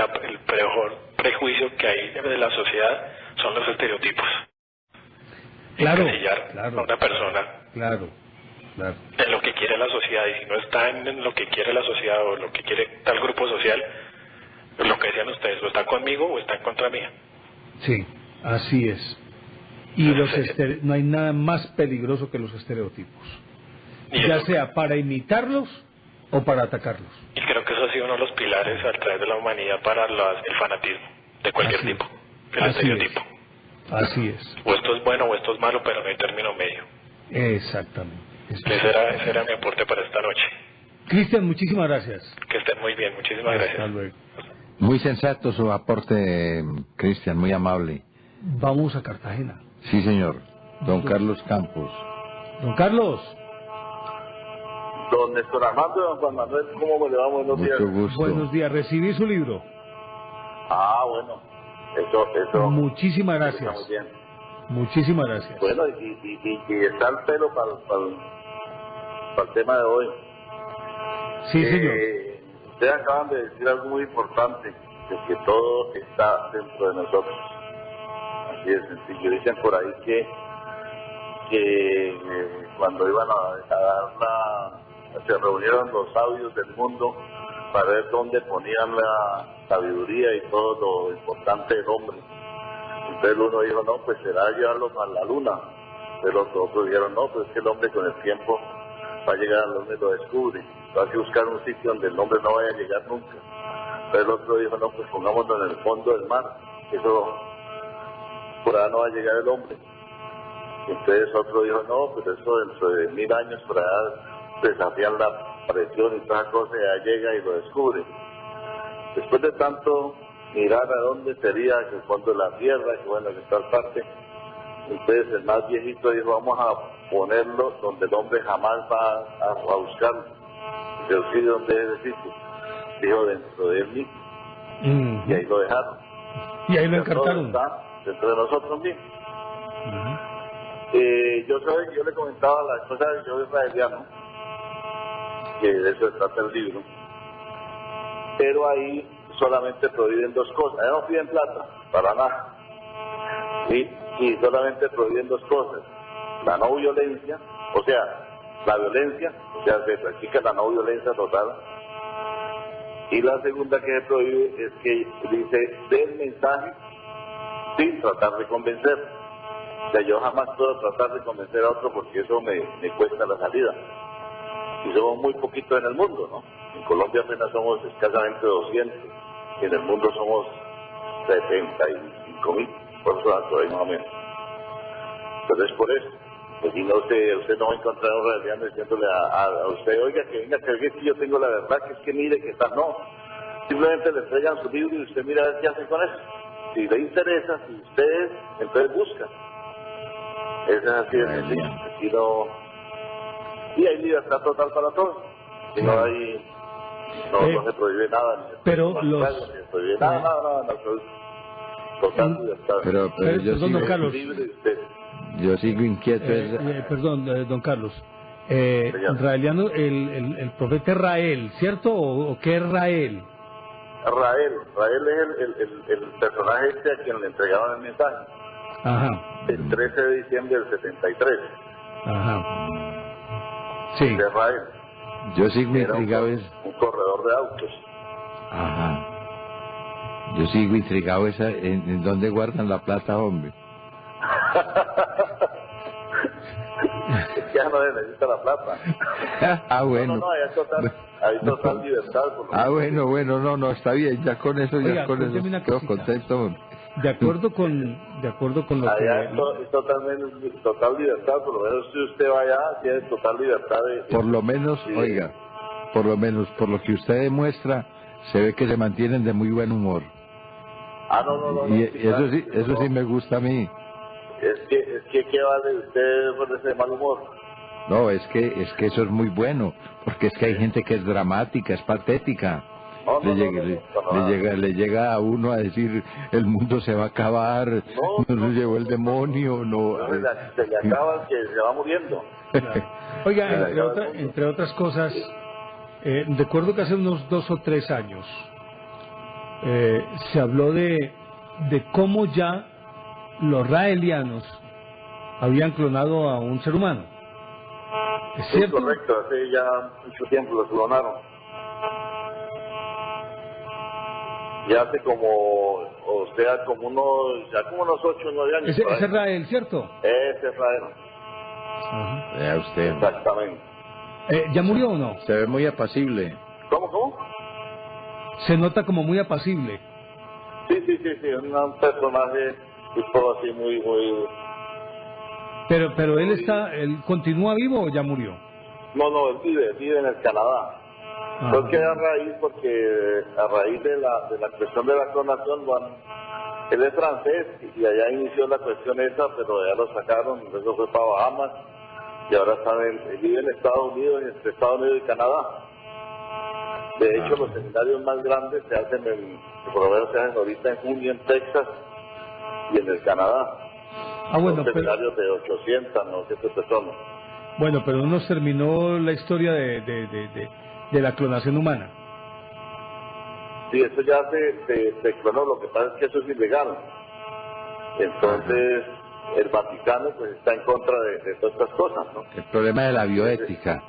S5: prejuicio que hay de la sociedad son los estereotipos.
S1: Claro,
S5: encasillar a una persona
S1: claro.
S5: en lo que quiere la sociedad, y si no está en lo que quiere la sociedad o lo que quiere tal grupo social, lo que decían ustedes, o está conmigo o está en contra mía.
S1: Sí, así es. Y no hay nada más peligroso que los estereotipos, ya sea para imitarlos o para atacarlos.
S5: Y creo que eso ha sido uno de los pilares a través de la humanidad para el fanatismo de cualquier tipo, el estereotipo.
S1: Así es.
S5: O esto es bueno o esto es malo, pero no hay término medio.
S1: Exactamente.
S5: Ese era mi aporte para esta noche.
S1: Cristian, muchísimas gracias.
S5: Que estén muy bien, muchísimas gracias.
S1: Hasta luego.
S2: Muy sensato su aporte, Cristian, muy amable.
S1: Vamos a Cartagena.
S2: Sí, señor. Don Carlos Campos.
S1: Don Carlos.
S6: Don Néstor Armando, don Juan Manuel, ¿cómo le va? Buenos días.
S2: Mucho gusto.
S1: Buenos días, recibí su libro.
S6: Bueno, eso.
S1: Muchísimas gracias.
S6: Muy bien.
S1: Muchísimas gracias.
S6: Bueno, y está el pelo para el tema de hoy.
S1: Sí, señor.
S6: Ustedes acaban de decir algo muy importante, de que todo está dentro de nosotros. Así de sencillo. Dicen por ahí que cuando iban a dar se reunieron los sabios del mundo para ver dónde ponían la sabiduría y todo lo importante del hombre. Entonces uno dijo, no, pues será llevarlos a la luna. Entonces los otros dijeron, no, pues es que el hombre con el tiempo va a llegar al hombre, lo descubre. Hay que buscar un sitio donde el hombre no vaya a llegar nunca. Entonces el otro dijo, no, pues pongámoslo en el fondo del mar. Eso, por allá no va a llegar el hombre. Entonces otro dijo, no, pero eso dentro de 1000 años por allá desafían la presión y toda esa cosa, ya llega y lo descubre. Después de tanto mirar a dónde sería el fondo de la tierra, que bueno, que tal parte, entonces el más viejito dijo, vamos a ponerlo donde el hombre jamás va a buscarlo. Yo sí, ¿dónde es ese sitio? Dijo, dentro de él mismo. Y ahí lo dejaron.
S1: Y ahí lo encartaron.
S6: Está dentro de nosotros mismos. Yo le comentaba las cosas, yo soy israeliano, que de eso trata el libro, pero ahí solamente prohíben 2 cosas, ahí no piden plata, para nada, y solamente prohíben 2 cosas, la no violencia, o sea, la violencia, o sea, se practica la no violencia total, y la segunda que se prohíbe es que dice, del mensaje sin tratar de convencer. O sea, yo jamás puedo tratar de convencer a otro porque eso me cuesta la salida. Y somos muy poquitos en el mundo, ¿no? En Colombia apenas somos escasamente 200, y en el mundo somos 75.000, por eso ahí más o menos. Entonces, por eso, pues si no, usted no va a encontrar a un realidad diciéndole a usted, oiga, que venga, que es que yo tengo la verdad, que es que mire, que está, no. Simplemente le entregan su libro y usted mira a ver qué hace con eso. Si le interesa, si usted, entonces busca. Eso es así de sencillo. Aquí no... Y hay libertad total para todos. Si no hay... No se prohíbe nada.
S1: Pero
S6: no se prohíbe nada. Total libertad.
S2: Pero yo
S1: perdón, don Carlos.
S2: Yo sigo inquieto.
S1: Perdón, don Carlos. Raeliano, el profeta es Rael, ¿cierto? ¿O qué es Rael?
S6: Rael es el personaje a quien le entregaron el mensaje.
S1: Ajá.
S6: El 13 de diciembre del 73.
S1: Ajá. Sí.
S6: De Rael.
S2: Yo sigo intrigado.
S6: Un corredor de autos.
S2: Ajá. Yo sigo intrigado en dónde guardan la plata, hombre.
S6: Es que ya no se necesita la plata.
S2: Bueno.
S6: No, hay total libertad.
S2: No, está bien, ya con eso,
S1: Oiga,
S2: quedo contento, hombre.
S1: De acuerdo con lo
S6: allá
S1: que...
S6: es total libertad, por lo menos si usted va allá, tiene total libertad de...
S2: Por lo menos, oiga, por lo que usted demuestra, se ve que se mantienen de muy buen humor.
S6: No.
S2: Y eso sí me gusta a mí.
S6: Es que ¿qué vale usted por ese mal humor?
S2: No, es que eso es muy bueno, porque es que hay gente que es dramática, es patética. Le llega a uno a decir el mundo se va a acabar, nos llevó el demonio,
S6: se le acaba que se va muriendo.
S1: Oiga, entre otras cosas, recuerdo que hace unos 2 o 3 años se habló de cómo ya los raelianos habían clonado a un ser humano. ¿Es cierto?
S6: Correcto, hace ya mucho tiempo lo clonaron. Ya hace como unos 8 o 9 años.
S1: Ese es Rael, ¿cierto?
S6: Ese es Rael.
S2: Vea usted.
S6: Exactamente.
S1: ¿Ya murió o no?
S2: Se ve muy apacible.
S6: ¿Cómo?
S1: Se nota como muy apacible.
S6: Sí, un personaje tipo así muy...
S1: Pero él continúa vivo o ya murió?
S6: No, él vive en el Canadá. Creo que a raíz de la cuestión de la clonación, él es francés y allá inició la cuestión esa, pero ya lo sacaron, luego fue para Bahamas y ahora vive en Estados Unidos, entre Estados Unidos y Canadá. De hecho, los seminarios más grandes se hacen por lo menos se hacen ahorita en junio en Texas y en el Canadá.
S1: Bueno,
S6: seminarios de 800, 900 personas.
S1: Bueno, pero no nos terminó la historia de la clonación humana.
S6: Sí, eso ya se clonó, lo que pasa es que eso es ilegal. Entonces, el Vaticano pues está en contra de todas estas cosas, ¿no?
S2: El problema de la bioética.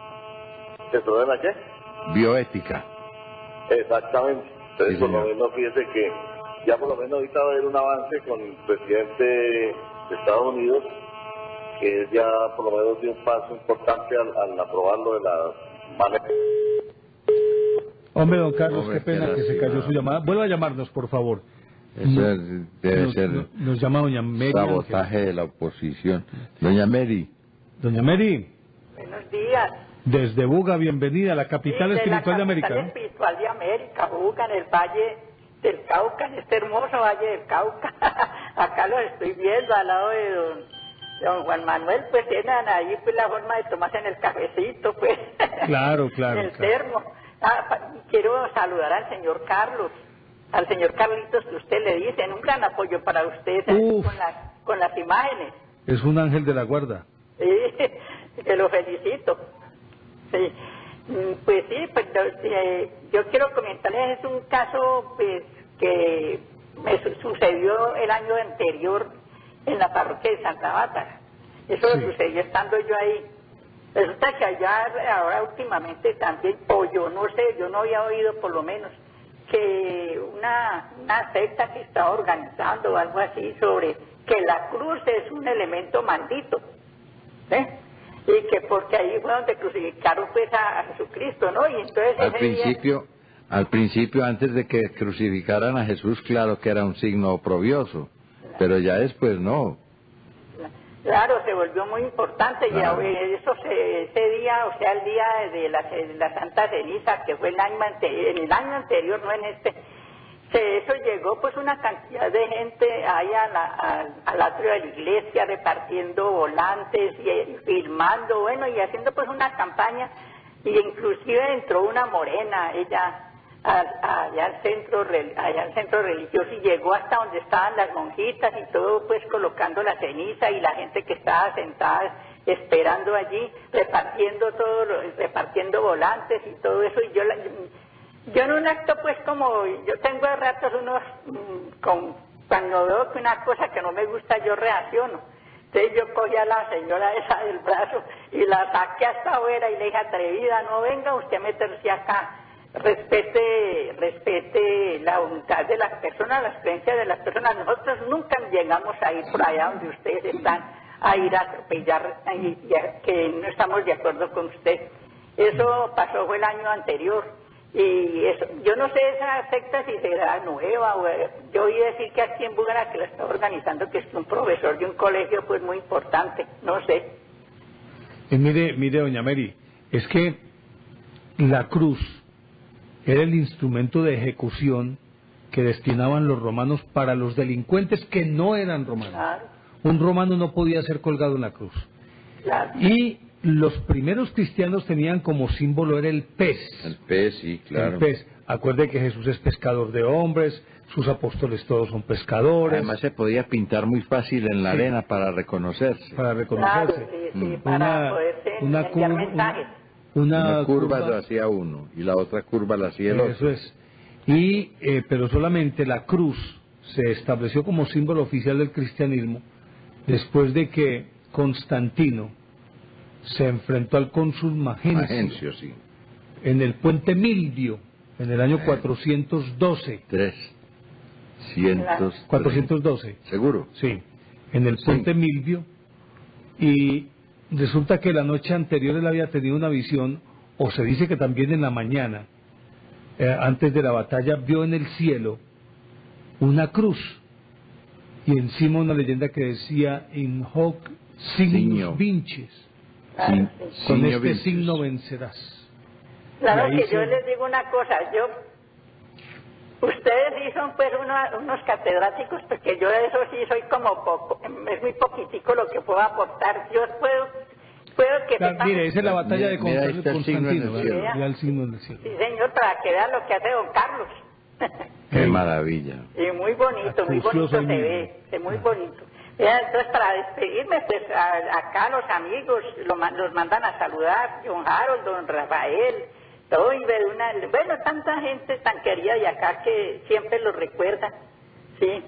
S6: ¿Que problema qué?
S2: Bioética.
S6: Exactamente. Entonces,
S2: Sí,
S6: por lo
S2: señor.
S6: menos, fíjese que ya por lo menos ahorita va a haber un avance con el presidente de Estados Unidos, que es ya por lo menos dio un paso importante al aprobarlo de la manera.
S1: Hombre, don Carlos,
S2: Hombre,
S1: qué pena
S2: qué
S1: que se cayó
S2: lástima.
S1: su llamada. Vuelva a llamarnos, por favor.
S2: Eso debe
S1: nos,
S2: ser
S1: nos llama doña Mary
S2: sabotaje de la oposición. Doña Mary,
S1: Ángel. Doña Mary,
S7: Buenos días.
S1: desde Buga, bienvenida a la capital
S7: Sí,
S1: espiritual de América.
S7: La capital espiritual de América, Buga, en el Valle del Cauca, en este hermoso Valle del Cauca. Acá los estoy viendo al lado de don Juan Manuel, pues tienen ahí pues la forma de tomarse en el cafecito, pues.
S1: Claro, claro,
S7: El
S1: claro.
S7: termo. Quiero saludar al señor Carlos, al señor Carlitos, que usted le dice, un gran apoyo para usted
S1: Uf.
S7: con las imágenes.
S1: Es un ángel de la guarda.
S7: Sí, que lo felicito. Sí. Pues sí, pues yo quiero comentarles, es un caso pues que me sucedió el año anterior en la parroquia de Santa Bárbara. Eso
S1: Sí.
S7: sucedió estando yo ahí. Resulta que allá ahora últimamente también, o yo no sé, yo no había oído por lo menos, que una secta que está organizando algo así sobre que la cruz es un elemento maldito, ¿eh? Y que porque ahí fue donde crucificaron pues a Jesucristo, ¿no? Y entonces
S2: al principio, antes de que crucificaran a Jesús, claro que era un signo oprobioso, pero ya después no.
S7: Claro, se volvió muy importante.
S2: Claro.
S7: Y ese día, o sea, el día de la Santa Ceniza, que fue en el año anterior, no en este, eso llegó pues una cantidad de gente ahí al atrio de la iglesia repartiendo volantes y filmando, bueno, y haciendo pues una campaña, y inclusive entró una morena, ella allá al centro religioso, y llegó hasta donde estaban las monjitas y todo, pues colocando la ceniza, y la gente que estaba sentada esperando allí, repartiendo volantes y todo eso. Y yo en un acto pues como yo tengo de ratos cuando veo que una cosa que no me gusta, yo reacciono. Entonces yo cogí a la señora esa del brazo y la saqué hasta afuera y le dije: atrevida, no venga usted a meterse acá. Respete la voluntad de las personas, las creencias de las personas. Nosotros nunca llegamos a ir por allá donde ustedes están a ir a atropellar, que no estamos de acuerdo con usted. Eso pasó fue el año anterior. Y eso, yo no sé esa secta si será nueva, yo oí decir que aquí en Búgara que la está organizando, que es un profesor de un colegio pues muy importante, no sé.
S1: Mire, doña Mary, es que la cruz era el instrumento de ejecución que destinaban los romanos para los delincuentes que no eran romanos.
S7: Claro.
S1: Un romano no podía ser colgado en la cruz.
S7: Claro.
S1: Y los primeros cristianos tenían como símbolo era el pez.
S2: El pez, sí, claro.
S1: El pez. Acuerde que Jesús es pescador de hombres, sus apóstoles todos son pescadores.
S2: Además se podía pintar muy fácil en la
S1: Sí.
S2: arena para reconocerse.
S1: Para
S7: Claro,
S1: reconocerse.
S7: sí, para poderse enviar mensajes.
S2: Una curva la hacía uno y la otra curva la hacía el otro.
S1: Eso es. Y, pero solamente la cruz se estableció como símbolo oficial del cristianismo después de que Constantino se enfrentó al cónsul Magencio
S2: sí.
S1: en el puente Milvio en el año 412. 412.
S2: ¿Seguro?
S1: Sí, en el puente Milvio. Y resulta que la noche anterior él había tenido una visión, o se dice que también en la mañana, antes de la batalla, vio en el cielo una cruz y encima una leyenda que decía: in hoc signus vinces,
S7: Claro, sí.
S1: con este signo vencerás.
S7: Claro
S1: Y ahí
S7: que yo
S1: se-
S7: les digo una cosa, ustedes sí son pues unos catedráticos, porque yo de eso sí soy como poco, es muy poquitico lo que puedo aportar. Yo puedo que
S1: Claro, mire, esa es la batalla de
S2: Mira, ahí está el signo en el
S1: Constantino,
S2: cielo.
S1: ¿verdad? Mira el signo en el cielo.
S7: Sí, señor, para que vean lo que hace don Carlos.
S2: Qué maravilla.
S7: Y muy bonito
S1: Acucioso
S7: se
S1: el
S7: ve, es muy bonito. Vean, entonces, para despedirme, pues acá los amigos los mandan a saludar, don Harold, don Rafael, todo, y bueno, tanta gente tan querida de acá que siempre los recuerda, sí,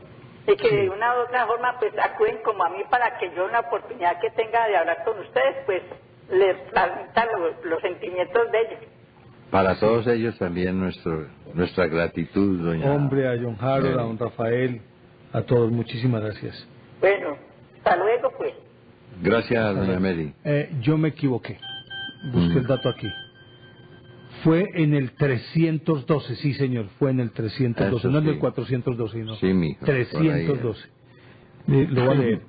S7: y que de una u otra forma pues acuden como a mí para que yo en la oportunidad que tenga de hablar con ustedes, pues les transmita los sentimientos de ellos.
S2: Para todos ellos también nuestra gratitud, doña.
S1: Hombre, a John Harold, a don Rafael, a todos, muchísimas gracias.
S7: Bueno, hasta luego pues.
S2: Gracias, doña Mary.
S1: Yo me equivoqué, busqué el dato aquí. Fue en el 312, sí señor, fue en el 312,
S2: Eso
S1: no en
S2: sí.
S1: el 412, no.
S2: Sí, mijo,
S1: 312. Lo voy a leer.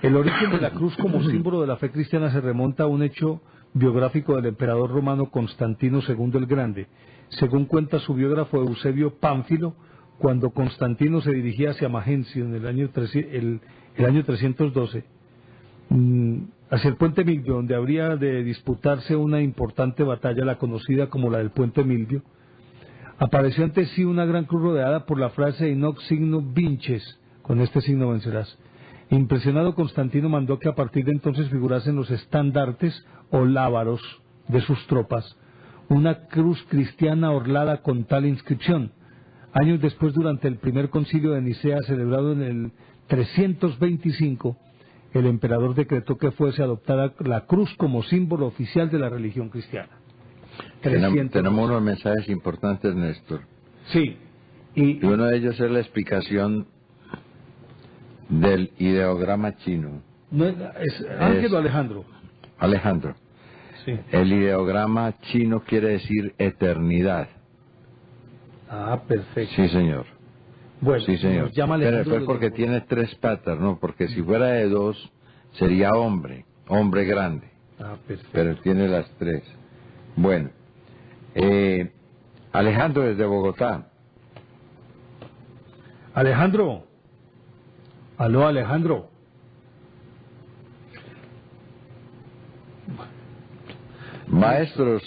S1: El origen de la cruz como símbolo de la fe cristiana se remonta a un hecho biográfico del emperador romano Constantino II el Grande. Según cuenta su biógrafo Eusebio Pánfilo, cuando Constantino se dirigía hacia Magencio en el año 312, hacia el puente Milvio, donde habría de disputarse una importante batalla, la conocida como la del puente Milvio, apareció ante sí una gran cruz rodeada por la frase in hoc signo vinces, con este signo vencerás. Impresionado, Constantino mandó que a partir de entonces figurasen los estandartes o lábaros de sus tropas, una cruz cristiana orlada con tal inscripción. Años después, durante el primer concilio de Nicea, celebrado en el 325, el emperador decretó que fuese adoptada la cruz como símbolo oficial de la religión cristiana.
S2: Tenemos unos mensajes importantes, Néstor.
S1: Sí.
S2: Y uno de ellos es la explicación del ideograma chino.
S1: No, ¿es Ángel o Alejandro?
S2: Alejandro.
S1: Sí.
S2: El ideograma chino quiere decir eternidad.
S1: Ah, perfecto.
S2: Sí, señor.
S1: Bueno,
S2: sí, señor.
S1: nos llama
S2: Pero
S1: Alejandro.
S2: fue porque tiene 3 patas, ¿no? Porque si fuera de 2, sería hombre grande.
S1: Ah, perfecto.
S2: Pero tiene las 3. Bueno, Alejandro desde Bogotá.
S1: Alejandro. Aló, Alejandro.
S2: Maestros,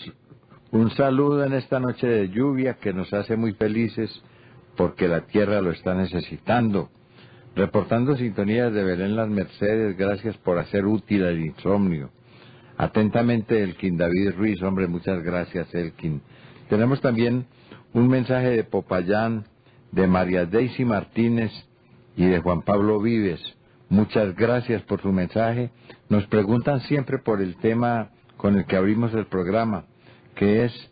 S2: un saludo en esta noche de lluvia que nos hace muy felices porque la tierra lo está necesitando. Reportando sintonías de Belén Las Mercedes, gracias por hacer útil el insomnio. Atentamente, Elkin David Ruiz, hombre, muchas gracias, Elkin. Tenemos también un mensaje de Popayán, de María Daisy Martínez y de Juan Pablo Vives. Muchas gracias por su mensaje. Nos preguntan siempre por el tema con el que abrimos el programa, que es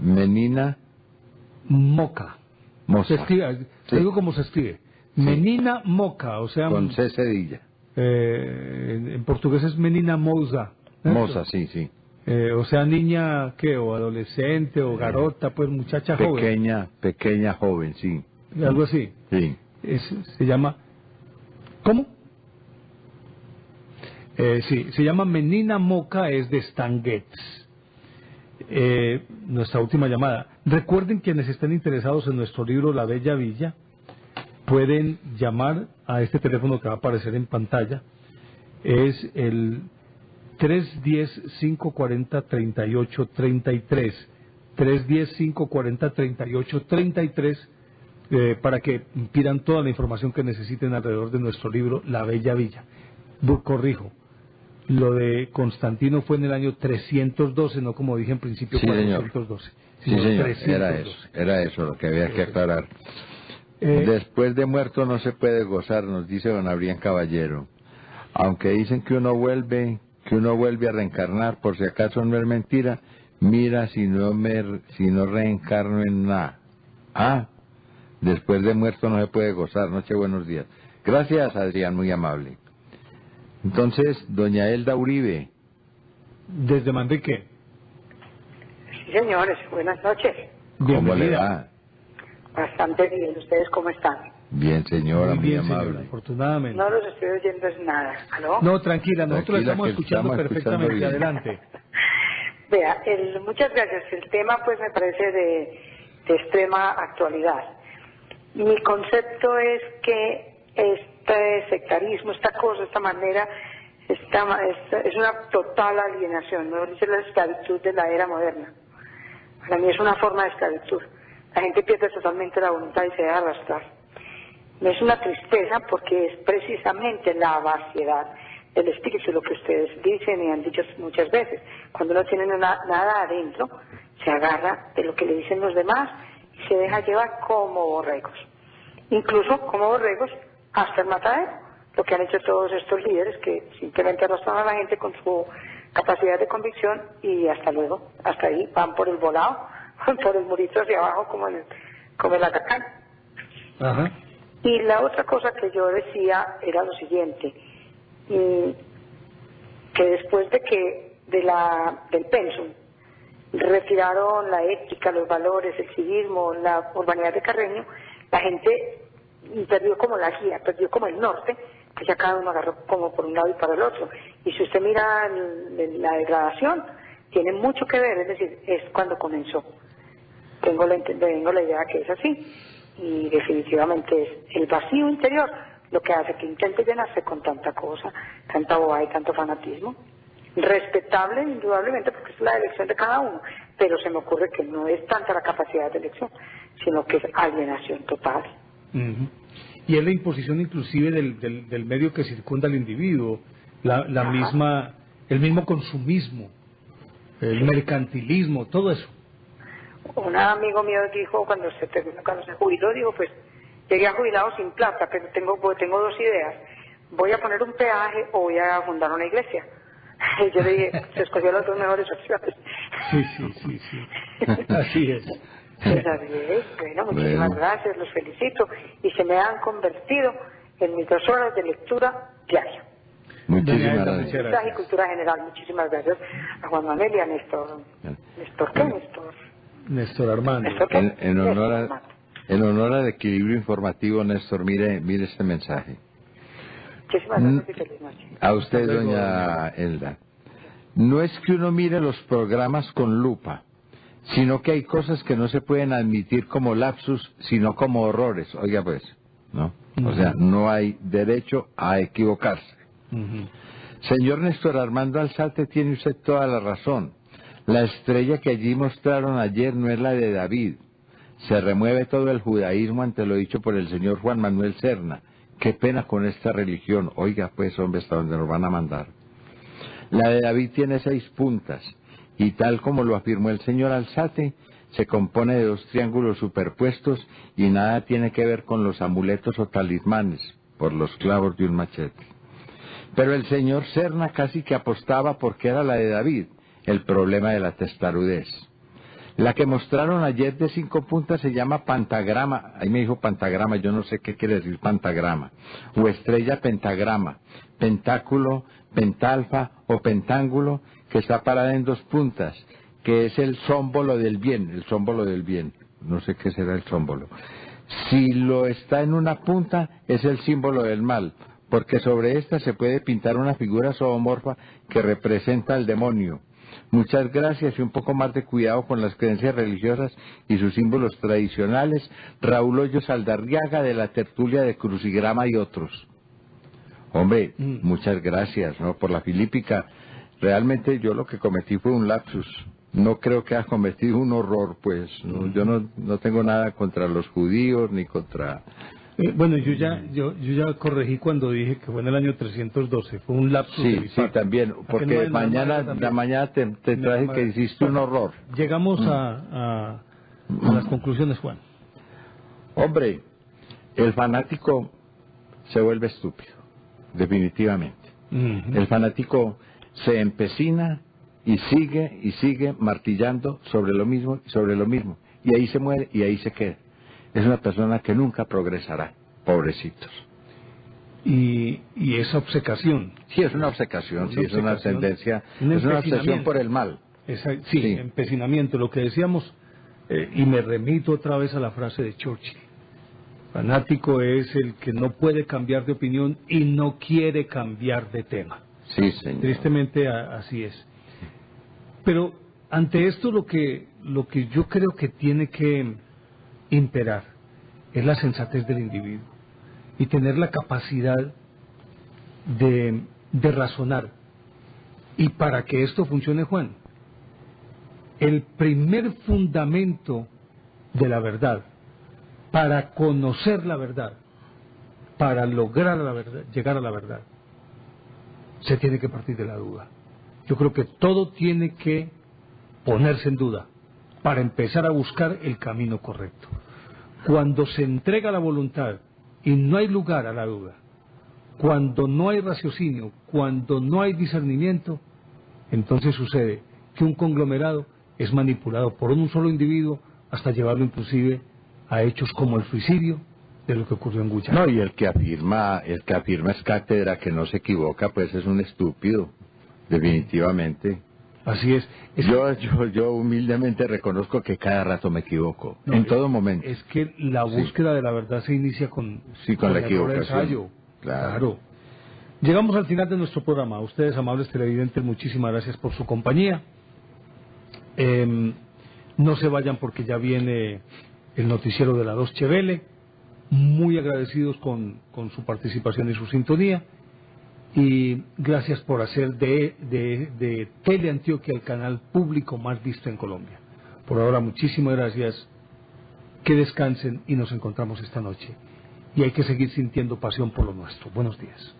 S2: Menina
S1: Moca.
S2: Moza.
S1: Se escribe, te digo cómo se escribe.
S2: Sí.
S1: Menina Moca, o sea...
S2: Con C cedilla.
S1: En portugués es Menina Moza.
S2: Moza, sí, sí.
S1: O sea, niña, ¿qué? O adolescente, o garota, pues muchacha joven.
S2: Pequeña joven, sí.
S1: Algo así.
S2: Sí.
S1: Se llama... ¿Cómo? Sí, se llama Menina Moca, es de Stanguets. Nuestra última llamada. Recuerden, quienes estén interesados en nuestro libro La Bella Villa, pueden llamar a este teléfono que va a aparecer en pantalla. Es el 310-540-3833. 310-540-3833 para que pidan toda la información que necesiten alrededor de nuestro libro La Bella Villa. Corrijo, lo de Constantino fue en el año 312, no como dije en principio,
S2: sí,
S1: 412.
S2: Sí, señor,
S1: 312.
S2: era eso lo que había que aclarar. Después de muerto no se puede gozar, nos dice don Abrián Caballero. Aunque dicen que uno vuelve a reencarnar, por si acaso no es mentira, mira si no reencarno en nada. Ah, después de muerto no se puede gozar. Noche, buenos días. Gracias, Adrián, muy amable. Entonces, doña Elda Uribe.
S1: Desde Manrique.
S7: Sí, señores, buenas noches.
S2: ¿Cómo le va?
S7: Bastante bien, ¿ustedes cómo están?
S2: Bien, señora, muy
S1: bien,
S2: amable.
S1: señora, afortunadamente.
S7: No los estoy oyendo es nada. ¿Aló?
S1: No, tranquila, nosotros
S2: Tranquila,
S1: estamos escuchando
S2: bien.
S1: perfectamente. Adelante.
S7: Vea, muchas gracias. El tema pues me parece de extrema actualidad. Mi concepto es que este sectarismo, esta cosa, esta manera, es una total alienación, no dice la esclavitud de la era moderna. Para mí es una forma de esclavitud. La gente pierde totalmente la voluntad y se deja arrastrar. Es una tristeza porque es precisamente la vaciedad del espíritu lo que ustedes dicen y han dicho muchas veces. Cuando no tienen nada adentro, se agarra de lo que le dicen los demás y se deja llevar como borregos. Incluso como borregos hasta el matadero. Lo que han hecho todos estos líderes que simplemente arrastran a la gente con su
S8: capacidad de convicción y hasta luego, hasta ahí van por el volado, por el murito hacia abajo como el atacán.
S1: Ajá.
S8: Y la otra cosa que yo decía era lo siguiente, que después del pensum retiraron la ética, los valores, el civismo, la urbanidad de Carreño, la gente perdió como la guía, perdió como el norte, que ya cada uno agarró como por un lado y para el otro. Y si usted mira la degradación, tiene mucho que ver, es decir, es cuando comenzó. Tengo la idea que es así, y definitivamente es el vacío interior lo que hace que intente llenarse con tanta cosa, tanta bobada y tanto fanatismo. Respetable, indudablemente, porque es la elección de cada uno, pero se me ocurre que no es tanta la capacidad de elección, sino que es alienación total.
S1: Uh-huh. Y es la imposición inclusive del medio que circunda al individuo, el mismo consumismo, el mercantilismo, todo eso.
S8: Un amigo mío dijo cuando se jubiló, dijo, pues llegué a jubilado sin plata, pero tengo dos ideas: voy a poner un peaje o voy a fundar una iglesia. Y yo le dije, se escogió las dos mejores opciones.
S1: Sí. Así es.
S8: Pues así es. Bueno, muchísimas gracias, los felicito, y se me han convertido en mis 2 horas de lectura diaria.
S2: Muchísimas gracias.
S8: Y cultura general. Muchísimas gracias a Juan Manuel y a Néstor.
S1: Néstor Armando.
S2: En honor al equilibrio informativo, Néstor, mire este mensaje.
S8: Muchísimas gracias y feliz noche.
S2: A usted, doña Elda. No es que uno mire los programas con lupa, sino que hay cosas que no se pueden admitir como lapsus, sino como horrores. Oiga pues, ¿no? O sea, no hay derecho a equivocarse. Señor Néstor Armando Alzate, tiene usted toda la razón. La estrella que allí mostraron ayer no es la de David. Se remueve todo el judaísmo ante lo dicho por el señor Juan Manuel Serna. Qué pena con esta religión. Oiga pues, hombre, hasta donde nos van a mandar. La de David tiene 6 puntas, y tal como lo afirmó el señor Alzate, se compone de 2 triángulos superpuestos y nada tiene que ver con los amuletos o talismanes, por los clavos de un machete. Pero el señor Serna casi que apostaba porque era la de David, el problema de la testarudez. La que mostraron ayer de 5 puntas se llama pentagrama. Ahí me dijo pentagrama, yo no sé qué quiere decir pentagrama. O estrella pentagrama, pentáculo, pentalfa o pentángulo, que está parada en 2 puntas, que es el símbolo del bien, No sé qué será el símbolo. Si lo está en una punta, es el símbolo del mal, porque sobre esta se puede pintar una figura zoomorfa que representa al demonio. Muchas gracias y un poco más de cuidado con las creencias religiosas y sus símbolos tradicionales. Raúl Hoyos Aldarriaga, de la tertulia de Crucigrama y otros. Hombre, muchas gracias, ¿no?, por la filípica. Realmente yo lo que cometí fue un lapsus. No creo que haya cometido un horror, pues. ¿No? Yo no tengo nada contra los judíos ni contra...
S1: Bueno, yo ya corregí cuando dije que fue en el año 312, fue un lapsus.
S2: Sí, también, porque mañana te traje que hiciste un horror.
S1: Llegamos a las conclusiones, Juan.
S2: Hombre, el fanático se vuelve estúpido, definitivamente. El fanático se empecina y sigue martillando sobre lo mismo, y ahí se muere y ahí se queda. Es una persona que nunca progresará, pobrecitos.
S1: Y esa obcecación.
S2: Sí, es una obcecación, es una tendencia, es una obsesión por el mal.
S1: Sí, empecinamiento, lo que decíamos, y me remito otra vez a la frase de Churchill. Fanático es el que no puede cambiar de opinión y no quiere cambiar de tema.
S2: Sí, señor.
S1: Tristemente así es. Pero ante esto lo que yo creo que tiene que imperar es la sensatez del individuo y tener la capacidad de razonar. Y para que esto funcione, Juan, el primer fundamento de la verdad, para conocer la verdad, para lograr la verdad, llegar a la verdad, se tiene que partir de la duda. Yo creo que todo tiene que ponerse en duda para empezar a buscar el camino correcto. Cuando se entrega la voluntad y no hay lugar a la duda, cuando no hay raciocinio, cuando no hay discernimiento, entonces sucede que un conglomerado es manipulado por un solo individuo hasta llevarlo inclusive a hechos como el suicidio de lo que ocurrió en Guyana.
S2: No, y el que afirma es cátedra, que no se equivoca, pues es un estúpido, definitivamente.
S1: Así es.
S2: Yo humildemente reconozco que cada rato me equivoco,
S1: No,
S2: en todo momento.
S1: Es que la búsqueda de la verdad se inicia con
S2: la
S1: error de ensayo.
S2: equivocación. Claro.
S1: Llegamos al final de nuestro programa. A ustedes, amables televidentes, muchísimas gracias por su compañía. No se vayan porque ya viene el noticiero de la Deutsche Welle. Muy agradecidos con su participación y su sintonía. Y gracias por hacer de Teleantioquia el canal público más visto en Colombia. Por ahora, muchísimas gracias. Que descansen y nos encontramos esta noche. Y hay que seguir sintiendo pasión por lo nuestro. Buenos días.